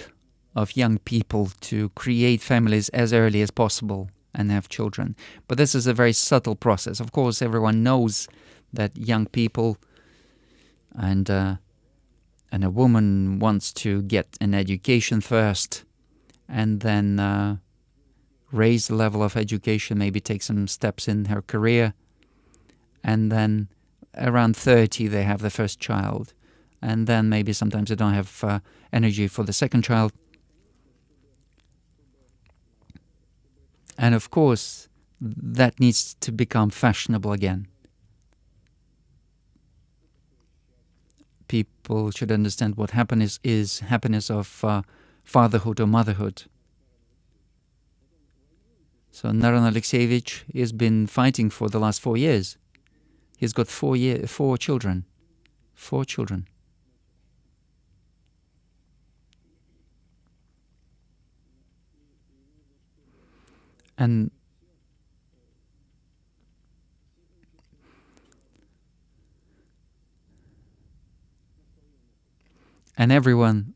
of young people to create families as early as possible and have children. But this is a very subtle process. Of course, everyone knows that young people and a woman wants to get an education first and then raise the level of education, maybe take some steps in her career, and then around 30 they have the first child, and then maybe sometimes they don't have energy for the second child. And of course, that needs to become fashionable again. People should understand what happiness is, happiness of fatherhood or motherhood. So Naran Alexeyevich has been fighting for the last 4 years. He's got 4 children. 4 children. And everyone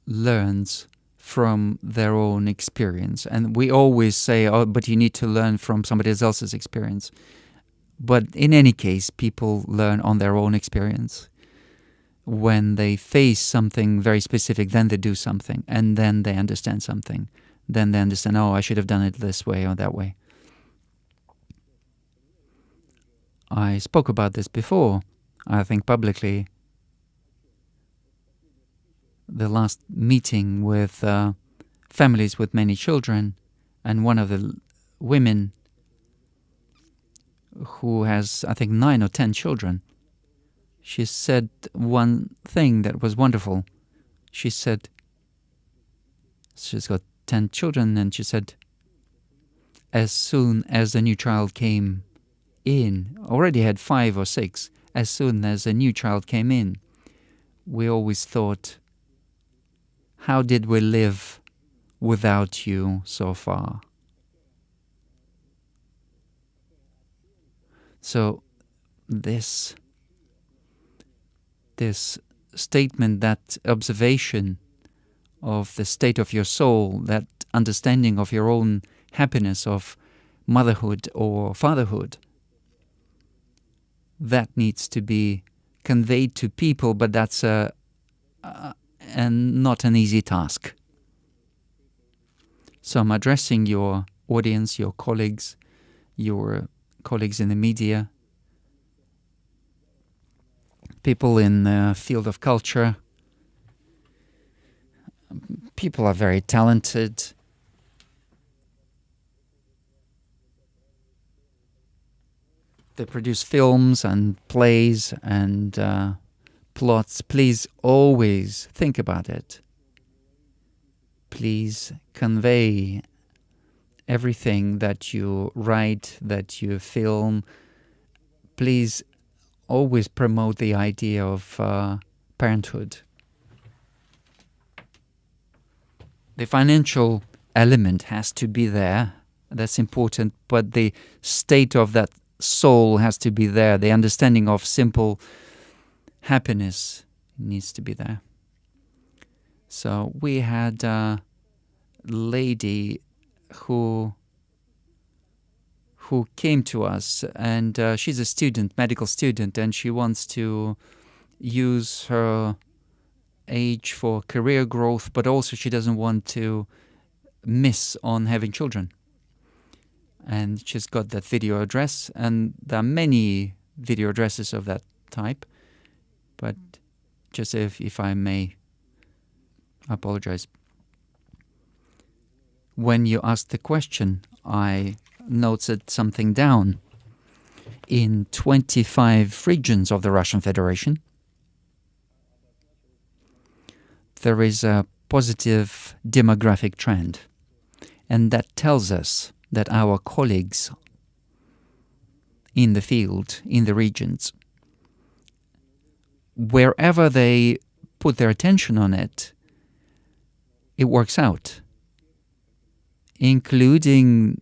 learns from their own experience. And we always say, oh, but you need to learn from somebody else's experience. But in any case, people learn on their own experience. When they face something very specific, then they do something, and then they understand something. Then they understand, oh, I should have done it this way or that way. I spoke about this before, I think publicly. The last meeting with families with many children, and one of the women who has, I think, 9 or 10 children, she said one thing that was wonderful. She said, she's got 10 children, and she said, as soon as a new child came in, already had 5 or 6, as soon as a new child came in, we always thought, how did we live without you so far? So this statement, that observation of the state of your soul, that understanding of your own happiness of motherhood or fatherhood, that needs to be conveyed to people, but that's and not an easy task. So I'm addressing your audience, your colleagues in the media, people in the field of culture. People are very talented. They produce films and plays and plots. Please always think about it. Please convey everything that you write, that you film. Please always promote the idea of parenthood. The financial element has to be there. That's important. But the state of that soul has to be there. The understanding of simple happiness needs to be there. So we had a lady who came to us, and she's a student, medical student, and she wants to use her age for career growth, but also she doesn't want to miss on having children. And she's got that video address, and there are many video addresses of that type. But just if I may apologize. When you asked the question, I noted something down. In 25 regions of the Russian Federation, there is a positive demographic trend. And that tells us that our colleagues in the field, in the regions, wherever they put their attention on it, it works out, including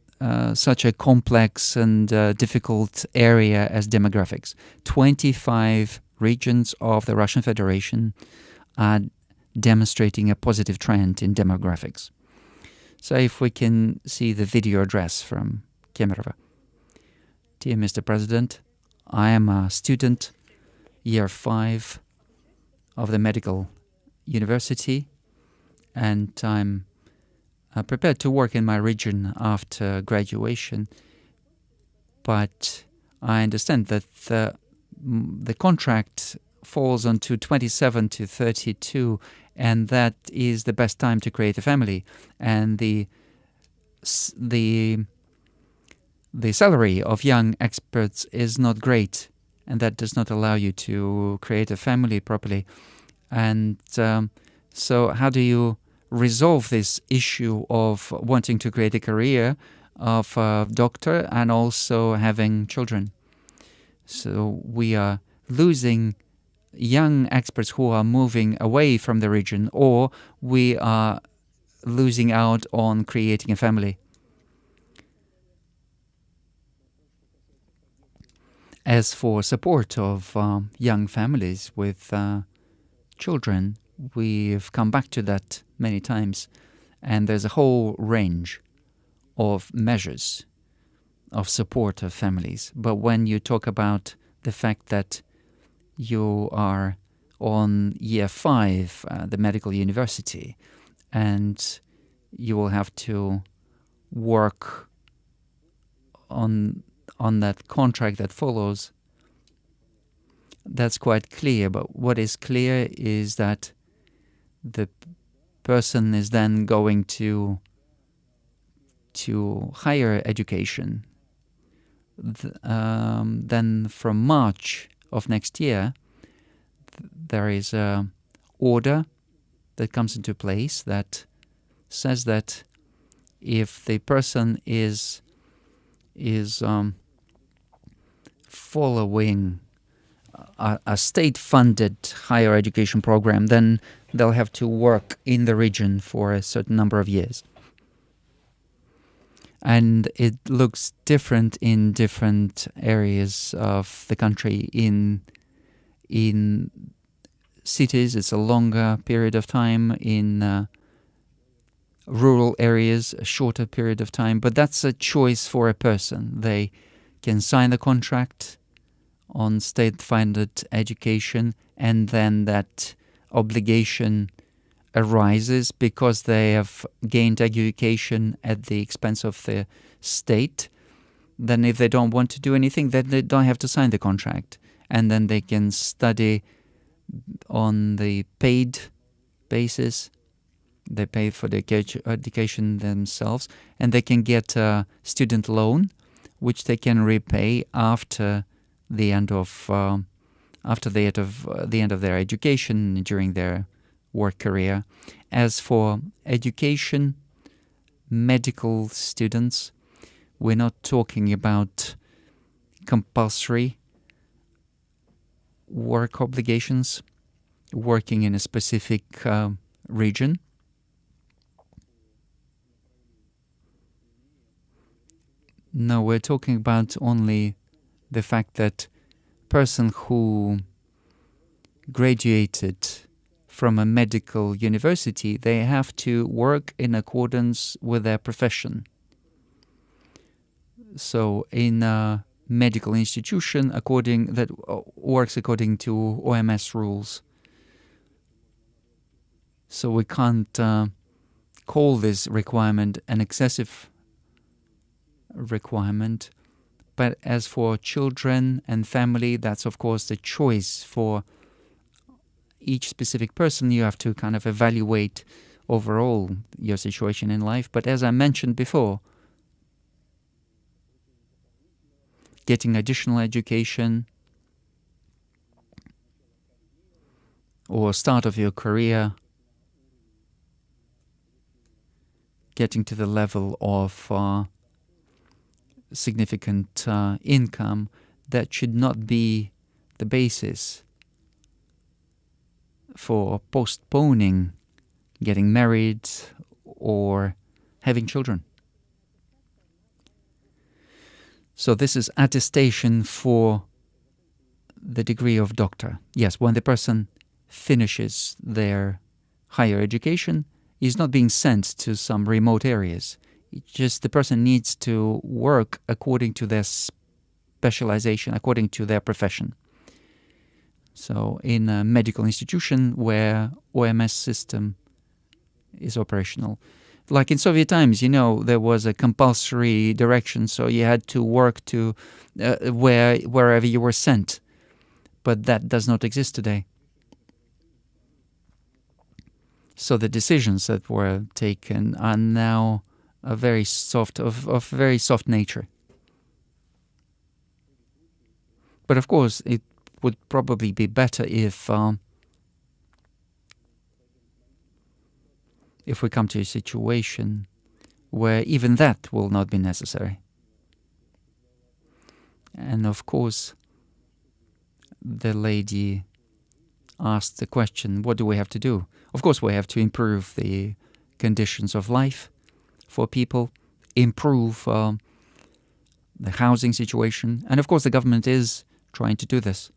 such a complex and difficult area as demographics. 25 regions of the Russian Federation are demonstrating a positive trend in demographics. So if we can see the video address from Kemerovo. Dear Mr. President, I am a student, year 5 of the medical university, and I'm prepared to work in my region after graduation, but I understand that the contract falls onto 27 to 32, and that is the best time to create a family. And the salary of young experts is not great, and that does not allow you to create a family properly. And so how do you resolve this issue of wanting to create a career of a doctor and also having children? So we are losing young experts who are moving away from the region, or we are losing out on creating a family. As for support of young families with children, we've come back to that many times, and there's a whole range of measures of support of families. But when you talk about the fact that you are on year 5 at the medical university, and you will have to work on that contract that follows, that's quite clear. But what is clear is that the person is then going to higher education. Then from March of next year, there is a order that comes into place that says that if the person is following a state-funded higher education program, then they'll have to work in the region for a certain number of years. And it looks different in different areas of the country. In cities, it's a longer period of time. In rural areas, a shorter period of time. But that's a choice for a person. They can sign the contract on state-funded education, and then that obligation arises because they have gained education at the expense of the state. Then if they don't want to do anything, then they don't have to sign the contract. And then they can study on the paid basis. They pay for the education themselves, and they can get a student loan, which they can repay after the end of the end of their education, during their work career. As for education, medical students, we're not talking about compulsory work obligations, working in a specific region. No, we're talking about only the fact that person who graduated from a medical university, they have to work in accordance with their profession. So in a medical institution that works according to OMS rules. So we can't call this requirement an excessive requirement. But as for children and family, that's of course the choice for each specific person. You have to kind of evaluate overall your situation in life. But as I mentioned before, getting additional education or start of your career, getting to the level of significant income, that should not be the basis for postponing getting married or having children. So this is attestation for the degree of doctor. Yes, when the person finishes their higher education, he's not being sent to some remote areas. It's just the person needs to work according to their specialization, according to their profession. So in a medical institution where OMS system is operational. Like in Soviet times, there was a compulsory direction, so you had to work to wherever you were sent. But that does not exist today. So the decisions that were taken are now of very soft nature. But of course, it would probably be better if we come to a situation where even that will not be necessary. And of course, the lady asked the question, what do we have to do? Of course, we have to improve the conditions of life for people, improve the housing situation, and of course the government is trying to do this.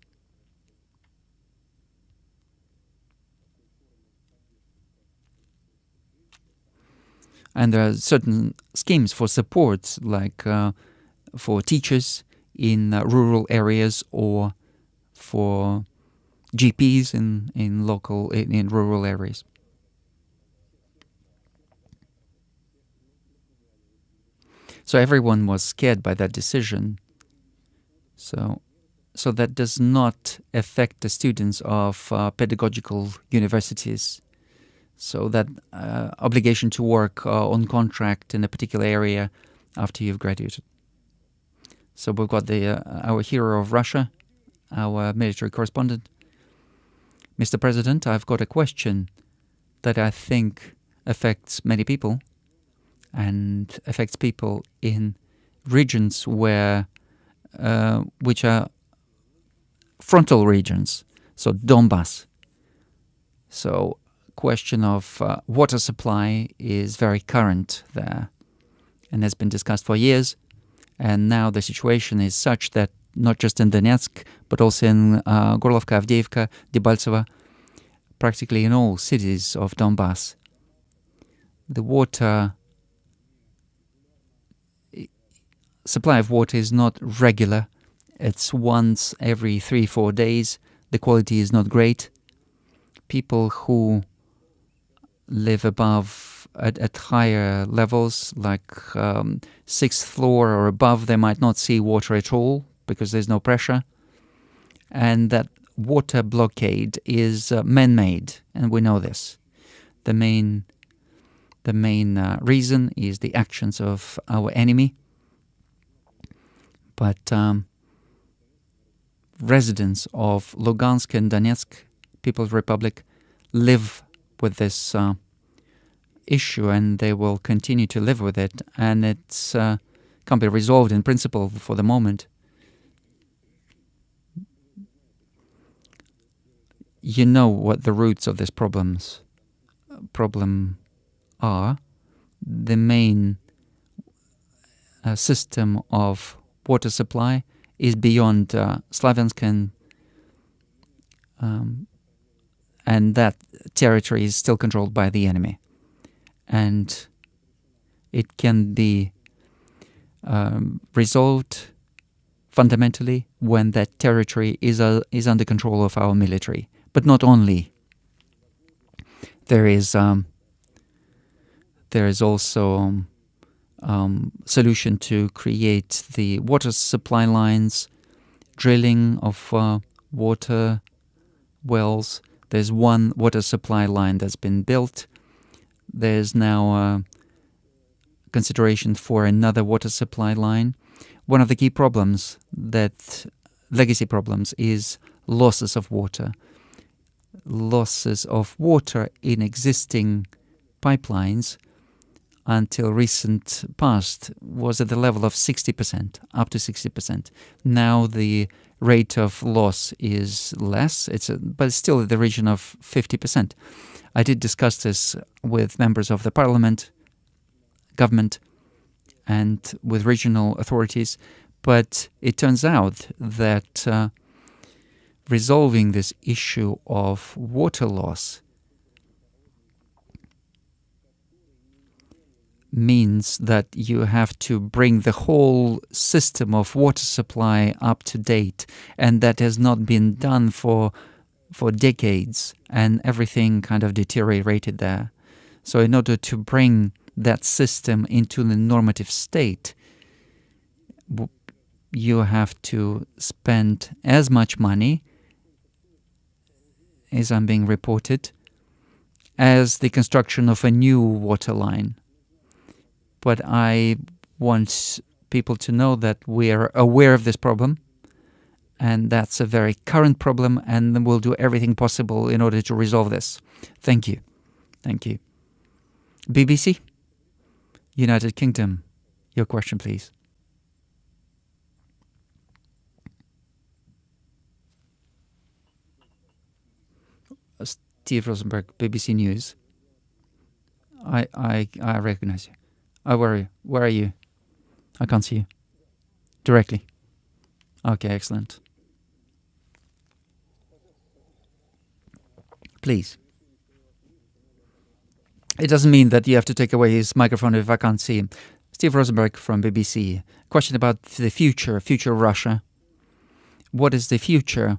And there are certain schemes for support, like for teachers in rural areas or for GPs in rural areas. So everyone was scared by that decision. So that does not affect the students of pedagogical universities. So that obligation to work on contract in a particular area after you've graduated. So we've got our hero of Russia, our military correspondent. Mr. President, I've got a question that I think affects many people and affects people in regions which are frontal regions, so Donbass. So question of water supply is very current there and has been discussed for years. And now the situation is such that not just in Donetsk, but also in Gorlovka, Avdiivka, Debaltseve, practically in all cities of Donbass, the water supply of water is not regular. It's once every 3-4 days. The quality is not great. People who live above at higher levels, like 6th floor or above, they might not see water at all because there's no pressure. And that water blockade is man-made, and we know this. The main reason is the actions of our enemy. But residents of Lugansk and Donetsk People's Republic live with this issue, and they will continue to live with it, and it's can't be resolved in principle for the moment. You know what the roots of this problem are. The main system of water supply is beyond Slaviansk, and that territory is still controlled by the enemy. And it can be resolved fundamentally when that territory is under control of our military. But not only. There is also solution to create the water supply lines, drilling of water wells. There's one water supply line that's been built. There's now consideration for another water supply line. One of the key problems, legacy problems, is losses of water. Losses of water in existing pipelines until recent past was at the level of 60%, up to 60%. Now the rate of loss is less, but it's still in the region of 50%. I did discuss this with members of the parliament, government, and with regional authorities, but it turns out that resolving this issue of water loss means that you have to bring the whole system of water supply up to date, and that has not been done for decades, and everything kind of deteriorated there. So in order to bring that system into the normative state, you have to spend as much money, as I'm being reported, as the construction of a new water line. But I want people to know that we are aware of this problem, and that's a very current problem, and we'll do everything possible in order to resolve this. Thank you. Thank you. BBC, United Kingdom, your question, please. Steve Rosenberg, BBC News. I recognize you. Where are you? Where are you? I can't see you. Directly. Okay, excellent. Please. It doesn't mean that you have to take away his microphone if I can't see him. Steve Rosenberg from BBC. Question about the future of Russia. What is the future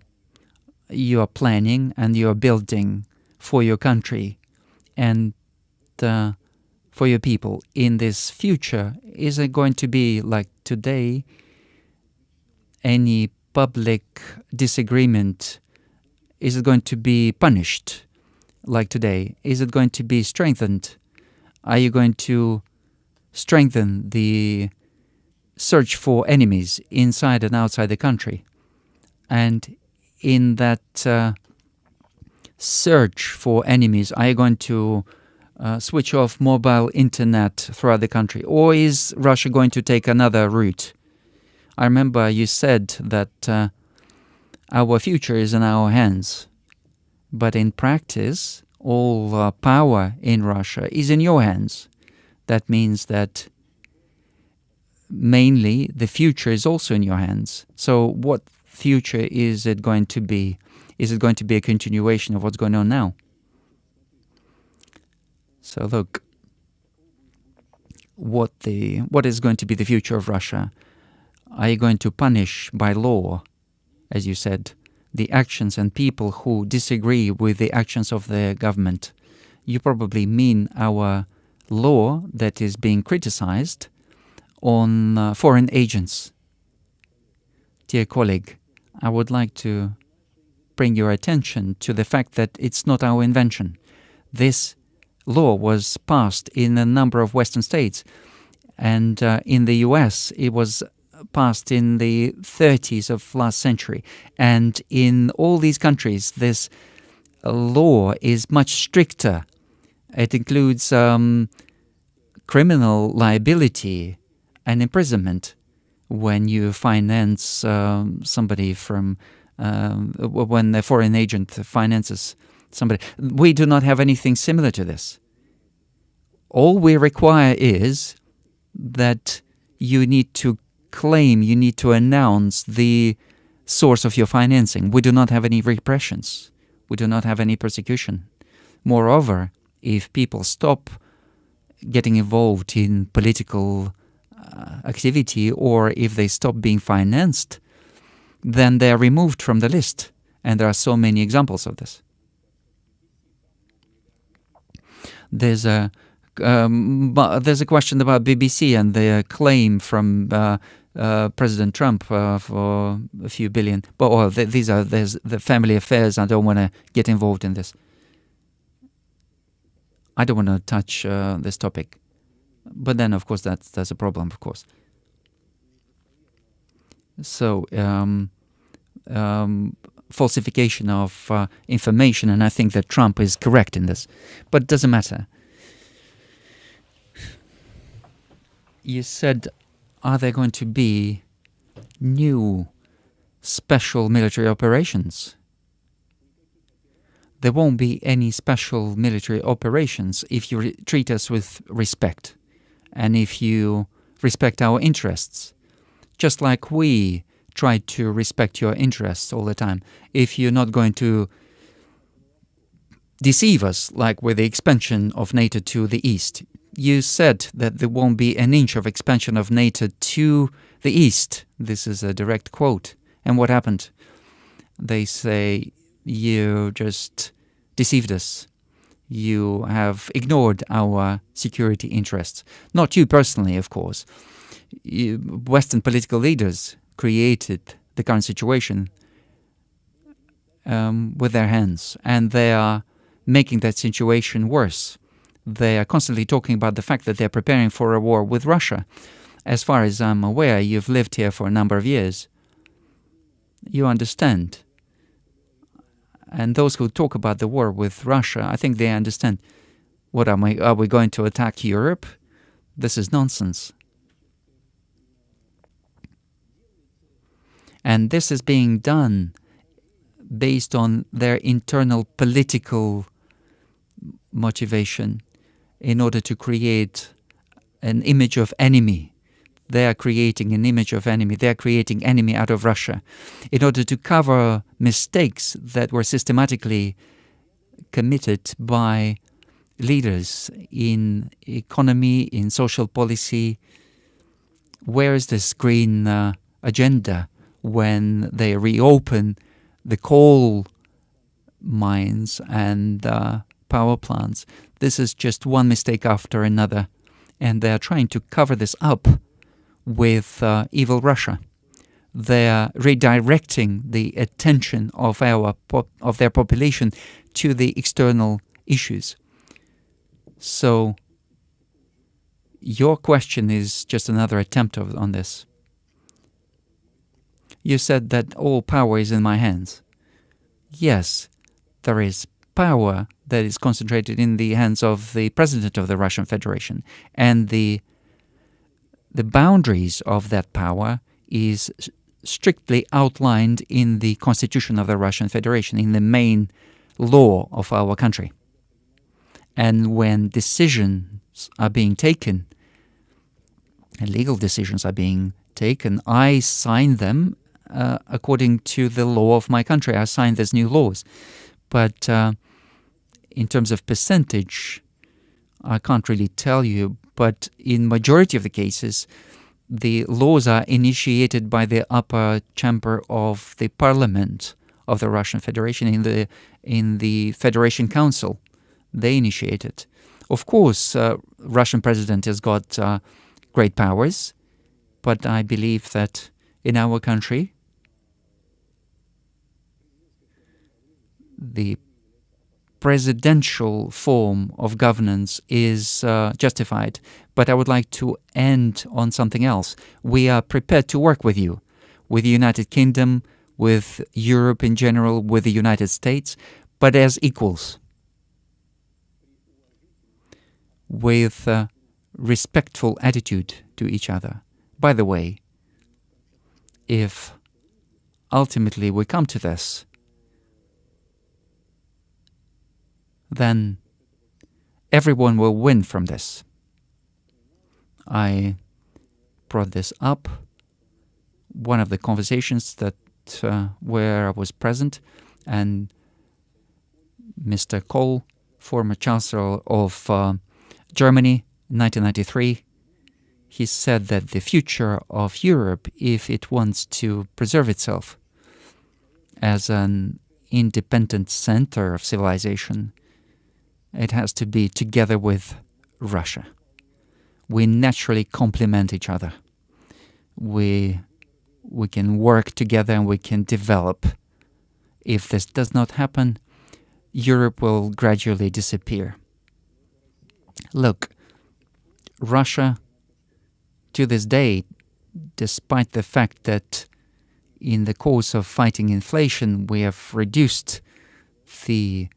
you are planning and you are building for your country and for your people in this future? Is it going to be like today? Any public disagreement, is it going to be punished like today? Is it going to be strengthened? Are you going to strengthen the search for enemies inside and outside the country? And in that search for enemies, are you going to switch off mobile internet throughout the country? Or is Russia going to take another route? I remember you said that our future is in our hands. But in practice, all power in Russia is in your hands. That means that mainly the future is also in your hands. So what future is it going to be? Is it going to be a continuation of what's going on now? So look, what is going to be the future of Russia? Are you going to punish by law, as you said, the actions and people who disagree with the actions of the government? You probably mean our law that is being criticized on foreign agents. Dear colleague, I would like to bring your attention to the fact that it's not our invention. This law was passed in a number of Western states, and in the US it was passed in the 30s of last century. And in all these countries, this law is much stricter. It includes criminal liability and imprisonment when you finance somebody from, when a foreign agent finances somebody. We do not have anything similar to this. All we require is that you need to claim, you need to announce the source of your financing. We do not have any repressions. We do not have any persecution. Moreover, if people stop getting involved in political activity, or if they stop being financed, then they are removed from the list. And there are so many examples of this. There's a question about BBC and the claim from President Trump for a few billion. But there's the family affairs. I don't want to get involved in this. I don't want to touch this topic. But then, of course, that's a problem, of course. So, falsification of information, and I think that Trump is correct in this. But it doesn't matter. You said, are there going to be new special military operations? There won't be any special military operations if you treat us with respect and if you respect our interests, just like we try to respect your interests all the time. If you're not going to deceive us, like with the expansion of NATO to the east. You said that there won't be an inch of expansion of NATO to the east. This is a direct quote. And what happened? They say, you just deceived us. You have ignored our security interests. Not you personally, of course. Western political leaders created the current situation with their hands, and they are making that situation worse. They are constantly talking about the fact that they're preparing for a war with Russia. As far as I'm aware, you've lived here for a number of years. You understand. And those who talk about the war with Russia, I think they understand. What are we going to attack Europe? This is nonsense. And this is being done based on their internal political motivation in order to create an image of enemy. They are creating an image of enemy. They are creating enemy out of Russia in order to cover mistakes that were systematically committed by leaders in economy, in social policy. Where is this green agenda when they reopen the coal mines and power plants? This is just one mistake after another, and they are trying to cover this up with evil Russia. They are redirecting the attention of their population to the external issues. So your question is just another attempt on this. You said that all power is in my hands. Yes, there is power that is concentrated in the hands of the President of the Russian Federation, and the boundaries of that power is strictly outlined in the Constitution of the Russian Federation, in the main law of our country. And when decisions are being taken, and legal decisions are being taken, I sign them according to the law of my country. I sign these new laws. But in terms of percentage, I can't really tell you. But in majority of the cases, the laws are initiated by the upper chamber of the parliament of the Russian Federation in the Federation Council. They initiate it. Of course, Russian president has got great powers, but I believe that in our country, the presidential form of governance is justified. But I would like to end on something else. We are prepared to work with you, with the United Kingdom, with Europe in general, with the United States, but as equals, with a respectful attitude to each other. By the way, if ultimately we come to this, then everyone will win from this. I brought this up, one of the conversations that where I was present, and Mr. Kohl, former Chancellor of Germany in 1993, he said that the future of Europe, if it wants to preserve itself as an independent center of civilization, it has to be together with Russia. We naturally complement each other. We can work together and we can develop. If this does not happen, Europe will gradually disappear. Look, Russia, to this day, despite the fact that in the course of fighting inflation, we have reduced the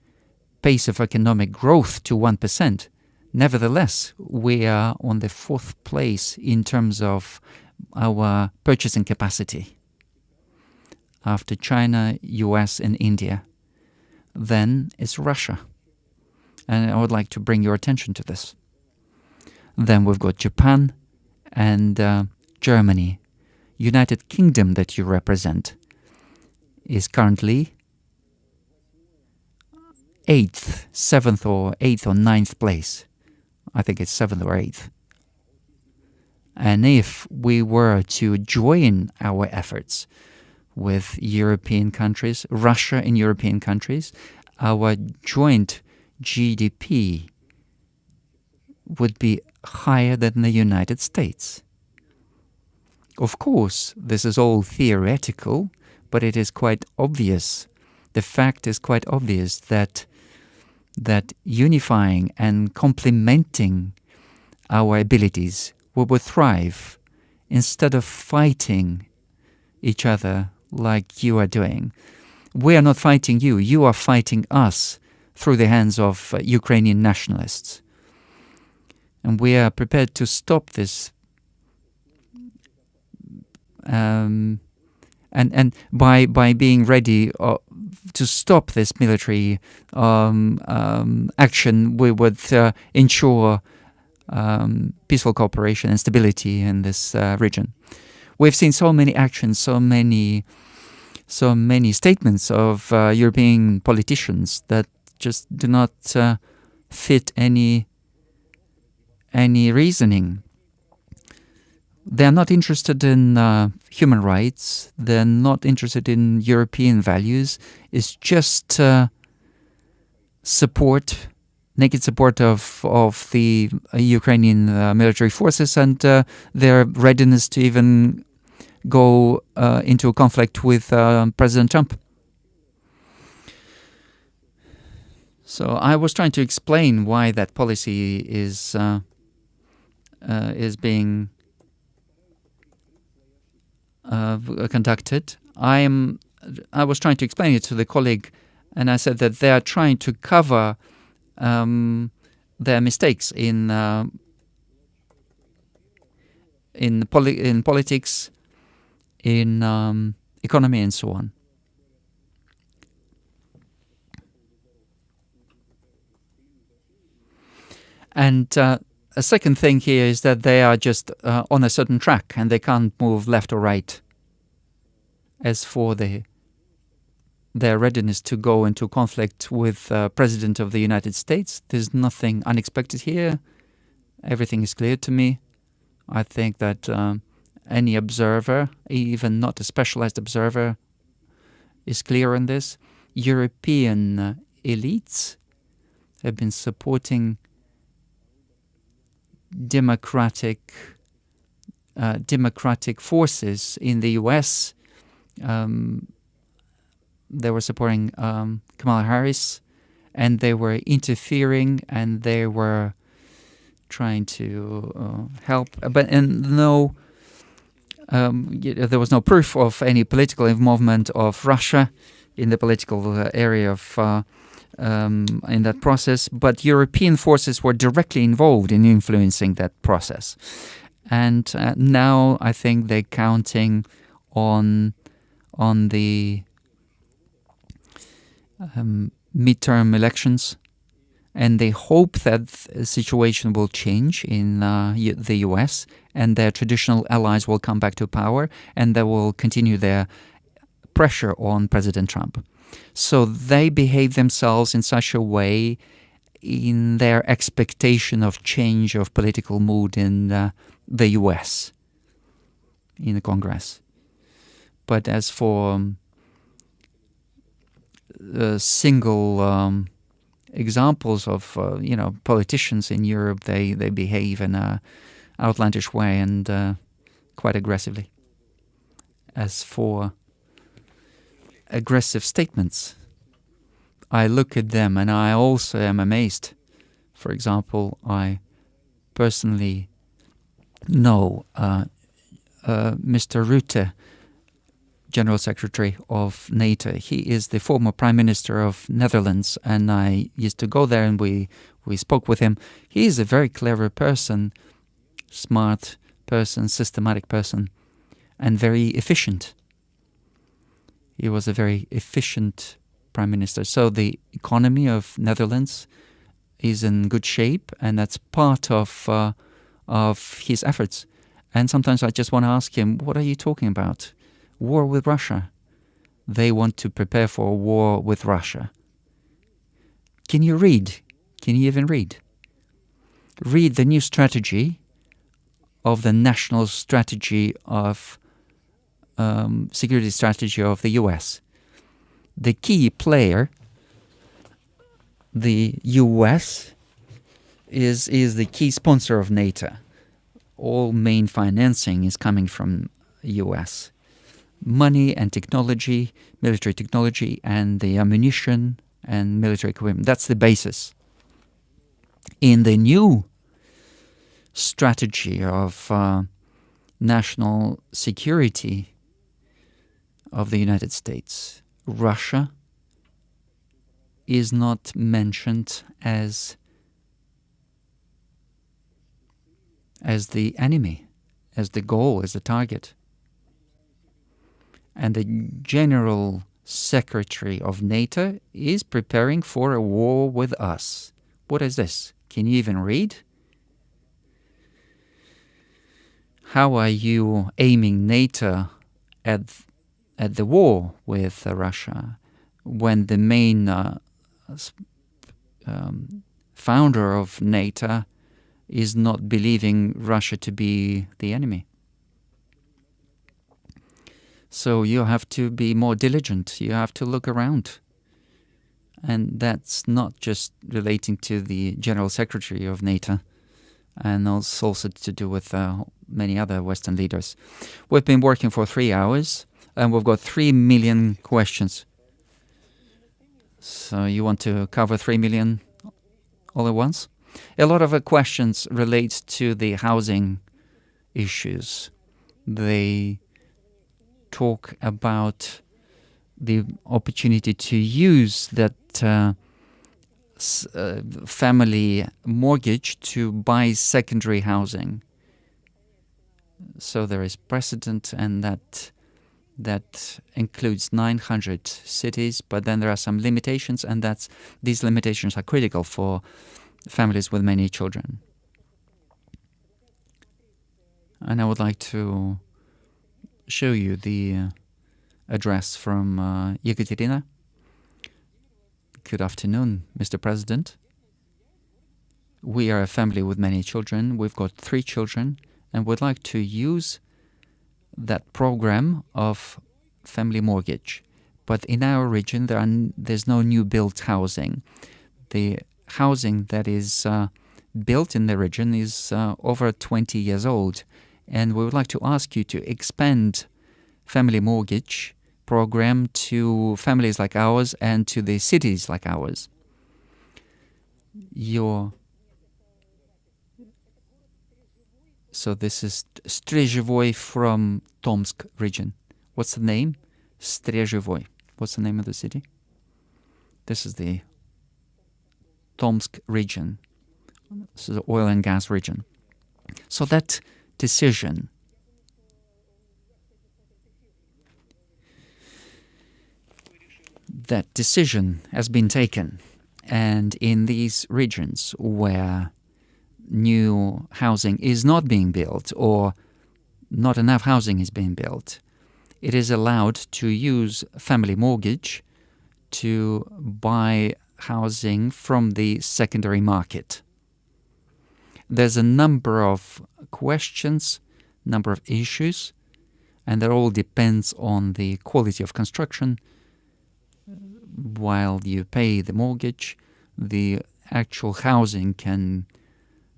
pace of economic growth to 1%. Nevertheless, we are on the 4th place in terms of our purchasing capacity after China, US, and India. Then it's Russia. And I would like to bring your attention to this. Then we've got Japan and Germany. United Kingdom that you represent is currently 8th, 7th or 8th or 9th place. I think it's 7th or 8th. And if we were to join our efforts with European countries, Russia and European countries, our joint GDP would be higher than the United States. Of course, this is all theoretical, but it is quite obvious. The fact is quite obvious that unifying and complementing our abilities, we would thrive instead of fighting each other like you are doing. We are not fighting you. You are fighting us through the hands of Ukrainian nationalists. And we are prepared to stop this. And by being ready to stop this military action, we would ensure peaceful cooperation and stability in this region. We've seen so many actions, so many statements of European politicians that just do not fit any reasoning. They're not interested in human rights. They're not interested in European values. It's just naked support of the Ukrainian military forces and their readiness to even go into a conflict with President Trump. So I was trying to explain why that policy is being conducted. I was trying to explain it to the colleague, and I said that they are trying to cover their mistakes in politics, in economy, and so on. And a second thing here is that they are just on a certain track and they can't move left or right. As for their readiness to go into conflict with President of the United States, there's nothing unexpected here. Everything is clear to me. I think that any observer, even not a specialized observer, is clear on this. European elites have been supporting democratic forces in the U.S. They were supporting Kamala Harris, and they were interfering, and they were trying to help. But there was no proof of any political involvement of Russia in the political area of in that process, but European forces were directly involved in influencing that process. And now I think they're counting on the midterm elections, and they hope that the situation will change in the US, and their traditional allies will come back to power, and they will continue their pressure on President Trump. So they behave themselves in such a way in their expectation of change of political mood in the US, in the Congress. But as for single examples of politicians in Europe. They behave in a outlandish way and quite aggressively. As for aggressive statements, I look at them and I also am amazed. For example, I personally know Mr. Rutte, General Secretary of NATO. He is the former Prime Minister of Netherlands, and I used to go there and we spoke with him. He is a very clever person, smart person, systematic person, and very efficient. He was a very efficient Prime Minister. So the economy of Netherlands is in good shape, and that's part of his efforts. And sometimes I just want to ask him, what are you talking about? War with Russia. They want to prepare for a war with Russia. Can you read? Can you even read? Read the new strategy of the national strategy of security strategy of the US. The key player, the US, is the key sponsor of NATO. All main financing is coming from US. Money and technology, military technology, and the ammunition and military equipment. That's the basis. In the new strategy of national security of the United States, Russia is not mentioned as the enemy, as the goal, as the target. And the General Secretary of NATO is preparing for a war with us. What is this? Can you even read? How are you aiming NATO at the war with Russia when the main founder of NATO is not believing Russia to be the enemy? So you have to be more diligent. You have to look around. And that's not just relating to the General Secretary of NATO, and also to do with many other Western leaders. We've been working for 3 hours, and we've got 3 million questions. So you want to cover 3 million all at once? A lot of the questions relate to the housing issues. They talk about the opportunity to use that family mortgage to buy secondary housing. So there is precedent, and that includes 900 cities, but then there are some limitations, and these limitations are critical for families with many children. And I would like to show you the address from Yekaterina. Good afternoon, Mr. President. We are a family with many children. We've got 3 children, and would like to use that program of family mortgage. But in our region, there's no new built housing. The housing that is built in the region is over 20 years old. And we would like to ask you to expand family mortgage program to families like ours and to the cities like ours. So this is Strezhevoy from Tomsk region. What's the name? Strezhevoy. What's the name of the city? This is the Tomsk region. This is the oil and gas region. So that decision has been taken, and in these regions where new housing is not being built or not enough housing is being built, it is allowed to use family mortgage to buy housing from the secondary market. There's a number of questions, number of issues, and that all depends on the quality of construction while you pay the mortgage, the actual housing can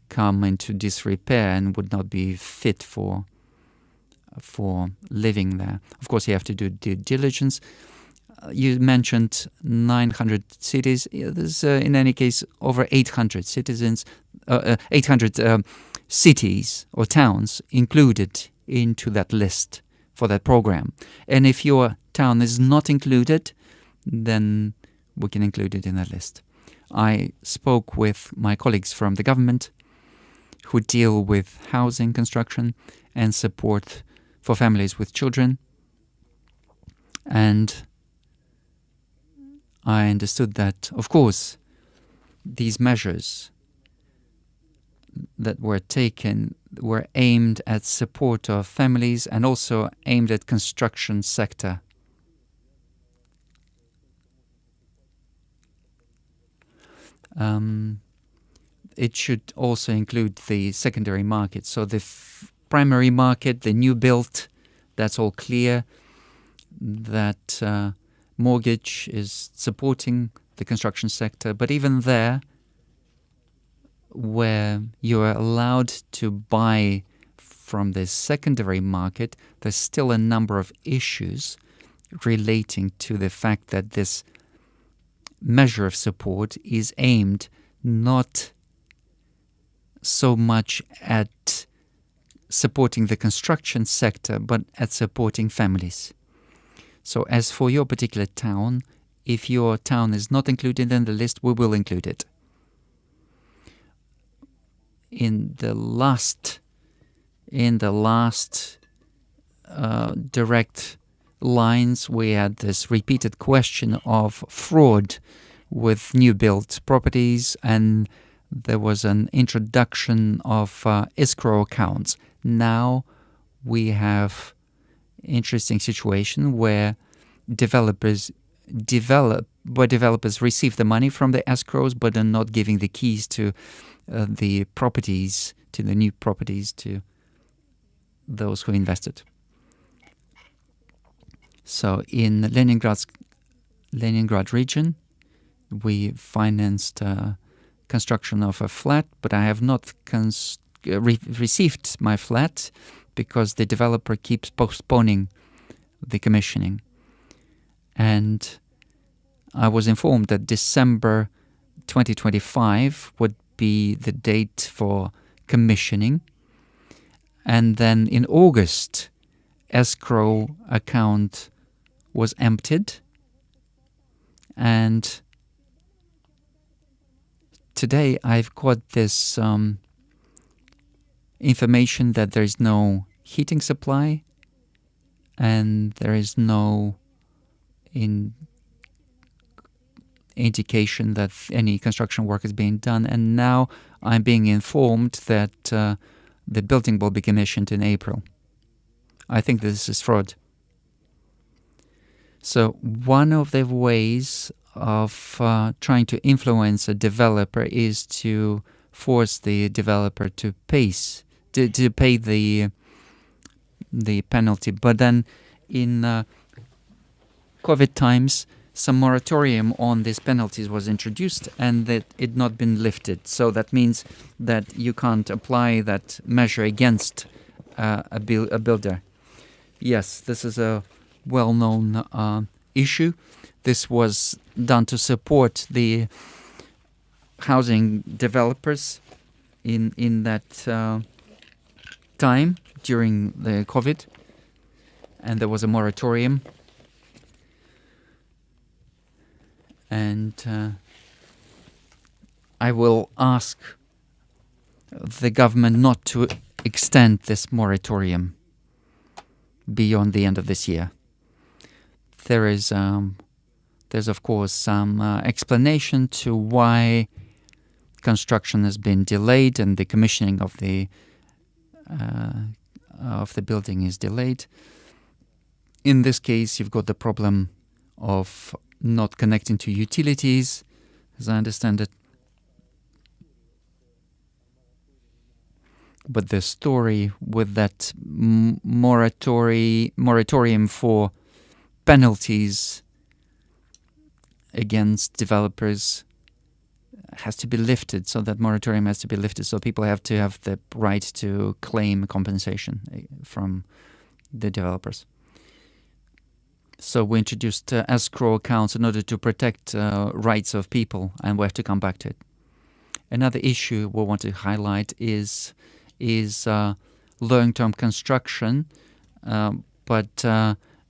come into disrepair and would not be fit for living there. Of course, you have to do due diligence. You mentioned 900 cities. There's, in any case, over 800 cities or towns included into that list for that program. And if your town is not included, then we can include it in that list. I spoke with my colleagues from the government who deal with housing construction and support for families with children. And I understood that, of course, these measures that were taken were aimed at support of families and also aimed at construction sector. It should also include the secondary market. So the primary market, the new build, that's all clear. That mortgage is supporting the construction sector. But even there, where you are allowed to buy from the secondary market, there's still a number of issues relating to the fact that this measure of support is aimed not so much at supporting the construction sector, but at supporting families. So as for your particular town, if your town is not included in the list, we will include it. In the last direct lines, we had this repeated question of fraud with new built properties, and there was an introduction of escrow accounts. Now we have interesting situation where developers receive the money from the escrows but are not giving the keys to the properties, to the new properties, to those who invested. So in Leningrad region, we financed construction of a flat, but I have not received my flat because the developer keeps postponing the commissioning. And I was informed that December 2025 would be the date for commissioning. And then in August, escrow account was emptied. And today I've got this information that there is no heating supply and there is no indication that any construction work is being done. And now I'm being informed that the building will be commissioned in April. I think this is fraud. So one of the ways of trying to influence a developer is to force the developer to pay the penalty. But then in COVID times, some moratorium on these penalties was introduced and that it not been lifted. So that means that you can't apply that measure against a builder. Yes, this is a well-known issue. This was done to support the housing developers in that time during the COVID, and there was a moratorium. And I will ask the government not to extend this moratorium beyond the end of this year. There's of course some explanation to why construction has been delayed and the commissioning of the building is delayed. In this case, you've got the problem of not connecting to utilities, as I understand it. But the story with that moratorium for penalties against developers has to be lifted, so that moratorium has to be lifted, so people have to have the right to claim compensation from the developers. So we introduced escrow accounts in order to protect rights of people, and we have to come back to it. Another issue we want to highlight is long-term construction, but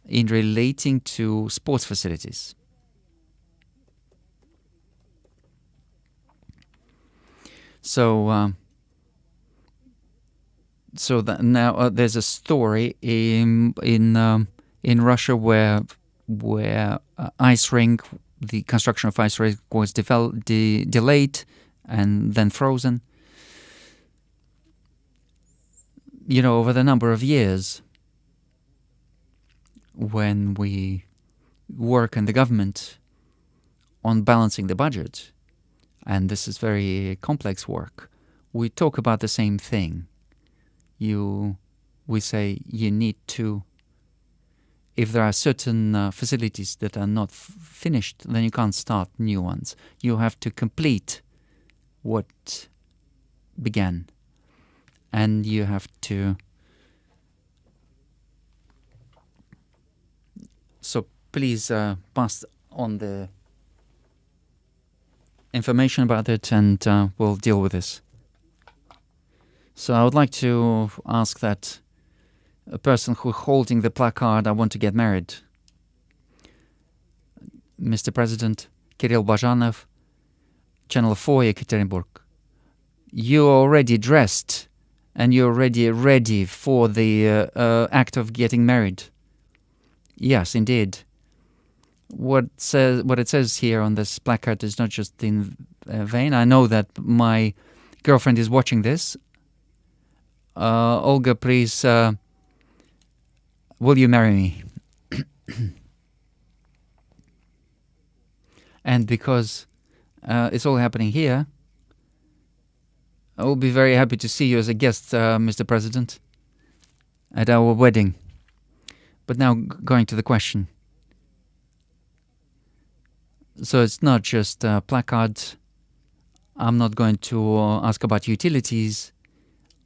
in relating to sports facilities. So now there's a story in Russia where ice rink, the construction of ice rink was delayed and then frozen. You know, over the number of years, when we work in the government on balancing the budget, and this is very complex work, we talk about the same thing. We say you need to, if there are certain facilities that are not finished, then you can't start new ones. You have to complete what began, and you have to. So please pass on the information about it, and we'll deal with this. So I would like to ask that a person who holding the placard, "I want to get married." Mr. President, Kirill Bazhanov, Channel 4, Ekaterinburg. You're already dressed and you're already ready for the act of getting married. Yes, indeed. What it says here on this placard is not just in vain. I know that my girlfriend is watching this. Olga, please, will you marry me? And because it's all happening here, I will be very happy to see you as a guest, Mr. President, at our wedding. But now going to the question. So it's not just placards. I'm not going to ask about utilities.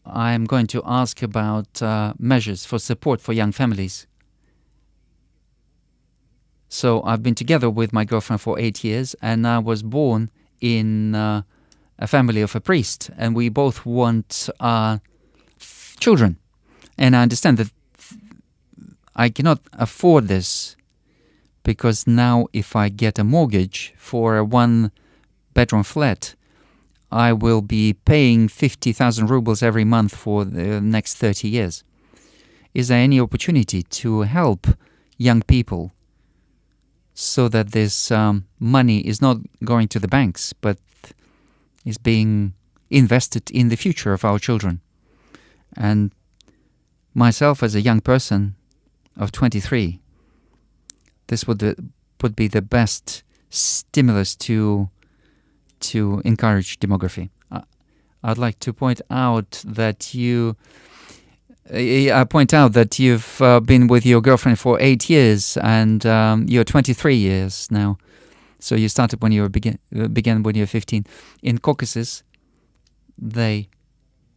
I'm going to ask about measures for support for young families. So I've been together with my girlfriend for 8 years, and I was born in a family of a priest, and we both want children. And I understand that I cannot afford this, because now if I get a mortgage for a one-bedroom flat, I will be paying 50,000 rubles every month for the next 30 years. Is there any opportunity to help young people so that this money is not going to the banks, but is being invested in the future of our children? And myself, as a young person of 23, this would be the best stimulus to encourage demography. I'd like to point out that you've been with your girlfriend for 8 years, and you're 23 years now. So you started when you began when you were 15. In Caucasus, they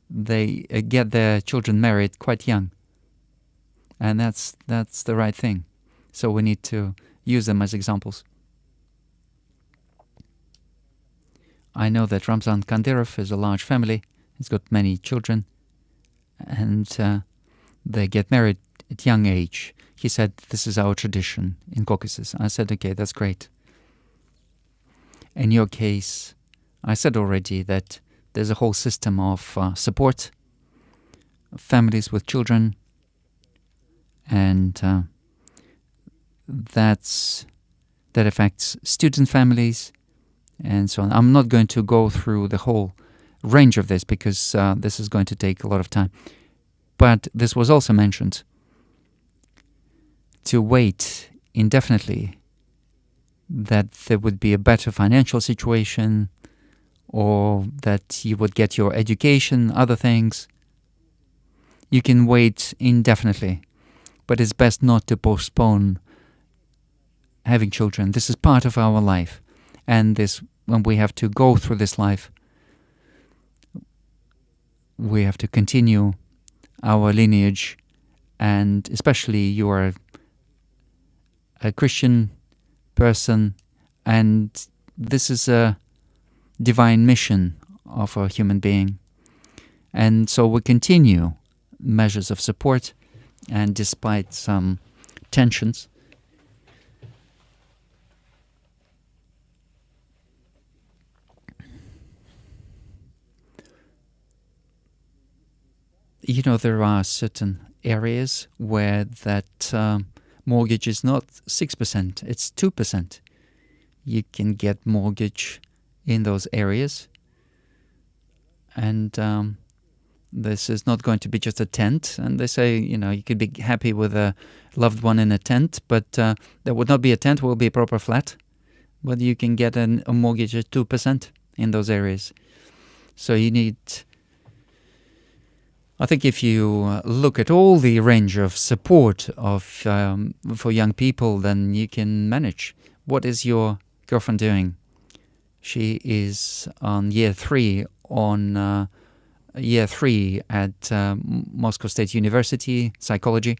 get their children married quite young, and that's the right thing. So we need to use them as examples. I know that Ramzan Kadyrov is a large family. He's got many children, and they get married at young age. He said, "This is our tradition in Caucasus." I said, "Okay, that's great." In your case, I said already that there's a whole system of support of families with children, and that affects student families and so on. I'm not going to go through the whole range of this, because this is going to take a lot of time. But this was also mentioned, to wait indefinitely, that there would be a better financial situation, or that you would get your education, other things. You can wait indefinitely, but it's best not to postpone having children. This is part of our life, and this when we have to go through this life, we have to continue our lineage, and especially you are a Christian person, and this is a divine mission of a human being. And so we continue measures of support, and despite some tensions, you know, there are certain areas where that mortgage is not 6%, it's 2%. You can get mortgage in those areas, and this is not going to be just a tent. And they say, you know, you could be happy with a loved one in a tent, but there would not be a tent, it will be a proper flat. But you can get a mortgage at 2% in those areas. So you need, I think if you look at all the range of support of for young people, then you can manage. What is your girlfriend doing? She is on year 3 at Moscow State University, psychology.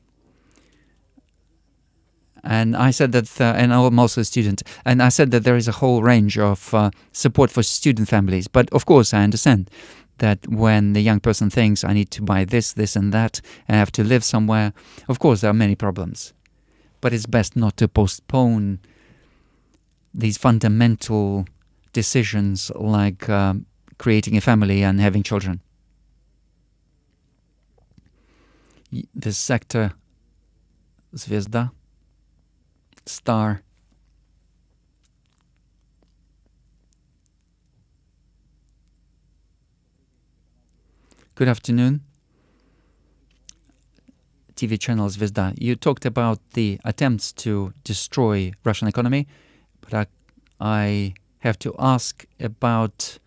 And I said that, and I'm also a student, and I said that there is a whole range of support for student families. But of course, I understand that when the young person thinks, I need to buy this, this and that, and I have to live somewhere, of course, there are many problems. But it's best not to postpone these fundamental decisions like creating a family and having children. This sector, Zvezda, star. Good afternoon. TV channel Zvezda. You talked about the attempts to destroy Russian economy, but I have to ask about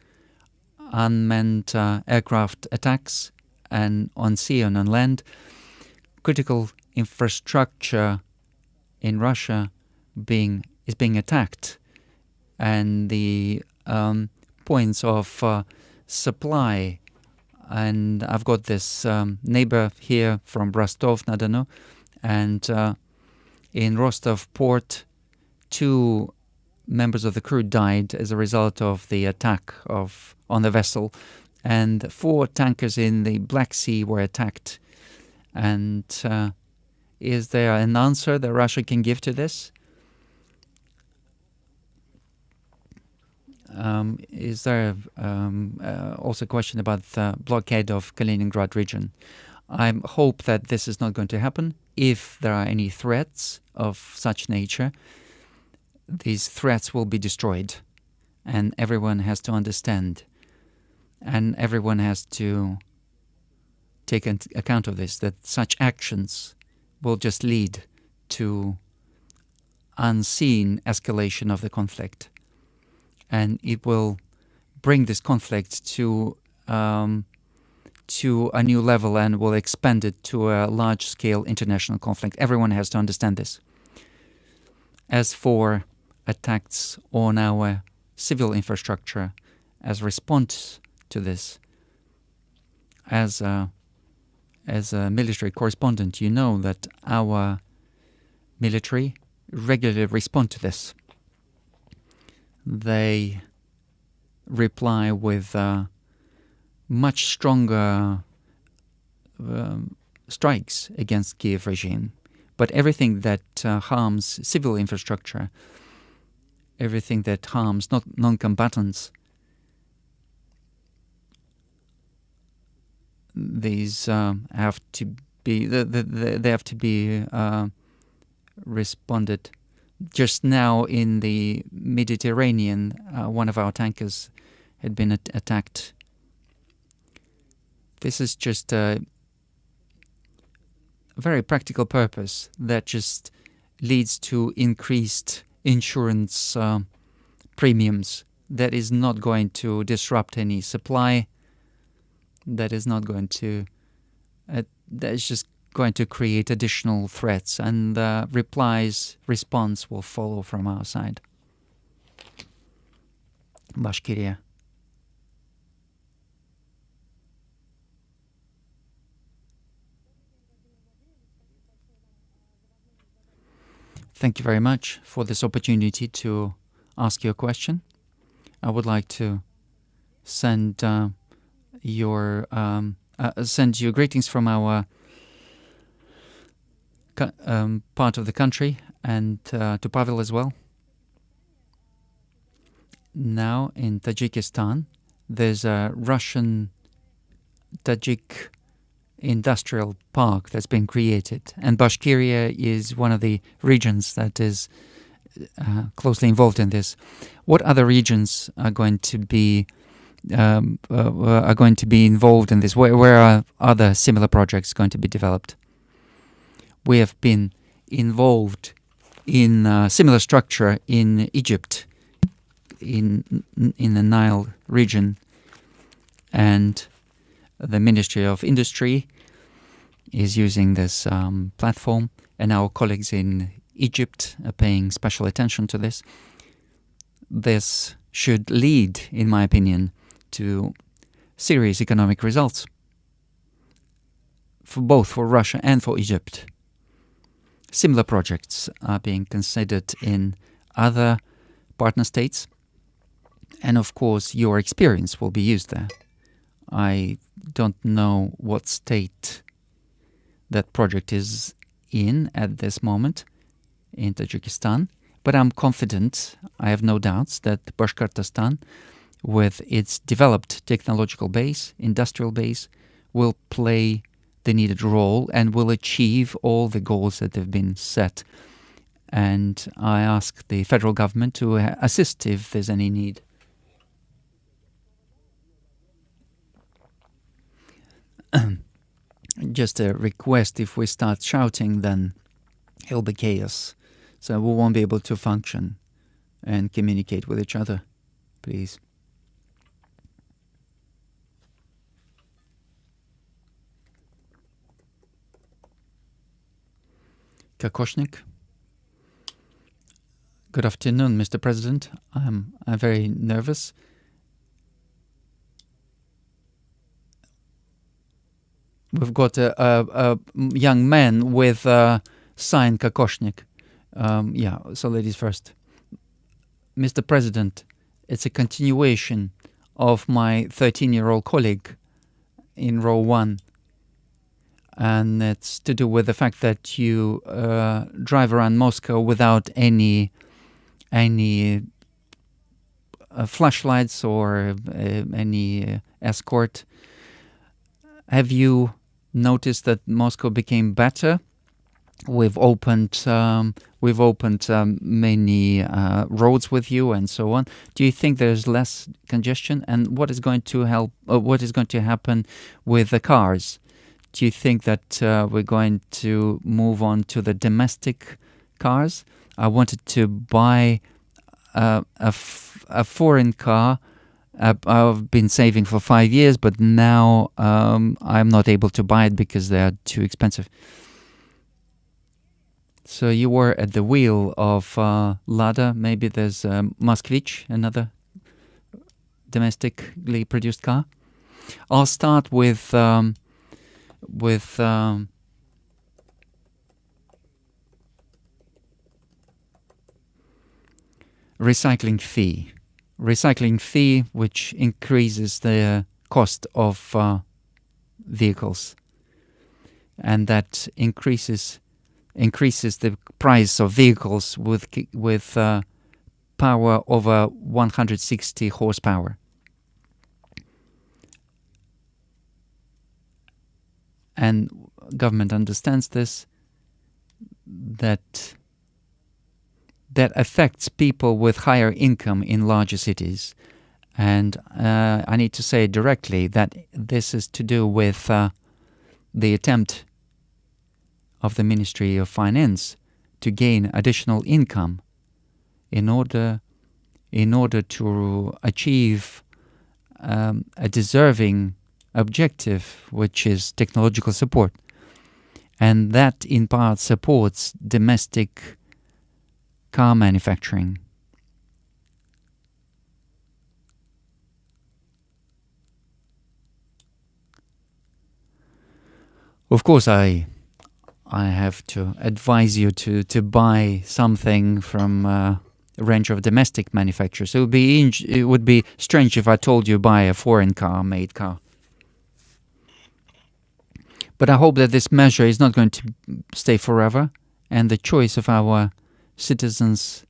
unmanned aircraft attacks and on sea and on land. Critical infrastructure in Russia is being attacked, and the points of supply. And I've got this neighbor here from Rostov-na-Donu, and in Rostov port, 2 members of the crew died as a result of the attack on the vessel, and 4 tankers in the Black Sea were attacked. And is there an answer that Russia can give to this? Is there also a question about the blockade of Kaliningrad region? I hope that this is not going to happen. If there are any threats of such nature, these threats will be destroyed, and everyone has to understand, and everyone has to take account of this, that such actions will just lead to unseen escalation of the conflict. And it will bring this conflict to a new level and will expand it to a large-scale international conflict. Everyone has to understand this. As for attacks on our civil infrastructure, as response to this, as a military correspondent, you know that our military regularly respond to this. They reply with much stronger strikes against Kiev regime. But everything that harms civil infrastructure, everything that harms non-combatants, these have to be they have to be responded. Just now in the Mediterranean, one of our tankers had been attacked. This is just a very practical purpose that just leads to increased insurance premiums. That is not going to disrupt any supply. That is not going to. That is just going to create additional threats, and the response will follow from our side. Bashkiria. Thank you very much for this opportunity to ask you a question. I would like to send you greetings from our part of the country, and to Pavel as well. Now in Tajikistan, there's a Russian Tajik industrial park that's been created, and Bashkiria is one of the regions that is closely involved in this. What other regions are going to be involved in this? Where are other similar projects going to be developed? We have been involved in a similar structure in Egypt, in the Nile region, and the Ministry of Industry is using this platform, and our colleagues in Egypt are paying special attention to this. This should lead, in my opinion, to serious economic results for both for Russia and for Egypt. Similar projects are being considered in other partner states, and of course your experience will be used there. I don't know what state that project is in at this moment in Tajikistan, but I'm confident, I have no doubts, that Bashkortostan, with its developed technological base, industrial base, will play the needed role and will achieve all the goals that have been set. And I ask the federal government to assist if there's any need. Just a request, if we start shouting, then it'll be chaos. So we won't be able to function and communicate with each other, please. Kokoshnik. Good afternoon, Mr. President. I'm very nervous. We've got a young man with a sign Kokoshnik. So ladies first. Mr. President, it's a continuation of my 13-year-old colleague in row 1. And it's to do with the fact that you drive around Moscow without any flashlights or any escort. Have you noticed that Moscow became better? We've opened many roads with you and so on. Do you think there's less congestion? And what is going to help? What is going to happen with the cars? Do you think that we're going to move on to the domestic cars? I wanted to buy a foreign car. I've been saving for 5 years, but now I'm not able to buy it because they are too expensive. So you were at the wheel of Lada. Maybe there's Moskvich, another domestically produced car. I'll start with recycling fee. Recycling fee, which increases the cost of vehicles, and that increases the price of vehicles with power over 160 horsepower. And government understands this, that affects people with higher income in larger cities. And I need to say directly that this is to do with the attempt of the Ministry of Finance to gain additional income in order to achieve a deserving objective, which is technological support. And that in part supports domestic car manufacturing. Of course, I have to advise you to buy something from a range of domestic manufacturers. It would be strange if I told you buy a foreign made car. But I hope that this measure is not going to stay forever, and the choice of our citizens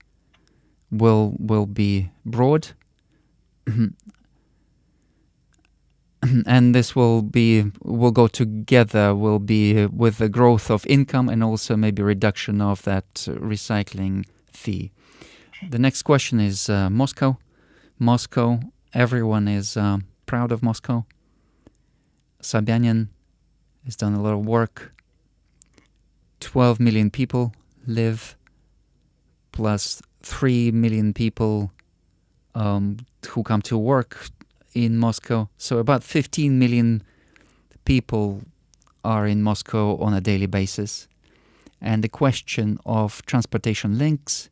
will be broad. And this will go together, will be with the growth of income and also maybe reduction of that recycling fee. The next question is Moscow. Moscow, everyone is proud of Moscow. Sobyanin has done a lot of work. 12 million people live, plus 3 million people who come to work in Moscow. So about 15 million people are in Moscow on a daily basis. And the question of transportation links,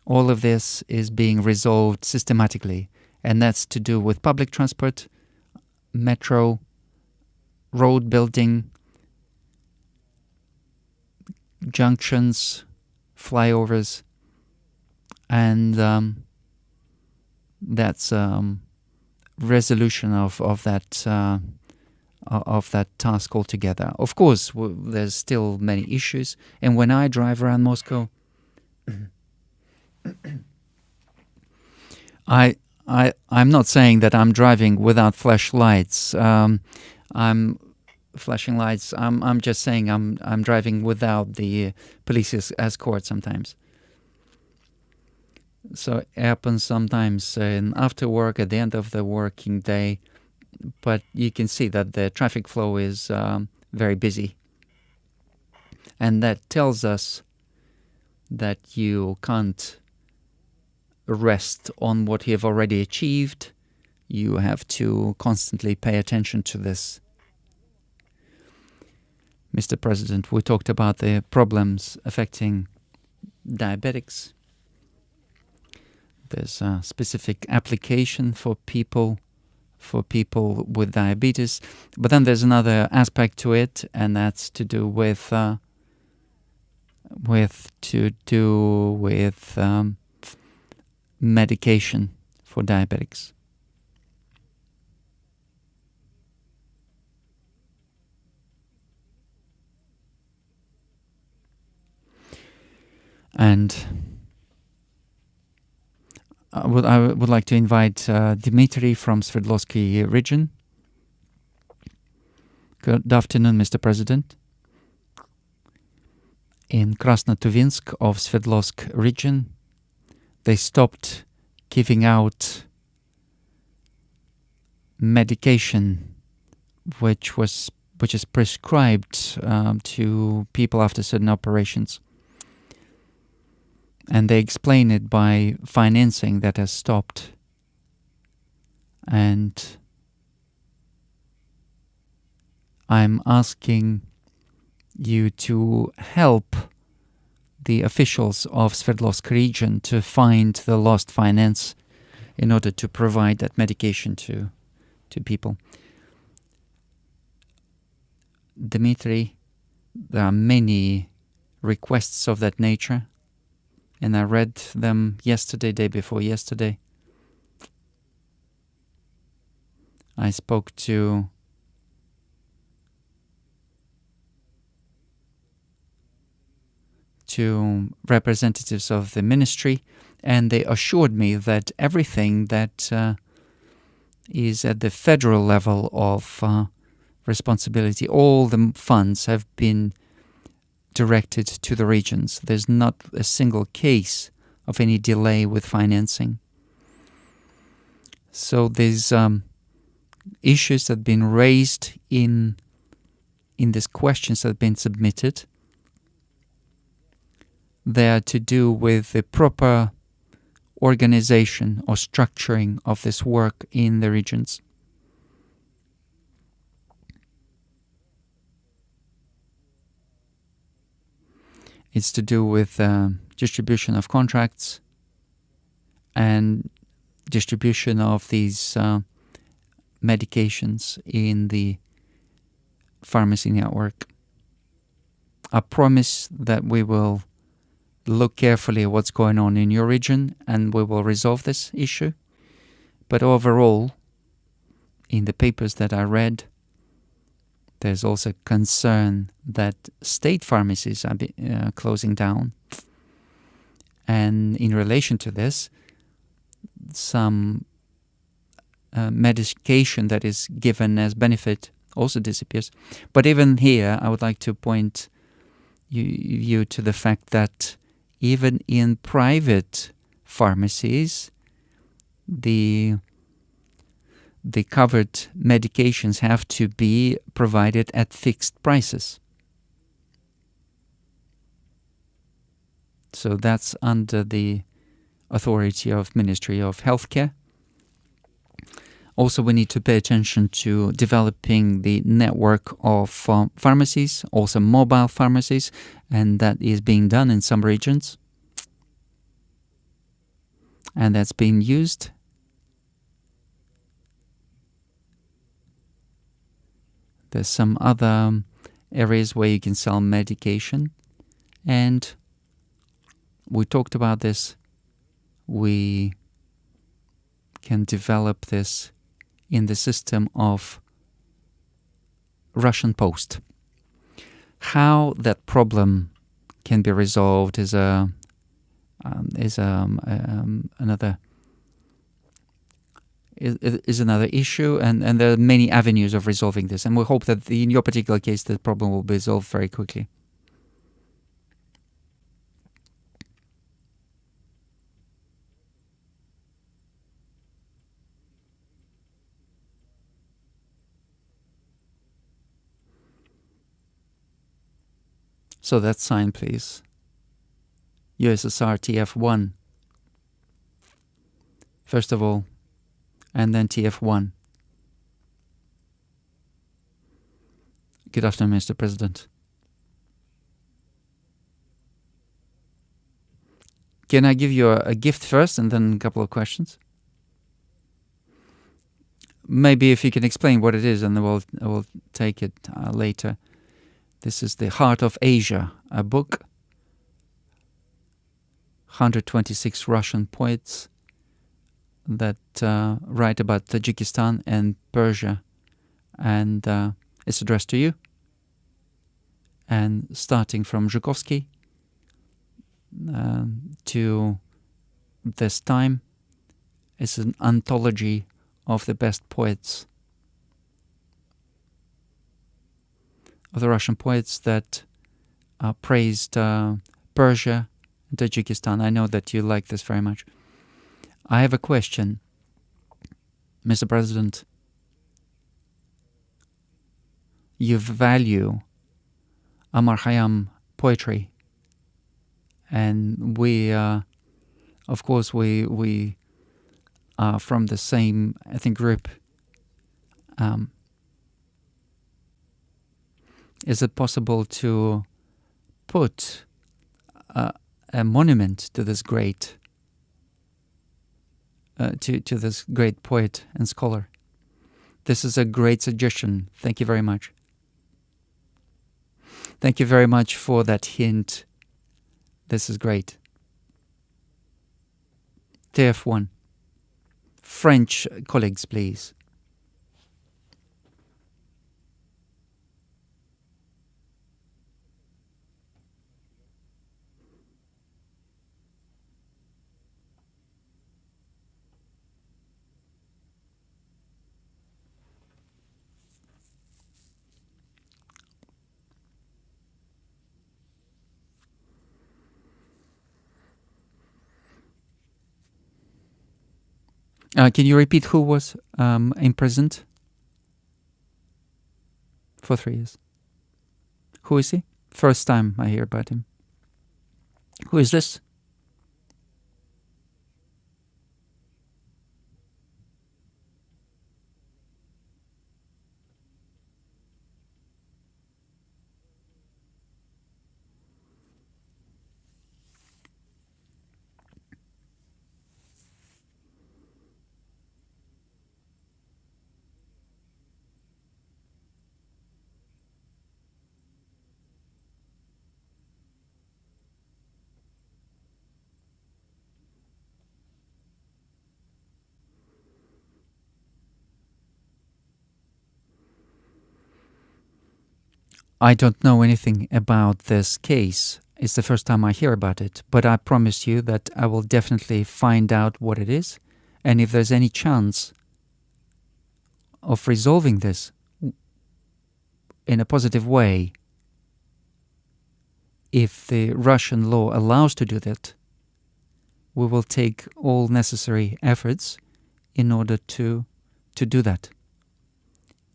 all of this is being resolved systematically. And that's to do with public transport, metro, road building, junctions, flyovers, and that's resolution of that task altogether. Of course, there's still many issues, and when I drive around Moscow, I'm not saying that I'm driving without flashlights. I'm flashing lights. I'm just saying I'm driving without the police escort sometimes. So it happens sometimes after work, at the end of the working day, but you can see that the traffic flow is very busy. And that tells us that you can't rest on what you have already achieved. You have to constantly pay attention to this. Mr. President, we talked about the problems affecting diabetics. There's a specific application for people with diabetes, but then there's another aspect to it, and that's to do with medication for diabetics. And I would like to invite Dmitry from Sverdlovsky region. Good afternoon, Mr. President. In Krasnotuvinsk of Sverdlovsk region, they stopped giving out medication which is prescribed to people after certain operations. And they explain it by financing that has stopped. And I'm asking you to help the officials of Sverdlovsk region to find the lost finance in order to provide that medication to people. Dmitry, there are many requests of that nature, and I read them yesterday, day before yesterday. I spoke to representatives of the ministry, and they assured me that everything that is at the federal level of responsibility, all the funds have been directed to the regions. There's not a single case of any delay with financing. So there's issues that have been raised in these questions that have been submitted. They are to do with the proper organization or structuring of this work in the regions. It's to do with distribution of contracts and distribution of these medications in the pharmacy network. I promise that we will look carefully at what's going on in your region and we will resolve this issue. But overall, in the papers that I read, there's also concern that state pharmacies are closing down. And in relation to this, some medication that is given as benefit also disappears. But even here, I would like to point you to the fact that even in private pharmacies, the covered medications have to be provided at fixed prices. So that's under the authority of Ministry of Healthcare. Also, we need to pay attention to developing the network of pharmacies, also mobile pharmacies, and that is being done in some regions. And that's being used. There's some other areas where you can sell medication. And we talked about this. We can develop this in the system of Russian Post. How that problem can be resolved is another issue, and there are many avenues of resolving this. And we hope that in your particular case, the problem will be resolved very quickly. So that sign, please. USSR TF1. First of all, and then TF1. Good afternoon, Mr. President. Can I give you a gift first and then a couple of questions? Maybe if you can explain what it is, and then we'll take it later. This is The Heart of Asia, a book. 126 Russian poets that write about Tajikistan and Persia. And it's addressed to you. And starting from Zhukovsky to this time, it's an anthology of the best poets. Of the Russian poets that praised Persia and Tajikistan. I know that you like this very much. I have a question, Mr. President. You value Amar Khayyam poetry, and we, of course, we are from the same ethnic group. Is it possible to put a monument to this great to this great poet and scholar? This is a great suggestion. Thank you very much. Thank you very much for that hint. This is great. TF1. French colleagues, please. Can you repeat who was imprisoned for 3 years? Who is he? First time I hear about him. Who is this? I don't know anything about this case. It's the first time I hear about it, but I promise you that I will definitely find out what it is, and if there's any chance of resolving this in a positive way, if the Russian law allows to do that, we will take all necessary efforts in order to do that.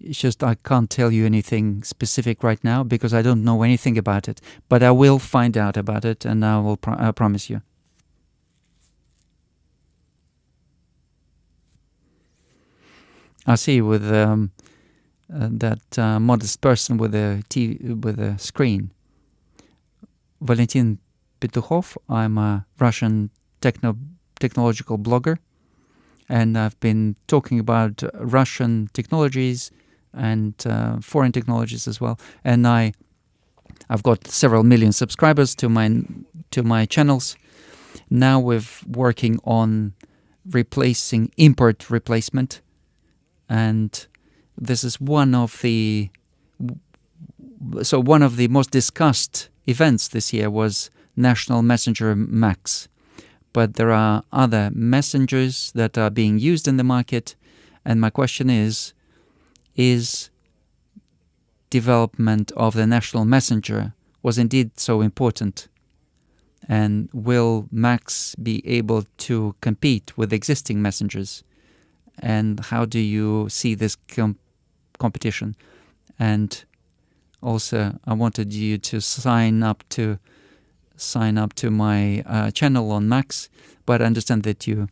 It's just I can't tell you anything specific right now because I don't know anything about it, but I will find out about it, and I will promise you. I see with that modest person with a screen. Valentin Petukhov. I'm a Russian technological blogger, and I've been talking about Russian technologies and foreign technologies as well. And I've got several million subscribers to my channels. Now we're working on replacing import replacement, and this is one of the most discussed events this year was National Messenger Max. But there are other messengers that are being used in the market, and my question is development of the national messenger was indeed so important? And will Max be able to compete with existing messengers? And how do you see this competition? And also, I wanted you to sign up to my channel on Max, but I understand that you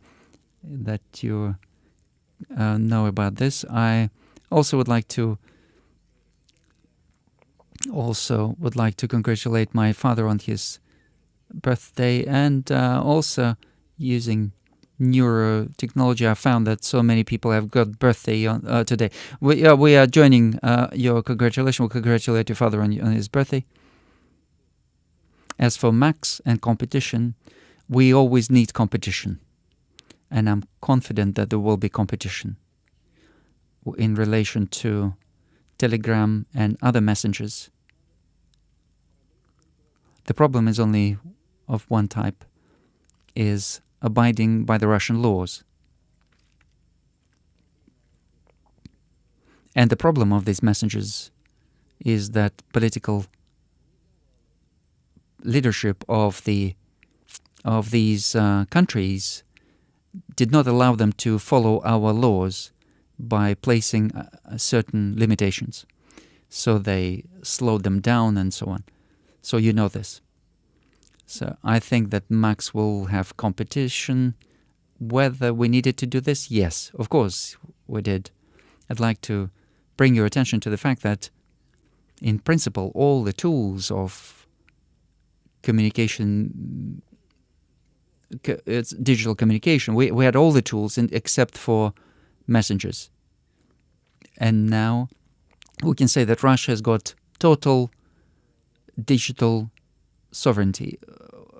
know about this. I also would like to congratulate my father on his birthday, and also using neurotechnology, I found that so many people have got birthday on today. We are joining your congratulations. We'll congratulate your father on his birthday. As for Max and competition, we always need competition, and I'm confident that there will be competition in relation to Telegram and other messengers. The problem is only of one type, is abiding by the Russian laws. And the problem of these messengers is that political leadership of these countries did not allow them to follow our laws by placing certain limitations. So they slowed them down and so on. So you know this. So I think that Max will have competition. Whether we needed to do this? Yes, of course we did. I'd like to bring your attention to the fact that, in principle, all the tools of communication, it's digital communication, we had all the tools except for messengers. And now we can say that Russia has got total digital sovereignty.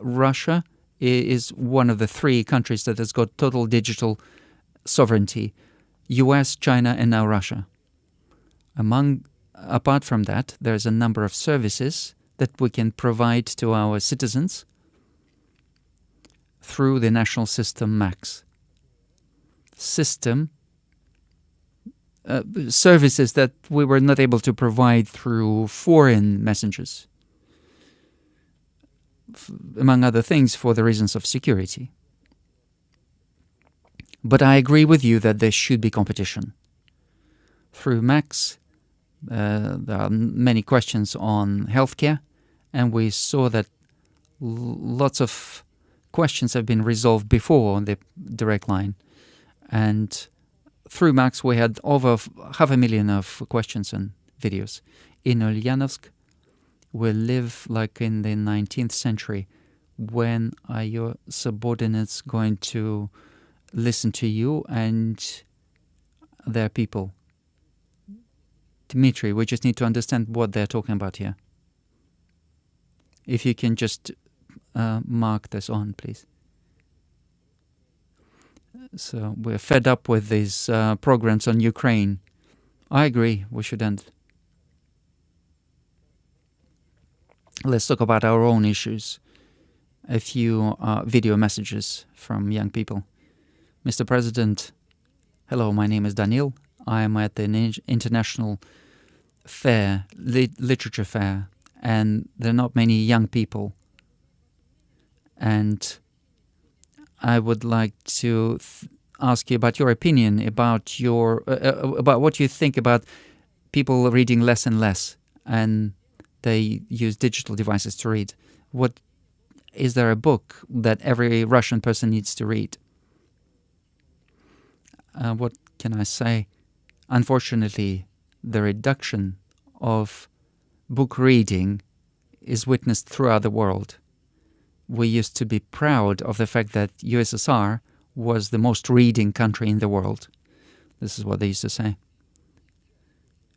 Russia is one of the three countries that has got total digital sovereignty: US, China, and now Russia. Apart from that, there's a number of services that we can provide to our citizens through the national system Max. Services that we were not able to provide through foreign messengers, among other things, for the reasons of security. But I agree with you that there should be competition. Through Max, there are many questions on healthcare, and we saw that lots of questions have been resolved before on the direct line. And through Max, we had over 500,000 of questions and videos. In Ulyanovsk, we live like in the 19th century. When are your subordinates going to listen to you and their people? Dmitry, we just need to understand what they're talking about here. If you can just mark this on, please. So we're fed up with these programs on Ukraine. I agree, we should end. let's talk about our own issues. A few video messages from young people. Mr. President, hello, my name is Daniil. I am at the international fair, literature fair, and there are not many young people. And I would like to ask you about your opinion about about what you think about people reading less and less, and they use digital devices to read. What is there a book that every Russian person needs to read? What can I say? Unfortunately, the reduction of book reading is witnessed throughout the world. We used to be proud of the fact that USSR was the most reading country in the world. This is what they used to say.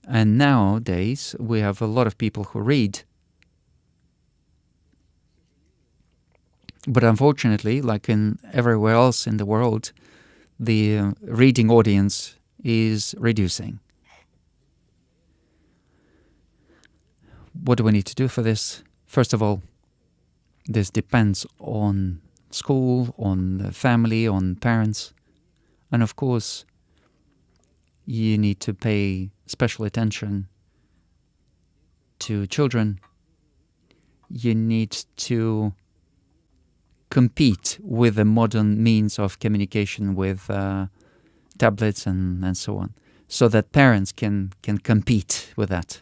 And nowadays, we have a lot of people who read. But unfortunately, like in everywhere else in the world, the reading audience is reducing. What do we need to do for this? First of all, this depends on school, on the family, on parents. And of course, you need to pay special attention to children. You need to compete with the modern means of communication with tablets and so on, so that parents can compete with that.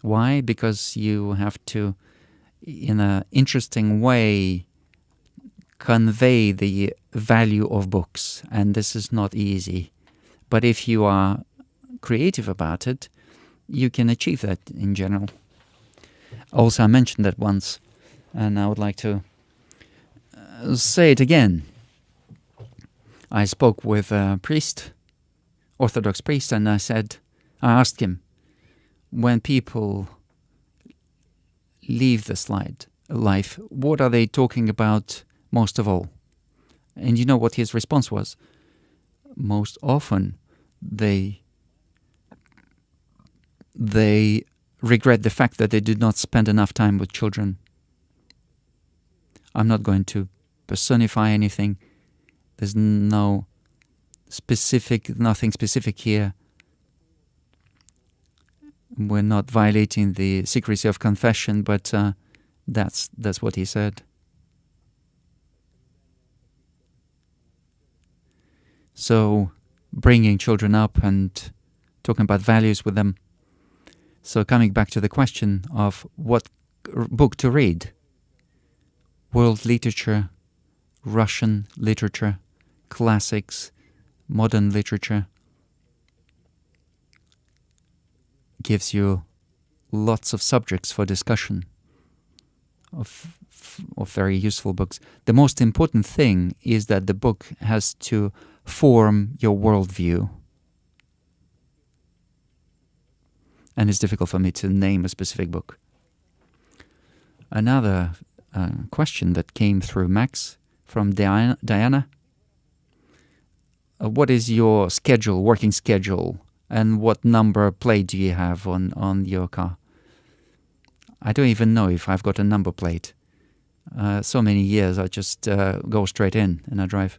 Why? Because you have to, in an interesting way, convey the value of books, and this is not easy. But if you are creative about it, you can achieve that in general. Also, I mentioned that once, and I would like to say it again. I spoke with a priest, Orthodox priest, and I asked him, when people leave this life, what are they talking about most of all? And you know what his response was? Most often, they regret the fact that they did not spend enough time with children. I'm not going to personify anything. There's nothing specific here. We're not violating the secrecy of confession, but that's what he said. So, bringing children up and talking about values with them. So, coming back to the question of what book to read. World literature, Russian literature, classics, modern literature. Gives you lots of subjects for discussion of very useful books. The most important thing is that the book has to form your worldview. And it's difficult for me to name a specific book. Another question that came through Max from Diana. What is your schedule, working schedule? And what number plate do you have on your car? I don't even know if I've got a number plate. So many years, I just go straight in and I drive.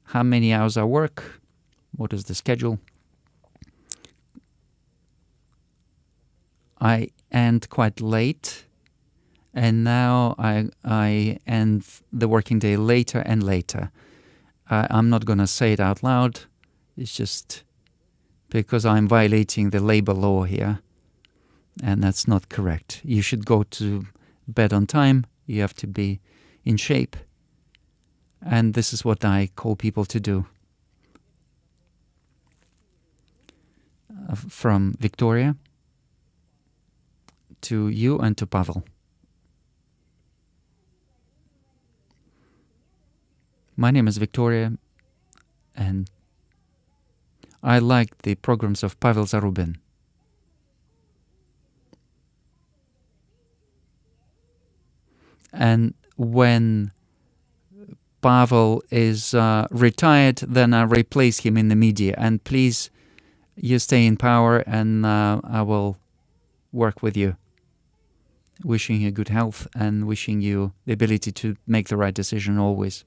How many hours I work? What is the schedule? I end quite late, and now I end the working day later and later. I'm not going to say it out loud. It's just because I'm violating the labor law here, and that's not correct. You should go to bed on time. You have to be in shape, and this is what I call people to do. From Victoria to you and to Pavel. My name is Victoria, and I like the programs of Pavel Zarubin. And when Pavel is retired, then I replace him in the media. And please, you stay in power, and I will work with you. wishing you good health and wishing you the ability to make the right decision always.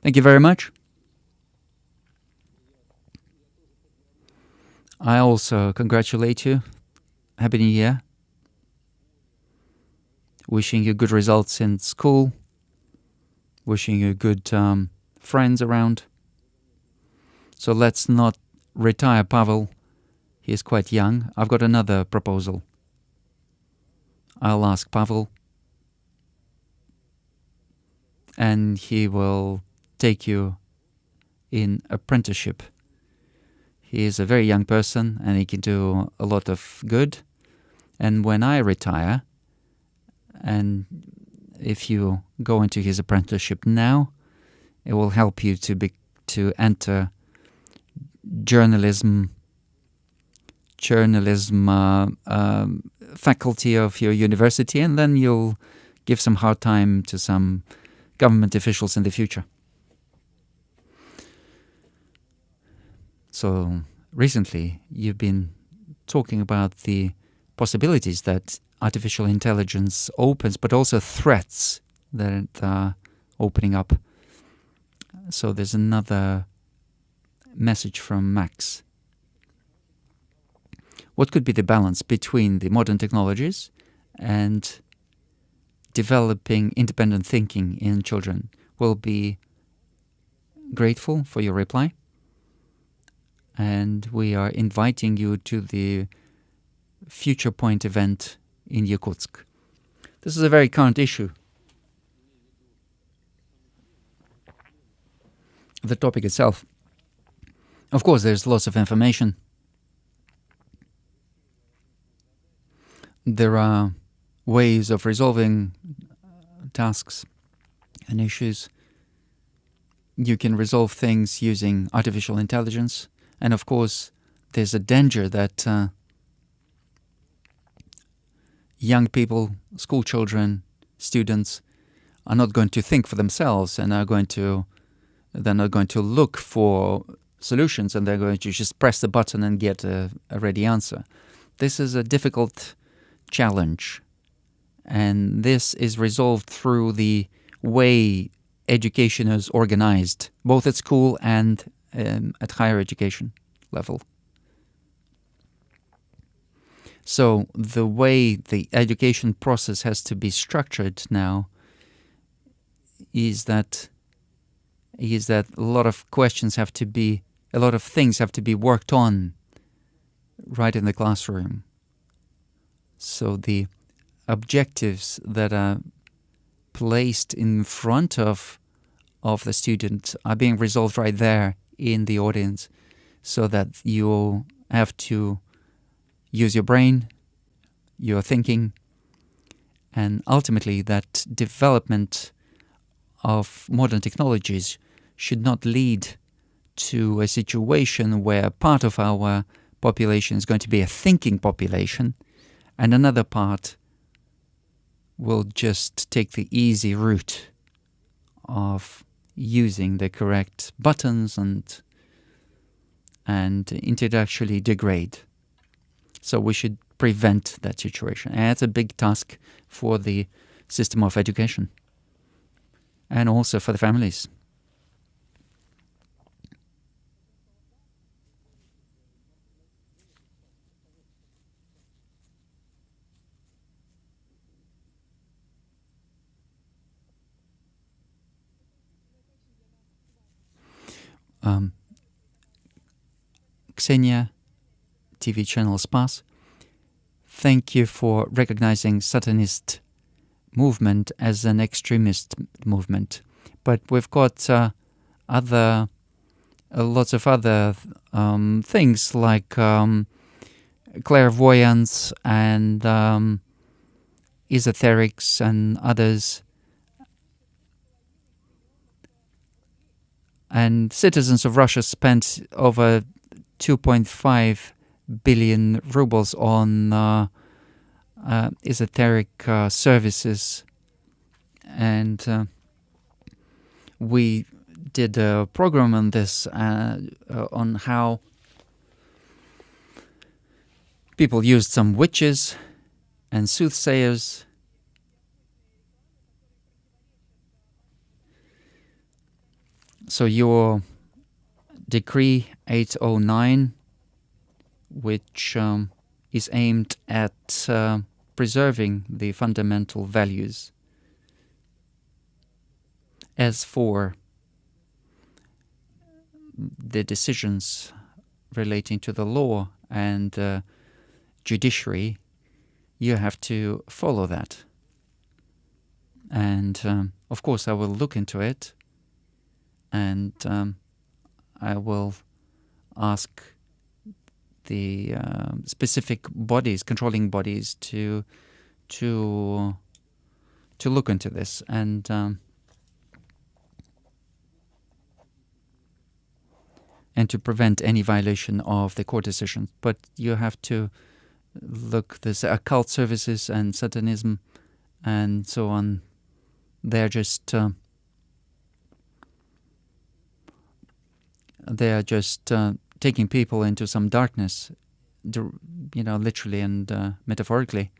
Thank you very much. I also congratulate you. Happy New Year. Wishing you good results in school. Wishing you good friends around. So let's not retire Pavel. He is quite young. I've got another proposal. I'll ask Pavel, and he will take you in apprenticeship. He is a very young person, and he can do a lot of good. And when I retire, and if you go into his apprenticeship now, it will help you to enter journalism faculty of your university, and then you'll give some hard time to some government officials in the future. So recently you've been talking about the possibilities that artificial intelligence opens, but also threats that are opening up. So there's another message from Max. What could be the balance between the modern technologies and developing independent thinking in children? We'll be grateful for your reply. And we are inviting you to the Future Point event in Yakutsk. This is a very current issue. The topic itself. Of course, there's lots of information. There are ways of resolving tasks and issues. You can resolve things using artificial intelligence. And of course, there's a danger that young people, school children, students are not going to think for themselves and they're not going to look for solutions, and they're going to just press the button and get a ready answer. This is a difficult challenge, and this is resolved through the way education is organized, both at school and at higher education level. So the way the education process has to be structured now is that a lot of things have to be worked on right in the classroom. So the objectives that are placed in front of the student are being resolved right there in the audience, so that you have to use your brain, your thinking, and ultimately that development of modern technologies should not lead to a situation where part of our population is going to be a thinking population and another part will just take the easy route of using the correct buttons and intellectually degrade. So we should prevent that situation. And it's a big task for the system of education and also for the families. Ksenia, TV channel Spas, thank you for recognizing Satanist movement as an extremist movement. But we've got lots of other things like clairvoyance and esoterics and others. And citizens of Russia spent over 2.5 billion rubles on esoteric services. And we did a program on this, on how people used some witches and soothsayers So your Decree 809, which is aimed at preserving the fundamental values. As for the decisions relating to the law and judiciary, you have to follow that. And of course I will look into it, and I will ask the specific bodies, controlling bodies, to look into this and to prevent any violation of the court decisions. But you have to look, there's occult services and Satanism and so on. They're just taking people into some darkness, literally and metaphorically,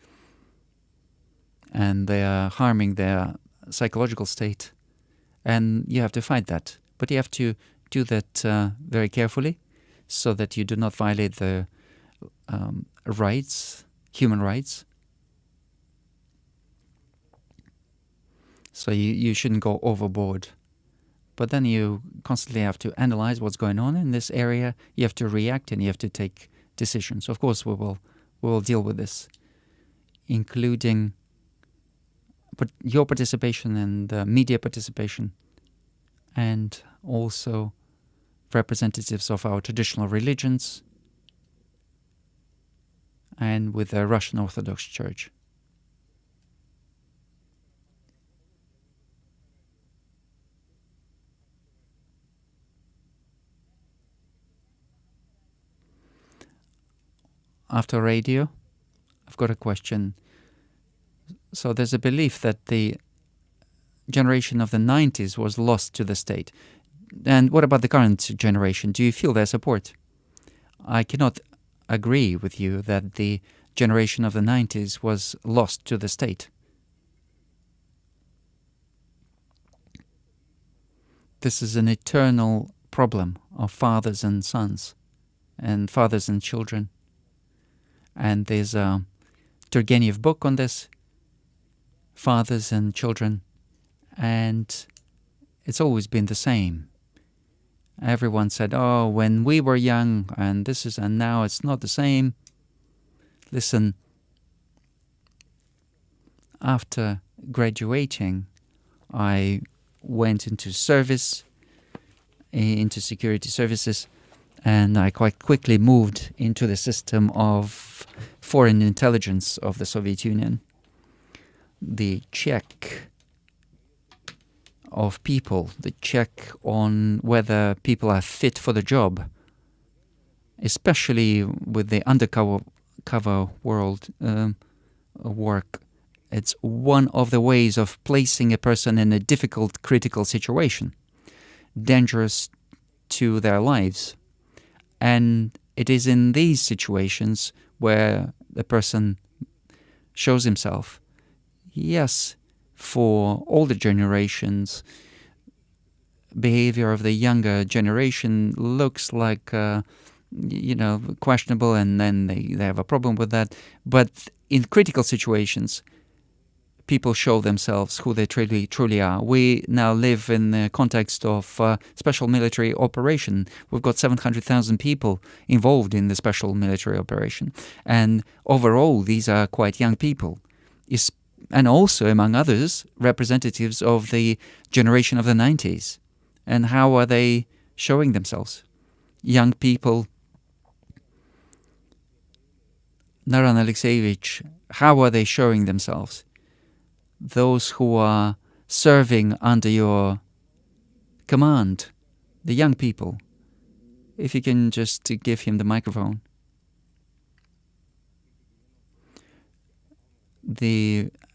and they are harming their psychological state, and you have to fight that. But you have to do that very carefully, so that you do not violate the rights, human rights. So you shouldn't go overboard. But then you constantly have to analyze what's going on in this area. You have to react and you have to take decisions. Of course, we will deal with this, including your participation and media participation, and also representatives of our traditional religions and with the Russian Orthodox Church. After radio, I've got a question. So there's a belief that the generation of the 90s was lost to the state. And what about the current generation? Do you feel their support? I cannot agree with you that the generation of the 90s was lost to the state. This is an eternal problem of fathers and sons, and fathers and children. And there's a Turgenev book on this, fathers and children, and it's always been the same. Everyone said, oh, when we were young, and now it's not the same. Listen, after graduating, I went into service, into security services, and I quite quickly moved into the system of foreign intelligence of the Soviet Union. The check of people, the check on whether people are fit for the job, especially with the undercover world work. It's one of the ways of placing a person in a difficult, critical situation, dangerous to their lives. And it is in these situations where the person shows himself. Yes, for older generations, behavior of the younger generation looks like, questionable, and then they have a problem with that. But in critical situations, people show themselves who they truly are. We now live in the context of special military operation. We've got 700,000 people involved in the special military operation. And overall, these are quite young people. And also, among others, representatives of the generation of the 90s. And how are they showing themselves? Young people. Naran Alexeyevich, how are they showing themselves? Those who are serving under your command, the young people. If you can just give him the microphone.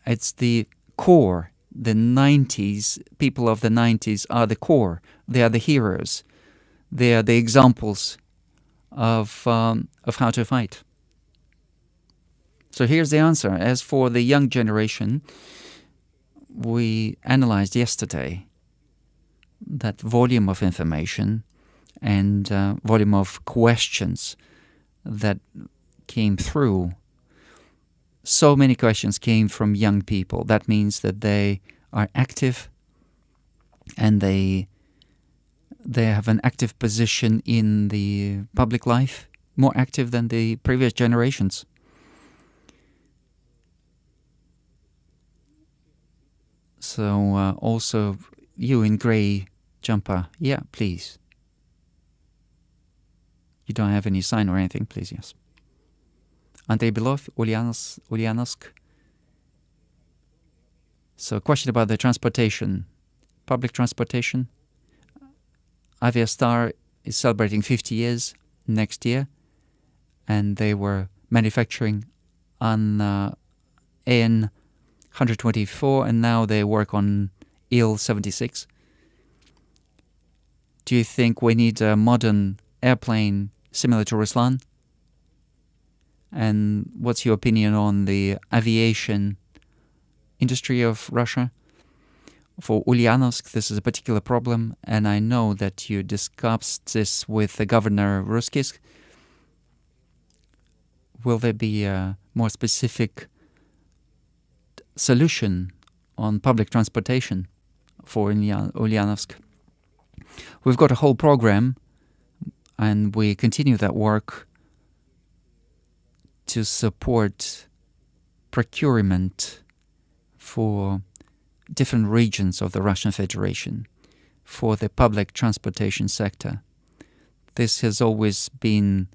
It's the core. The 90s, people of the 90s are the core. They are the heroes. They are the examples of how to fight. So here's the answer. As for the young generation, we analyzed yesterday that volume of information and volume of questions that came through. So many questions came from young people. That means that they are active and they have an active position in the public life, more active than the previous generations. So also you in gray jumper, yeah, please. You don't have any sign or anything, please, yes. Andrei Belov, Ulyanovsk. So a question about the transportation, public transportation. Aviastar is celebrating 50 years next year, and they were manufacturing on AN 124, and now they work on Il-76. Do you think we need a modern airplane similar to Ruslan? And what's your opinion on the aviation industry of Russia? For Ulyanovsk, this is a particular problem, and I know that you discussed this with the governor Ruskis. Will there be a more specific solution on public transportation for Ulyanovsk? We've got a whole program, and we continue that work to support procurement for different regions of the Russian Federation for the public transportation sector. This has always been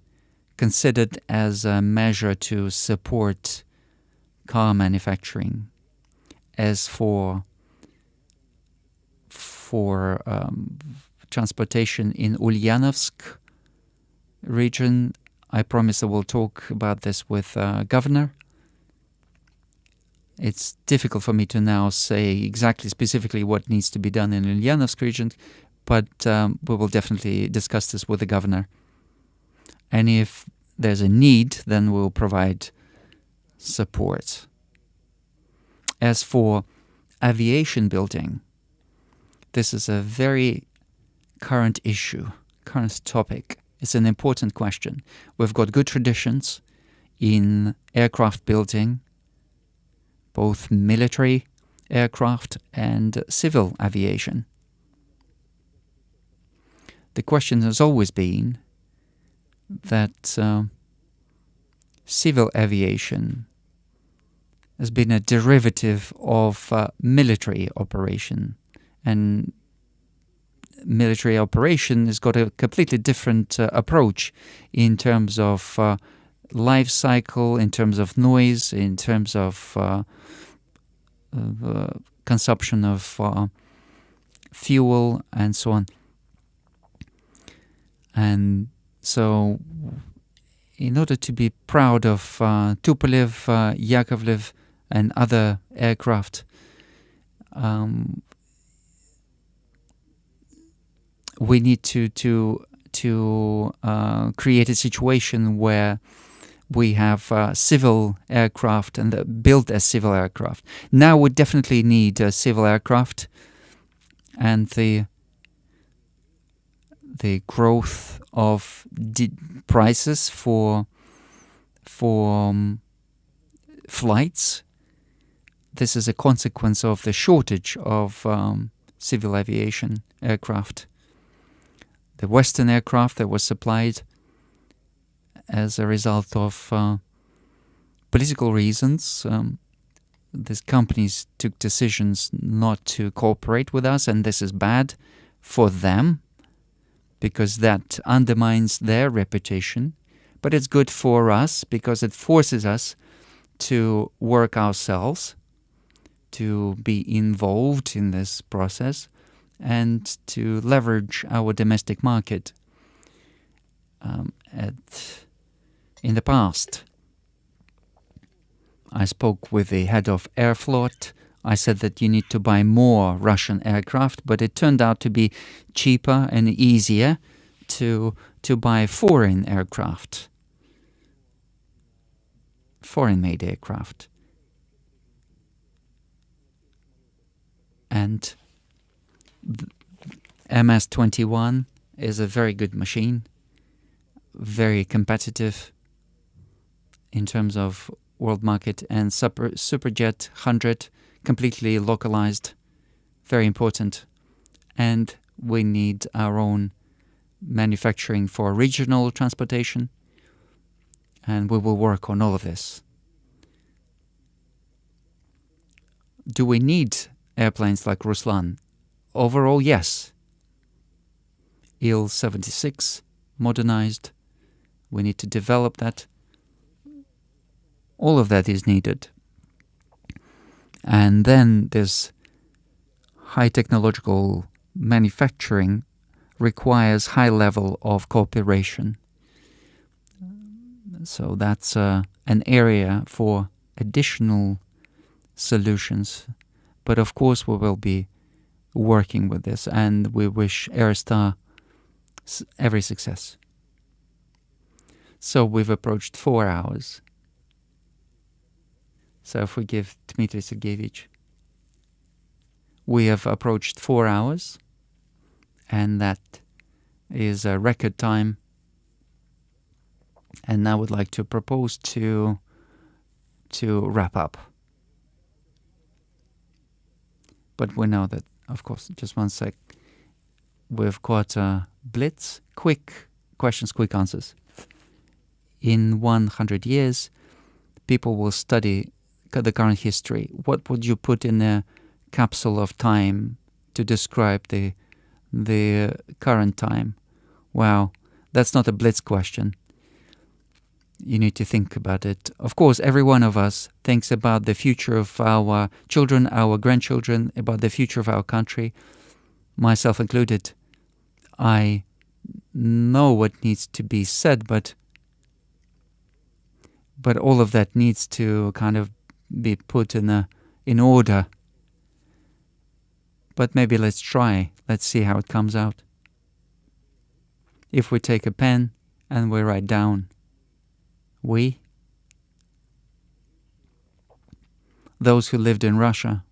considered as a measure to support car manufacturing. As for transportation in Ulyanovsk region, I promise I will talk about this with governor. It's difficult for me to now say exactly specifically what needs to be done in Ulyanovsk region, but we will definitely discuss this with the governor. And if there's a need, then we'll provide support. As for aviation building, this is a very current issue, current topic. It's an important question. We've got good traditions in aircraft building, both military aircraft and civil aviation. The question has always been that civil aviation has been a derivative of military operation, and military operation has got a completely different approach in terms of life cycle, in terms of noise, in terms of consumption of fuel, and so on. And so, in order to be proud of Tupolev, Yakovlev, and other aircraft, we need to create a situation where we have civil aircraft and built as civil aircraft. Now we definitely need a civil aircraft, and the growth of prices for flights. This is a consequence of the shortage of civil aviation aircraft. The Western aircraft that was supplied as a result of political reasons. These companies took decisions not to cooperate with us, and this is bad for them because that undermines their reputation. But it's good for us because it forces us to work ourselves, to be involved in this process, and to leverage our domestic market. In the past, I spoke with the head of Airflot. I said that you need to buy more Russian aircraft, but it turned out to be cheaper and easier to buy foreign aircraft, foreign-made aircraft. And MS-21 is a very good machine, very competitive in terms of world market, and Superjet 100, completely localized, very important. And we need our own manufacturing for regional transportation, and we will work on all of this. Do we need airplanes like Ruslan? Overall, yes. Il-76, modernized. We need to develop that. All of that is needed. And then this high technological manufacturing requires high level of cooperation. So that's an area for additional solutions. But of course we will be working with this, and we wish Airstar every success. So we've approached 4 hours. So if we give Dmitry Sergeyevich, we have approached 4 hours, and that is a record time. And now I would like to propose to wrap up. But we know that, of course, just one sec, we've got a Blitz, quick questions, quick answers. In 100 years, people will study the current history. What would you put in a capsule of time to describe the current time? Wow, that's not a Blitz question. You need to think about it. Of course, every one of us thinks about the future of our children, our grandchildren, about the future of our country, myself included. I know what needs to be said, but all of that needs to kind of be put in order. But maybe let's try. Let's see how it comes out. If we take a pen and we write down, those who lived in Russia,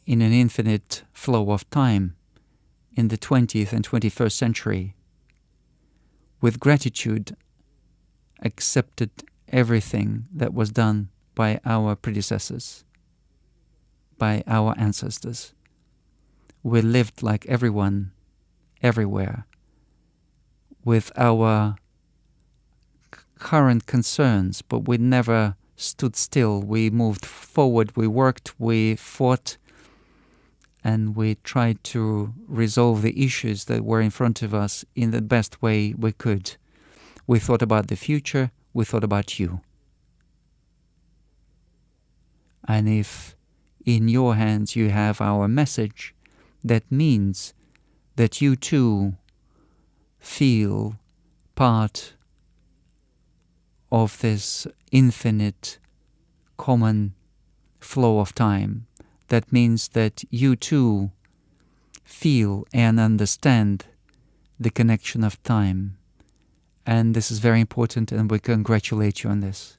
in an infinite flow of time, in the 20th and 21st century, with gratitude, accepted everything that was done by our predecessors, by our ancestors. We lived like everyone, everywhere, with our current concerns, but we never stood still. We moved forward, we worked, we fought, and we tried to resolve the issues that were in front of us in the best way we could. We thought about the future, we thought about you. And if in your hands you have our message, that means that you too feel part of this infinite common flow of time. That means that you too feel and understand the connection of time. And this is very important, and we congratulate you on this.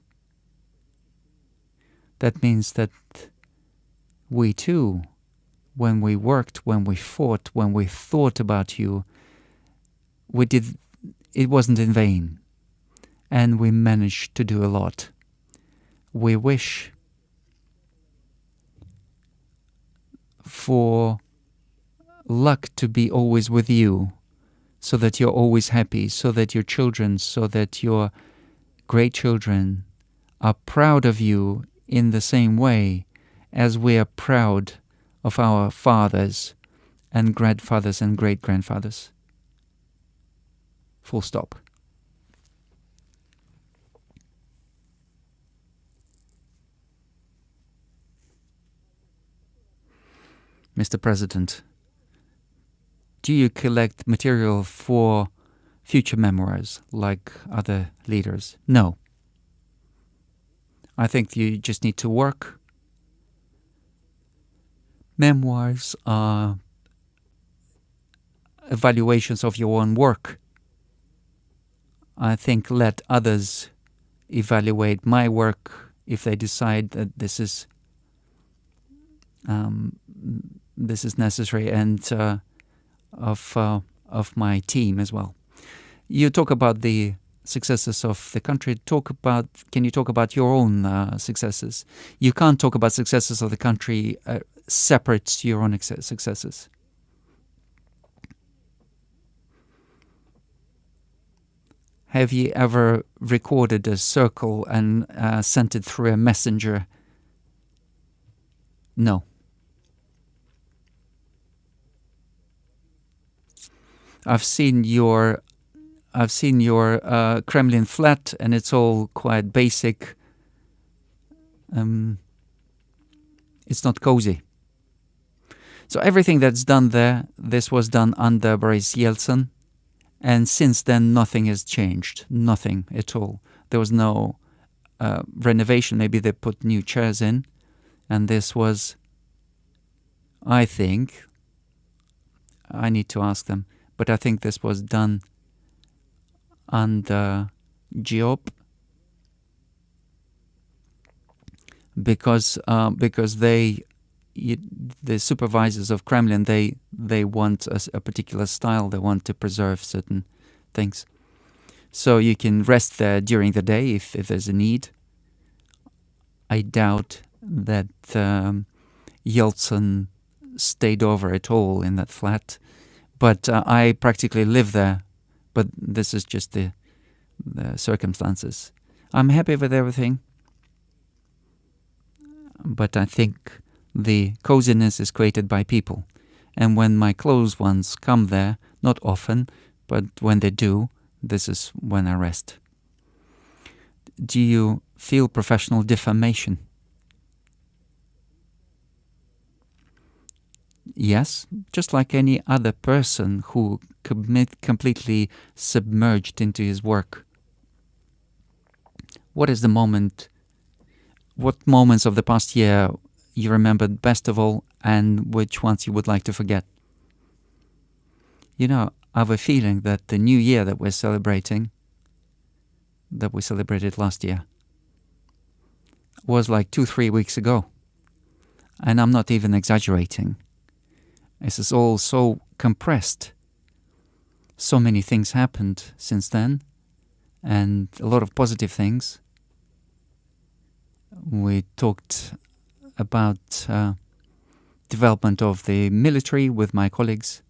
That means that we too, when we worked, when we fought, when we thought about you, it wasn't in vain. And we managed to do a lot. We wish for luck to be always with you, so that you're always happy, so that your children, so that your great children are proud of you in the same way as we are proud of our fathers and grandfathers and great-grandfathers. Full stop. Mr. President, do you collect material for future memoirs like other leaders? No. I think you just need to work. Memoirs are evaluations of your own work. I think let others evaluate my work if they decide that this is this is necessary, and of my team as well. You talk about the successes of the country. Can you talk about your own successes? You can't talk about successes of the country separate to your own successes. Have you ever recorded a circle and sent it through a messenger? No. I've seen your Kremlin flat, and it's all quite basic. It's not cozy. So everything that's done there, this was done under Boris Yeltsin, and since then nothing has changed. Nothing at all. There was no renovation. Maybe they put new chairs in, and this was, I think, I need to ask them, but I think this was done under Geop, because the supervisors of Kremlin, they want a particular style. They want to preserve certain things. So you can rest there during the day if there's a need. I doubt that Yeltsin stayed over at all in that flat, but I practically live there. But this is just the circumstances. I'm happy with everything, but I think the coziness is created by people. And when my close ones come there, not often, but when they do, this is when I rest. Do you feel professional defamation? Yes, just like any other person who completely submerged into his work. What moments of the past year you remembered best of all, and which ones you would like to forget? You know, I have a feeling that the new year that we're celebrating, that we celebrated last year, was like 2-3 weeks ago. And I'm not even exaggerating. This is all so compressed. So many things happened since then, and a lot of positive things. We talked about development of the military with my colleagues,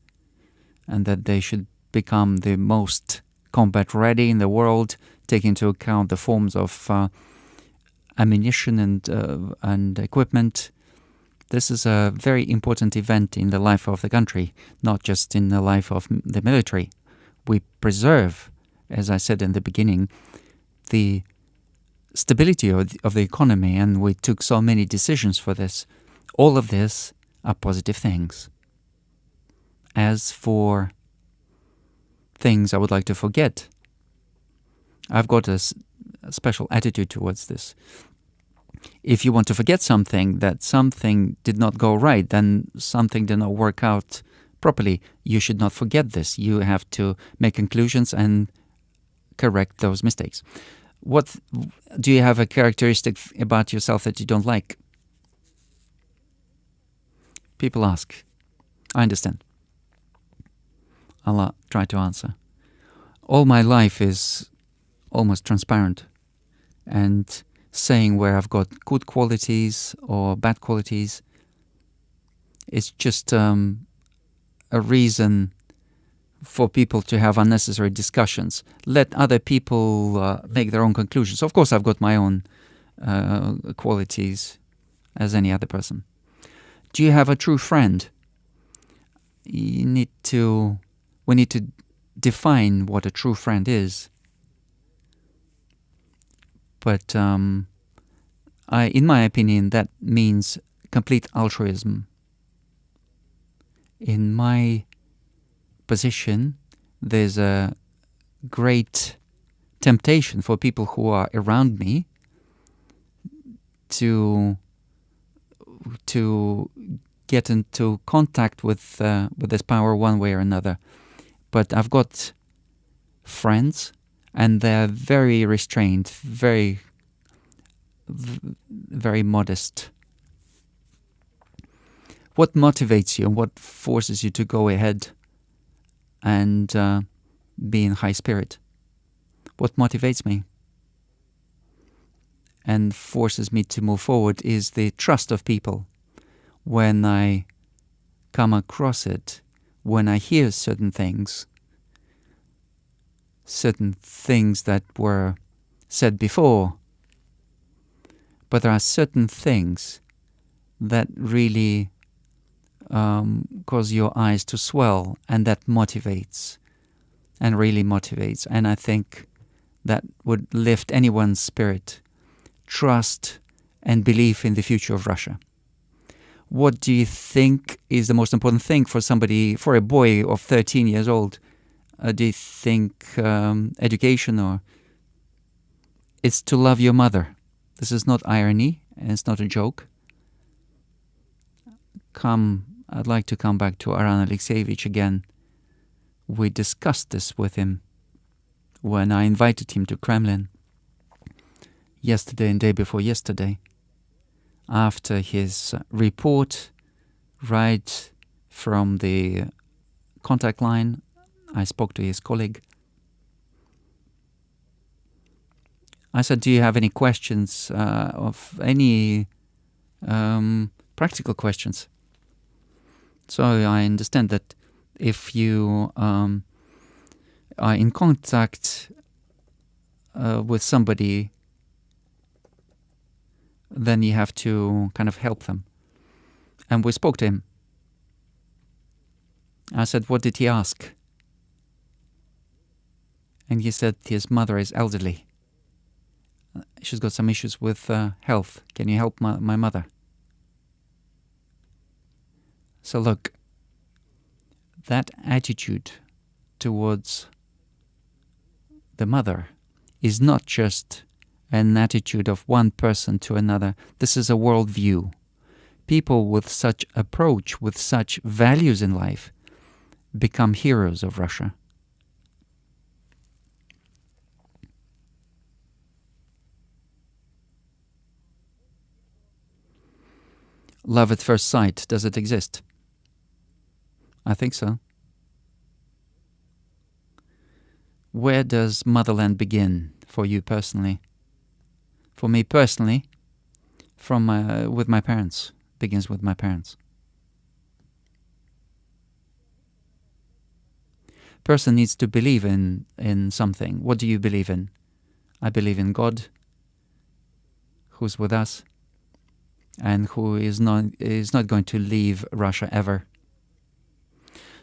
and that they should become the most combat ready in the world, taking into account the forms of ammunition and equipment. This is a very important event in the life of the country, not just in the life of the military. We preserve, as I said in the beginning, the stability of the economy, and we took so many decisions for this. All of this are positive things. As for things I would like to forget, I've got a special attitude towards this. If you want to forget something, that something did not go right, then something did not work out properly, you should not forget this. You have to make conclusions and correct those mistakes. What do you have a characteristic about yourself that you don't like? People ask. I understand. I'll try to answer. All my life is almost transparent, and saying where I've got good qualities or bad qualities, it's just a reason for people to have unnecessary discussions. Let other people make their own conclusions. Of course, I've got my own qualities as any other person. Do you have a true friend? We need to define what a true friend is. But in my opinion, that means complete altruism. In my position, there's a great temptation for people who are around me to get into contact with this power one way or another. But I've got friends, and they're very restrained, very modest. What motivates you? What forces you to go ahead and be in high spirit? What motivates me and forces me to move forward is the trust of people. When I come across it, when I hear certain things that were said before, but there are certain things that really cause your eyes to swell, and that motivates, and really motivates. And I think that would lift anyone's spirit, trust and belief in the future of Russia. What do you think is the most important thing for a boy of 13 years old? Do you think education, or it's to love your mother? This is not irony, and it's not a joke. I'd like to come back to Aran Alexeyevich again. We discussed this with him when I invited him to Kremlin yesterday and day before yesterday, after his report right from the contact line. I spoke to his colleague. I said, do you have any questions, of any practical questions? So I understand that if you are in contact with somebody, then you have to kind of help them. And we spoke to him. I said, what did he ask? And he said his mother is elderly. She's got some issues with health. Can you help my mother? So look, that attitude towards the mother is not just an attitude of one person to another. This is a worldview. People with such approach, with such values in life, become heroes of Russia. Love at first sight, does it exist? I think so. Where does motherland begin for you personally? For me personally, with my parents. Begins with my parents. Person needs to believe in something. What do you believe in? I believe in God, who's with us, and who is not going to leave Russia ever.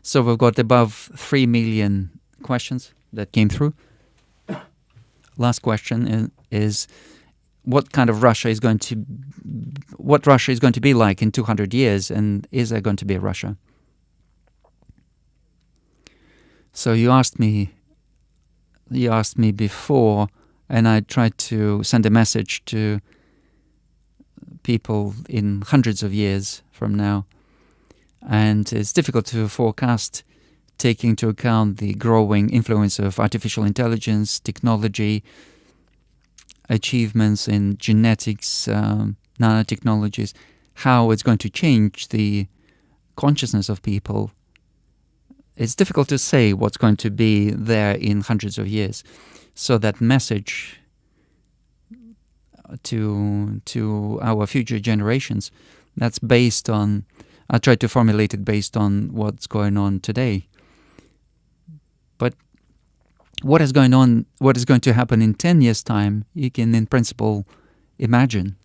So we've got above 3 million questions that came through. Last question is what kind of Russia is going to be like in 200 years, and is there going to be a Russia? So you asked me before, and I tried to send a message to people in hundreds of years from now. And it's difficult to forecast, taking into account the growing influence of artificial intelligence, technology, achievements in genetics, nanotechnologies, how it's going to change the consciousness of people. It's difficult to say what's going to be there in hundreds of years. So that message to our future generations, that's based on, I tried to formulate it based on what's going on today. But what is going to happen in 10 years' time, you can in principle imagine.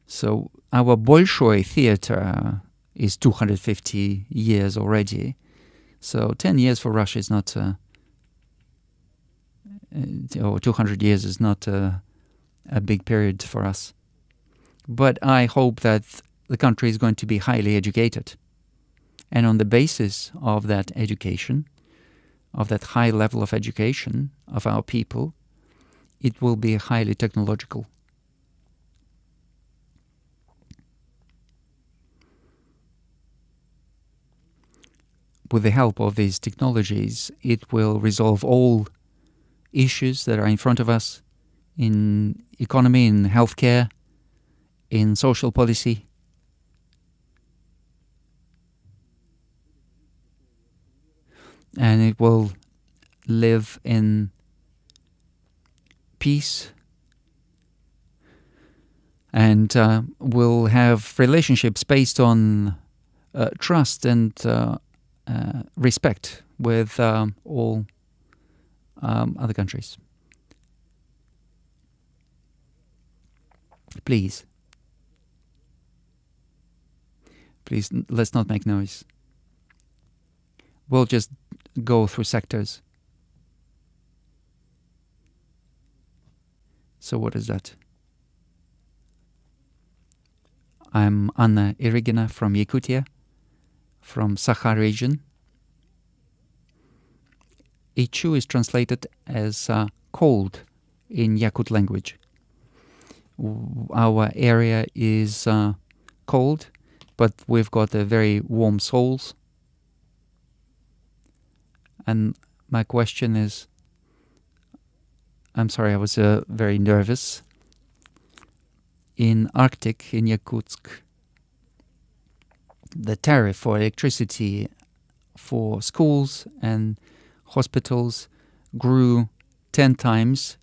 So our Bolshoi theater is 250 years already. So 10 years for Russia is not, or 200 years is not a big period for us. But I hope that the country is going to be highly educated. And on the basis of that education, of that high level of education of our people, it will be highly technological. With the help of these technologies, it will resolve all issues that are in front of us in economy, in healthcare, in social policy. and it will live in peace, and will have relationships based on trust and respect with all other countries. Please, let's not make noise. We'll just go through sectors. So what is that? I'm Anna Irigina from Yakutia, from Sakha region. Ichu is translated as cold in Yakut language. Our area is cold, but we've got a very warm souls. And my question is, I'm sorry, I was very nervous. In Arctic, in Yakutsk, the tariff for electricity for schools and hospitals grew 10 times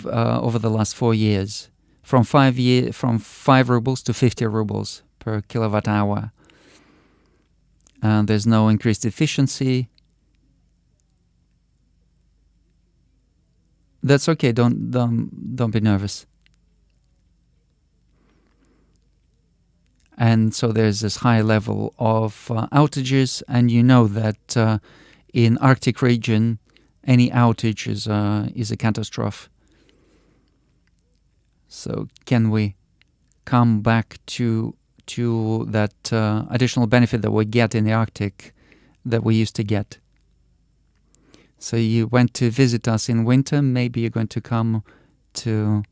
over the last 4 years, from 5 rubles to 50 rubles per kilowatt hour. There's no increased efficiency. That's okay. Don't be nervous. And so there's this high level of outages, and you know that in Arctic region, any outage is a catastrophe. So can we come back to that additional benefit that we get in the Arctic that we used to get? So you went to visit us in winter. Maybe you're going to come to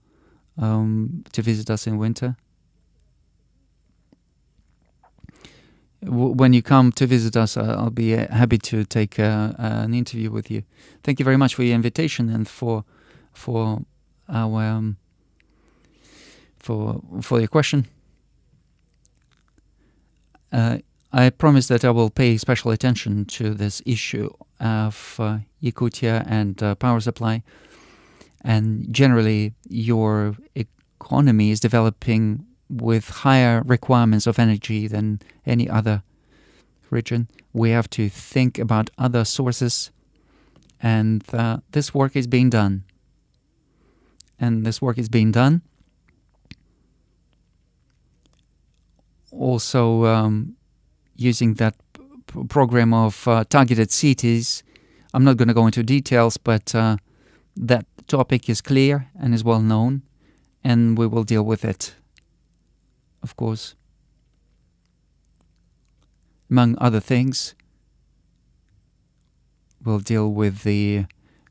visit us in winter. When you come to visit us, I'll be happy to take an interview with you. Thank you very much for your invitation and for our for your question. I promise that I will pay special attention to this issue of Yakutia and power supply. And generally, your economy is developing with higher requirements of energy than any other region. We have to think about other sources, and this work is being done. And this work is being done also using that program of targeted cities. I'm not going to go into details, but that topic is clear and is well known, and we will deal with it, of course. Among other things, we'll deal with the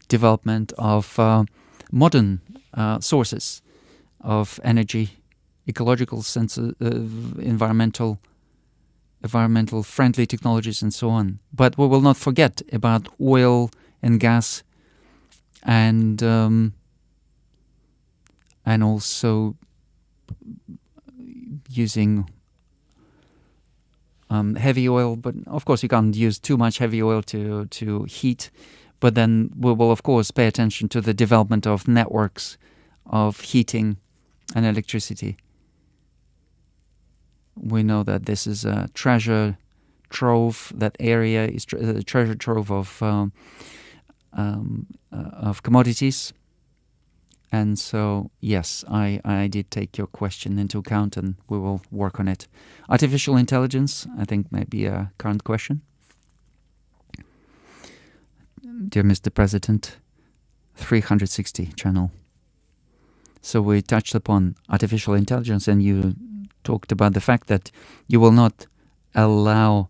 development of modern sources of energy, ecological environmental friendly technologies and so on. But we will not forget about oil and gas, and also using heavy oil. But of course you can't use too much heavy oil to heat. But then we will of course pay attention to the development of networks of heating and electricity. We know that this is a treasure trove. That area is a treasure trove of commodities. And so, yes, I did take your question into account, and we will work on it. Artificial intelligence, I think, may be a current question. Dear Mr. President, 360 channel. So we touched upon artificial intelligence, and you talked about the fact that you will not allow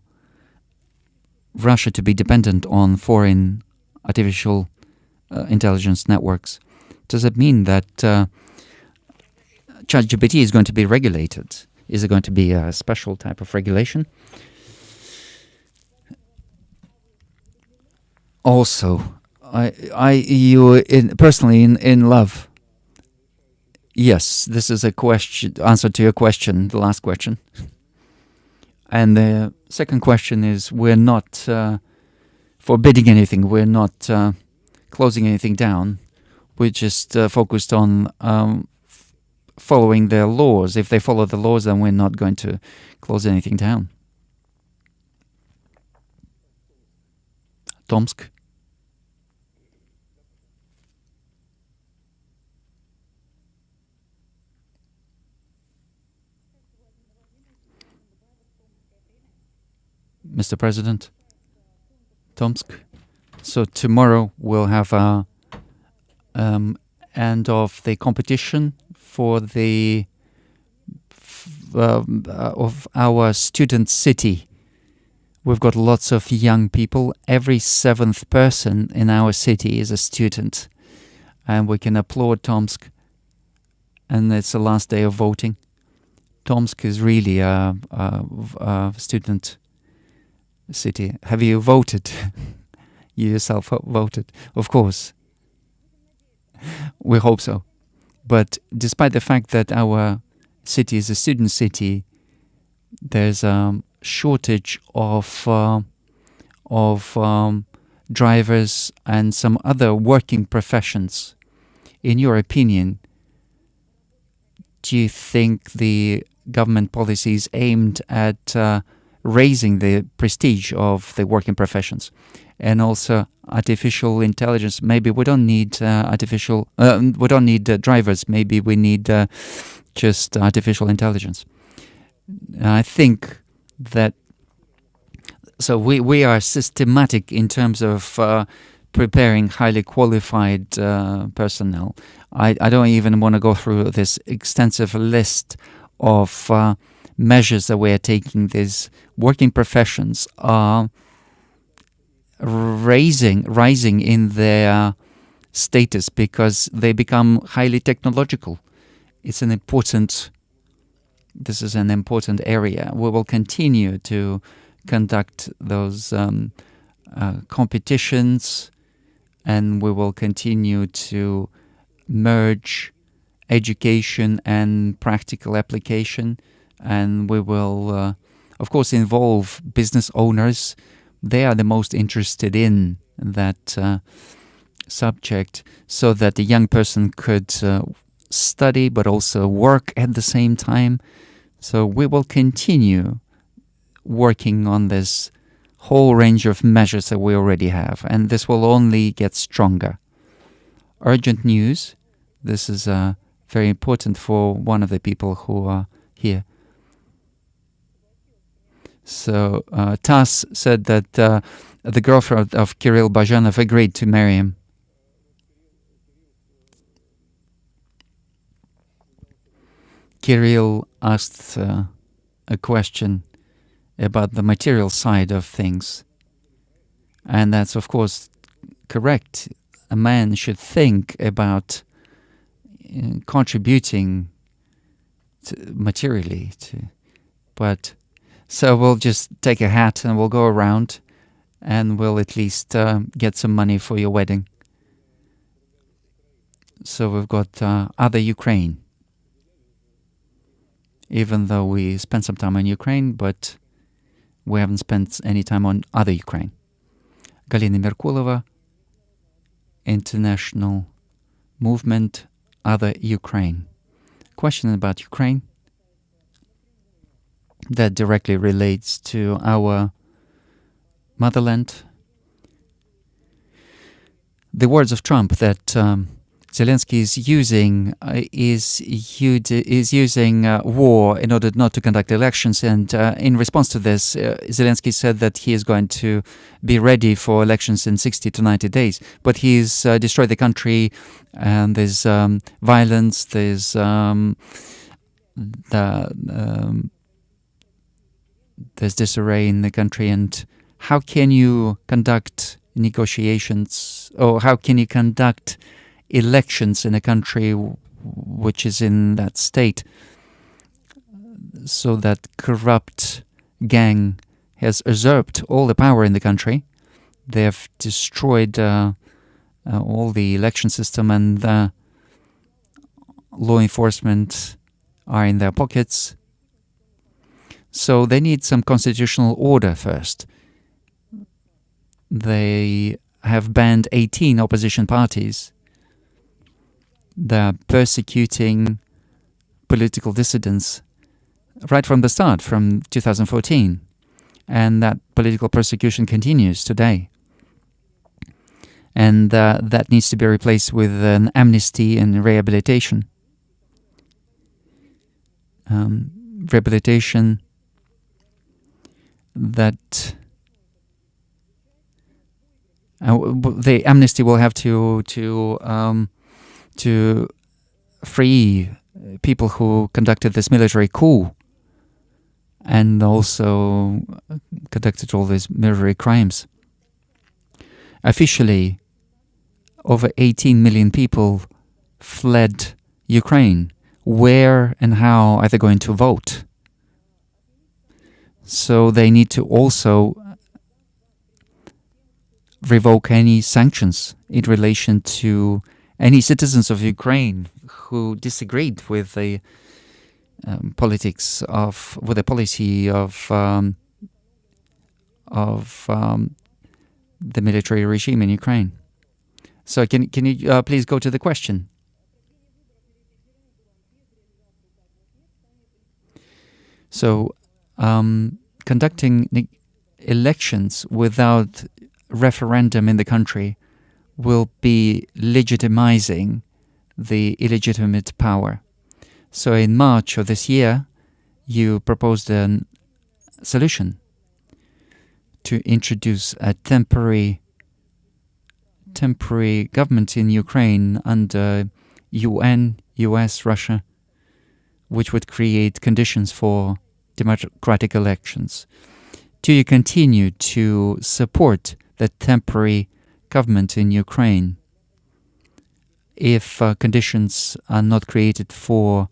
Russia to be dependent on foreign artificial intelligence networks. Does it mean that ChatGPT is going to be regulated? Is it going to be a special type of regulation? Also, personally in love. Yes, this is a question, answer to your question, the last question. And the second question is, we're not forbidding anything. We're not closing anything down. We're just focused on following their laws. If they follow the laws, then we're not going to close anything down. Tomsk. Mr. President, Tomsk. So tomorrow we'll have a end of the competition for the of our student city. We've got lots of young people. Every 7th person in our city is a student, and we can applaud Tomsk. And it's the last day of voting. Tomsk is really a student city. Have you voted? You yourself voted, of course. We hope so. But despite the fact that our city is a student city, there's a shortage of drivers and some other working professions. In your opinion, do you think the government policies aimed at raising the prestige of the working professions? And also artificial intelligence. Maybe we don't need we don't need drivers. Maybe we need just artificial intelligence. I think that so we are systematic in terms of preparing highly qualified personnel. I don't even want to go through this extensive list of measures that we are taking. These working professions are rising in their status because they become highly technological. This is an important area. We will continue to conduct those competitions, and we will continue to merge education and practical application, and we will of course involve business owners. They are the most interested in that subject, so that the young person could study but also work at the same time. So we will continue working on this whole range of measures that we already have, and this will only get stronger. Urgent news. This is very important for one of the people who are here. So TASS said that the girlfriend of Kirill Bazhanov agreed to marry him. Kirill asked a question about the material side of things. And that's, of course, correct. A man should think about contributing materially but so we'll just take a hat and we'll go around and we'll at least get some money for your wedding. So we've got Other Ukraine. Even though we spent some time on Ukraine, but we haven't spent any time on Other Ukraine. Galina Merkulova, International Movement, Other Ukraine. Question about Ukraine that directly relates to our motherland. The words of Trump that Zelensky is using war in order not to conduct elections, and in response to this, Zelensky said that he is going to be ready for elections in 60 to 90 days. But he's destroyed the country, and there's violence, there's disarray in the country. And how can you conduct negotiations, or how can you conduct elections in a country which is in that state? So that corrupt gang has usurped all the power in the country. They have destroyed all the election system, and law enforcement are in their pockets. So they need some constitutional order first. They have banned 18 opposition parties. They're persecuting political dissidents right from the start, from 2014. And that political persecution continues today. And that needs to be replaced with an amnesty and rehabilitation. Rehabilitation that the amnesty will have to free people who conducted this military coup and also conducted all these military crimes. Officially, over 18 million people fled Ukraine. Where and how are they going to vote? So they need to also revoke any sanctions in relation to any citizens of Ukraine who disagreed with the policy of the military regime in Ukraine. So can you please go to the question? So conducting elections without referendum in the country will be legitimizing the illegitimate power. So in March of this year, you proposed a solution to introduce a temporary government in Ukraine under UN, US, Russia, which would create conditions for democratic elections. Do you continue to support the temporary government in Ukraine if conditions are not created for...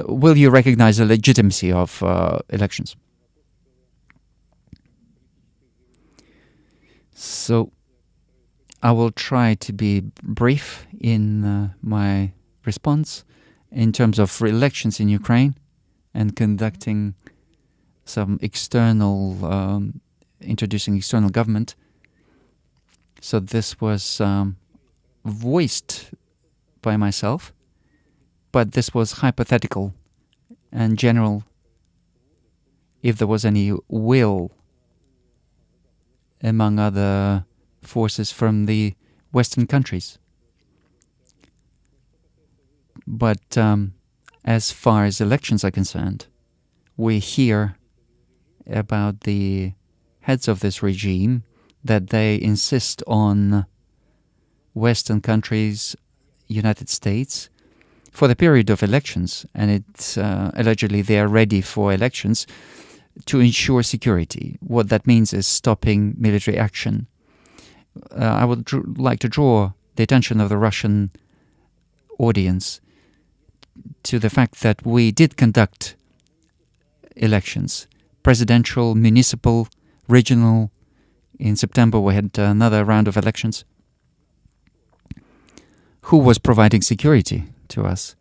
will you recognize the legitimacy of elections? So I will try to be brief in my response in terms of elections in Ukraine and conducting some external, introducing external government. So this was voiced by myself, but this was hypothetical and general if there was any will among other forces from the Western countries. But as far as elections are concerned, we hear about the heads of this regime that they insist on Western countries, United States, for the period of elections, and it's allegedly they are ready for elections to ensure security. What that means is stopping military action. I would like to draw the attention of the Russian audience to the fact that we did conduct elections, presidential, municipal, regional. In September we had another round of elections. Who was providing security to us?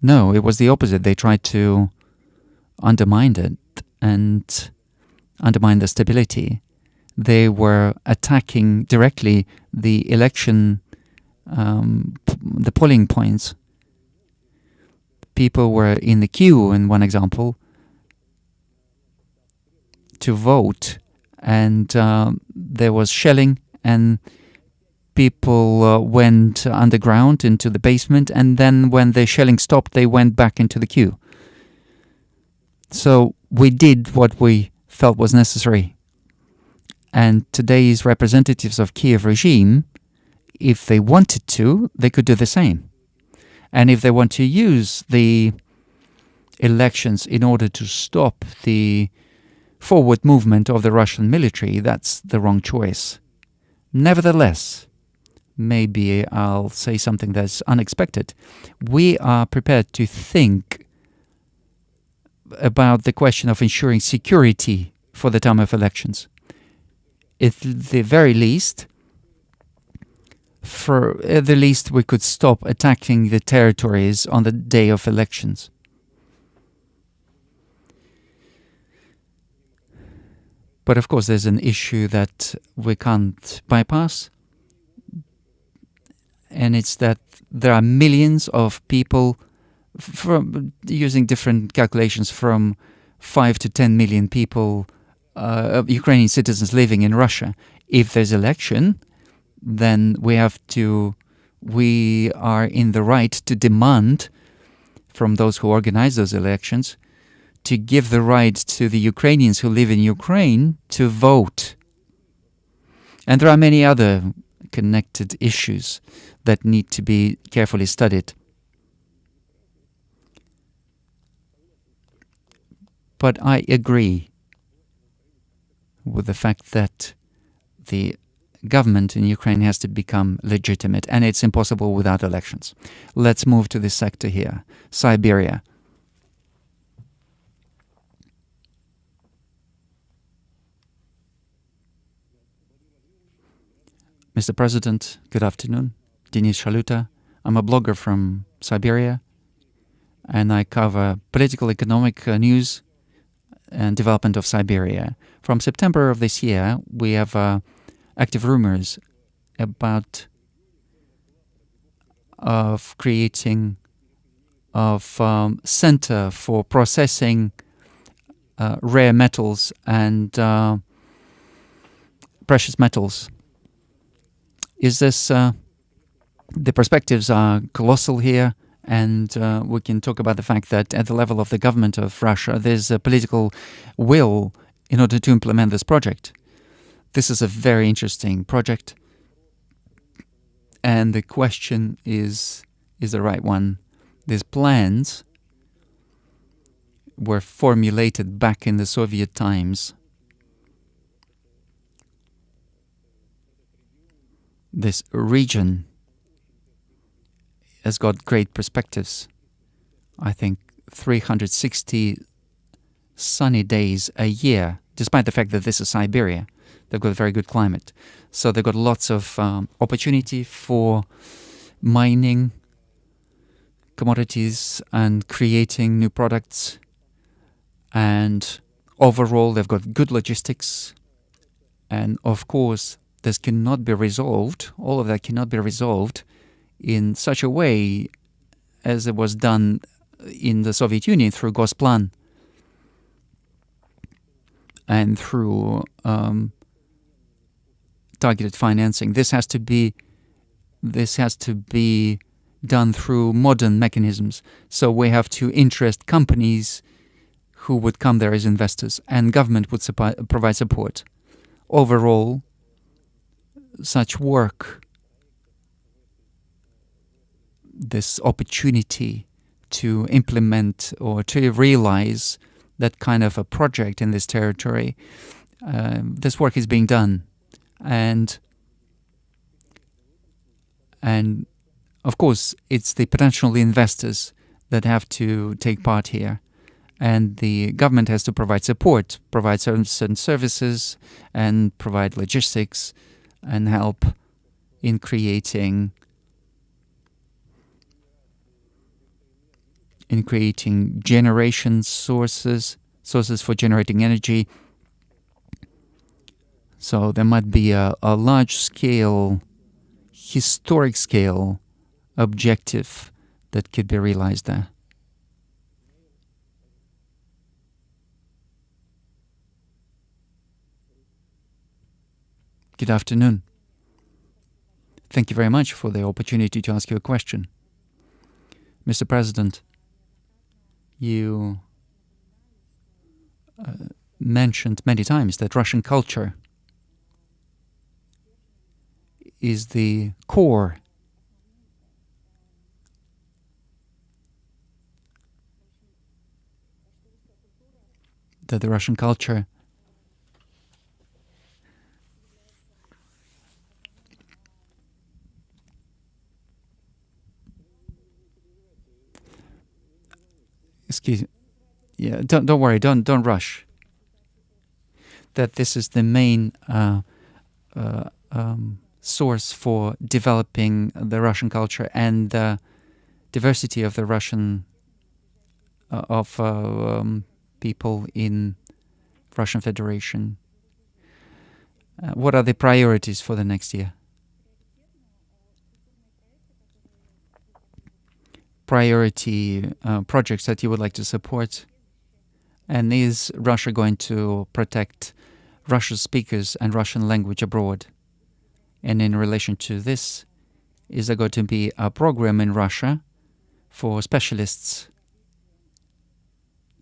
No, it was the opposite. They tried to undermine it and undermine the stability. They were attacking directly the election, the polling points. People were in the queue, in one example, to vote, and there was shelling, and people went underground into the basement, and then when the shelling stopped, they went back into the queue. So we did what we felt was necessary. And today's representatives of Kiev regime, if they wanted to, they could do the same. And if they want to use the elections in order to stop the forward movement of the Russian military, that's the wrong choice. Nevertheless, maybe I'll say something that's unexpected. We are prepared to think about the question of ensuring security for the time of elections. At the very least, we could stop attacking the territories on the day of elections. But of course, there's an issue that we can't bypass, and it's that there are millions of people, from using different calculations, from 5 to 10 million people, Ukrainian citizens living in Russia. If there's election, then we are in the right to demand from those who organize those elections to give the right to the Ukrainians who live in Ukraine to vote. And there are many other connected issues that need to be carefully studied. But I agree with the fact that the government in Ukraine has to become legitimate, and it's impossible without elections. Let's move to this sector here, Siberia. Mr. President, good afternoon. Denis Shaluta. I'm a blogger from Siberia, and I cover political, economic news and development of Siberia. From September of this year, we have active rumors about creating of center for processing rare metals and precious metals. Is this, the perspectives are colossal here, and we can talk about the fact that at the level of the government of Russia, there's a political will in order to implement this project. This is a very interesting project, and the question is the right one. These plans were formulated back in the Soviet times. This region has got great perspectives. I think 360 sunny days a year, despite the fact that this is Siberia. They've got a very good climate. So they've got lots of opportunity for mining commodities and creating new products. And overall, they've got good logistics. And of course, this cannot be resolved, all of that cannot be resolved in such a way as it was done in the Soviet Union through Gosplan and through targeted financing. This has to be done through modern mechanisms. So we have to interest companies who would come there as investors, and government would provide support. Overall, such work, this opportunity to implement or to realize that kind of a project in this territory, this work is being done. And of course, it's the potential investors that have to take part here. And the government has to provide support, provide certain services, and provide logistics, and help in creating generation sources for generating energy. So there might be a large-scale, historic-scale objective that could be realized there. Good afternoon. Thank you very much for the opportunity to ask you a question. Mr. President, you mentioned many times that Russian culture is the core that the Russian culture excuse me. Yeah, don't worry. Don't rush. That this is the main source for developing the Russian culture and the diversity of the Russian people in Russian Federation. What are the priorities for the next year? Priority projects that you would like to support? And is Russia going to protect Russian speakers and Russian language abroad? And in relation to this, is there going to be a program in Russia for specialists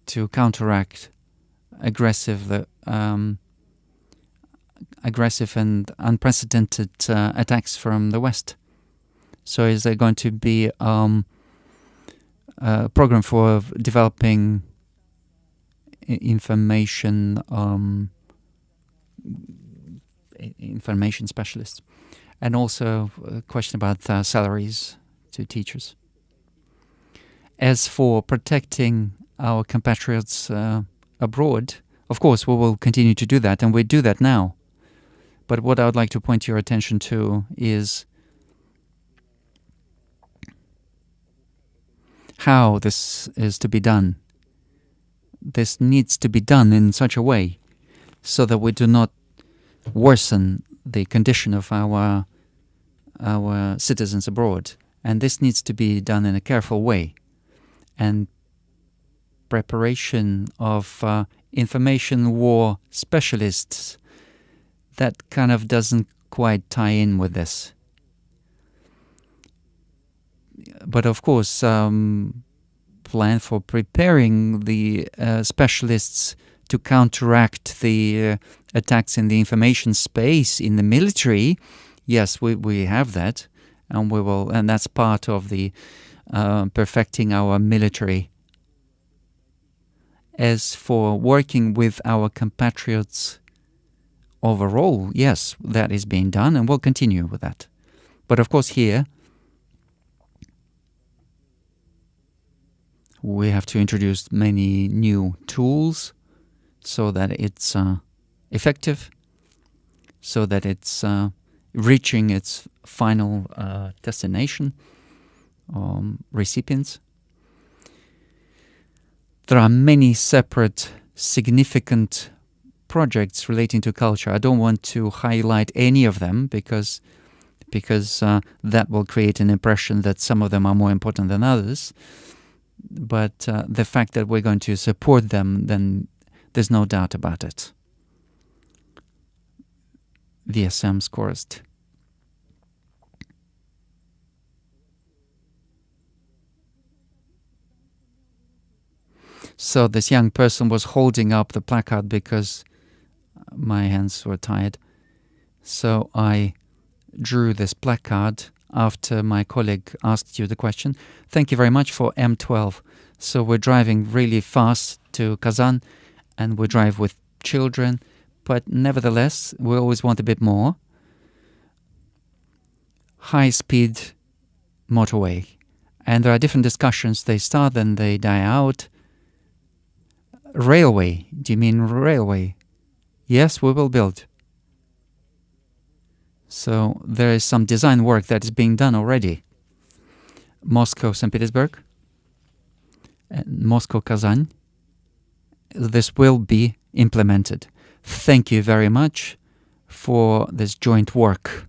to counteract aggressive and unprecedented attacks from the West? So is there going to be a program for developing information specialists? And also a question about salaries to teachers. As for protecting our compatriots abroad, of course, we will continue to do that, and we do that now. But what I would like to point your attention to is how this is to be done. This needs to be done in such a way so that we do not worsen the condition of our citizens abroad. And this needs to be done in a careful way. And preparation of information war specialists, that kind of doesn't quite tie in with this. But of course, plan for preparing the specialists to counteract the attacks in the information space in the military, yes, we have that, and we will, and that's part of the perfecting our military. As for working with our compatriots overall, yes, that is being done, and we'll continue with that. But of course here, we have to introduce many new tools so that it's effective, so that it's reaching its final destination, recipients. There are many separate significant projects relating to culture. I don't want to highlight any of them because that will create an impression that some of them are more important than others. But the fact that we're going to support them, then there's no doubt about it. VSM Scorest. So this young person was holding up the placard because my hands were tired. So I drew this placard after my colleague asked you the question. Thank you very much for M12. So we're driving really fast to Kazan, and we drive with children, but nevertheless, we always want a bit more. High-speed motorway. And there are different discussions. They start, then they die out. Railway. Do you mean railway? Yes, we will build. So there is some design work that is being done already. Moscow, St. Petersburg, and Moscow, Kazan. This will be implemented. Thank you very much for this joint work.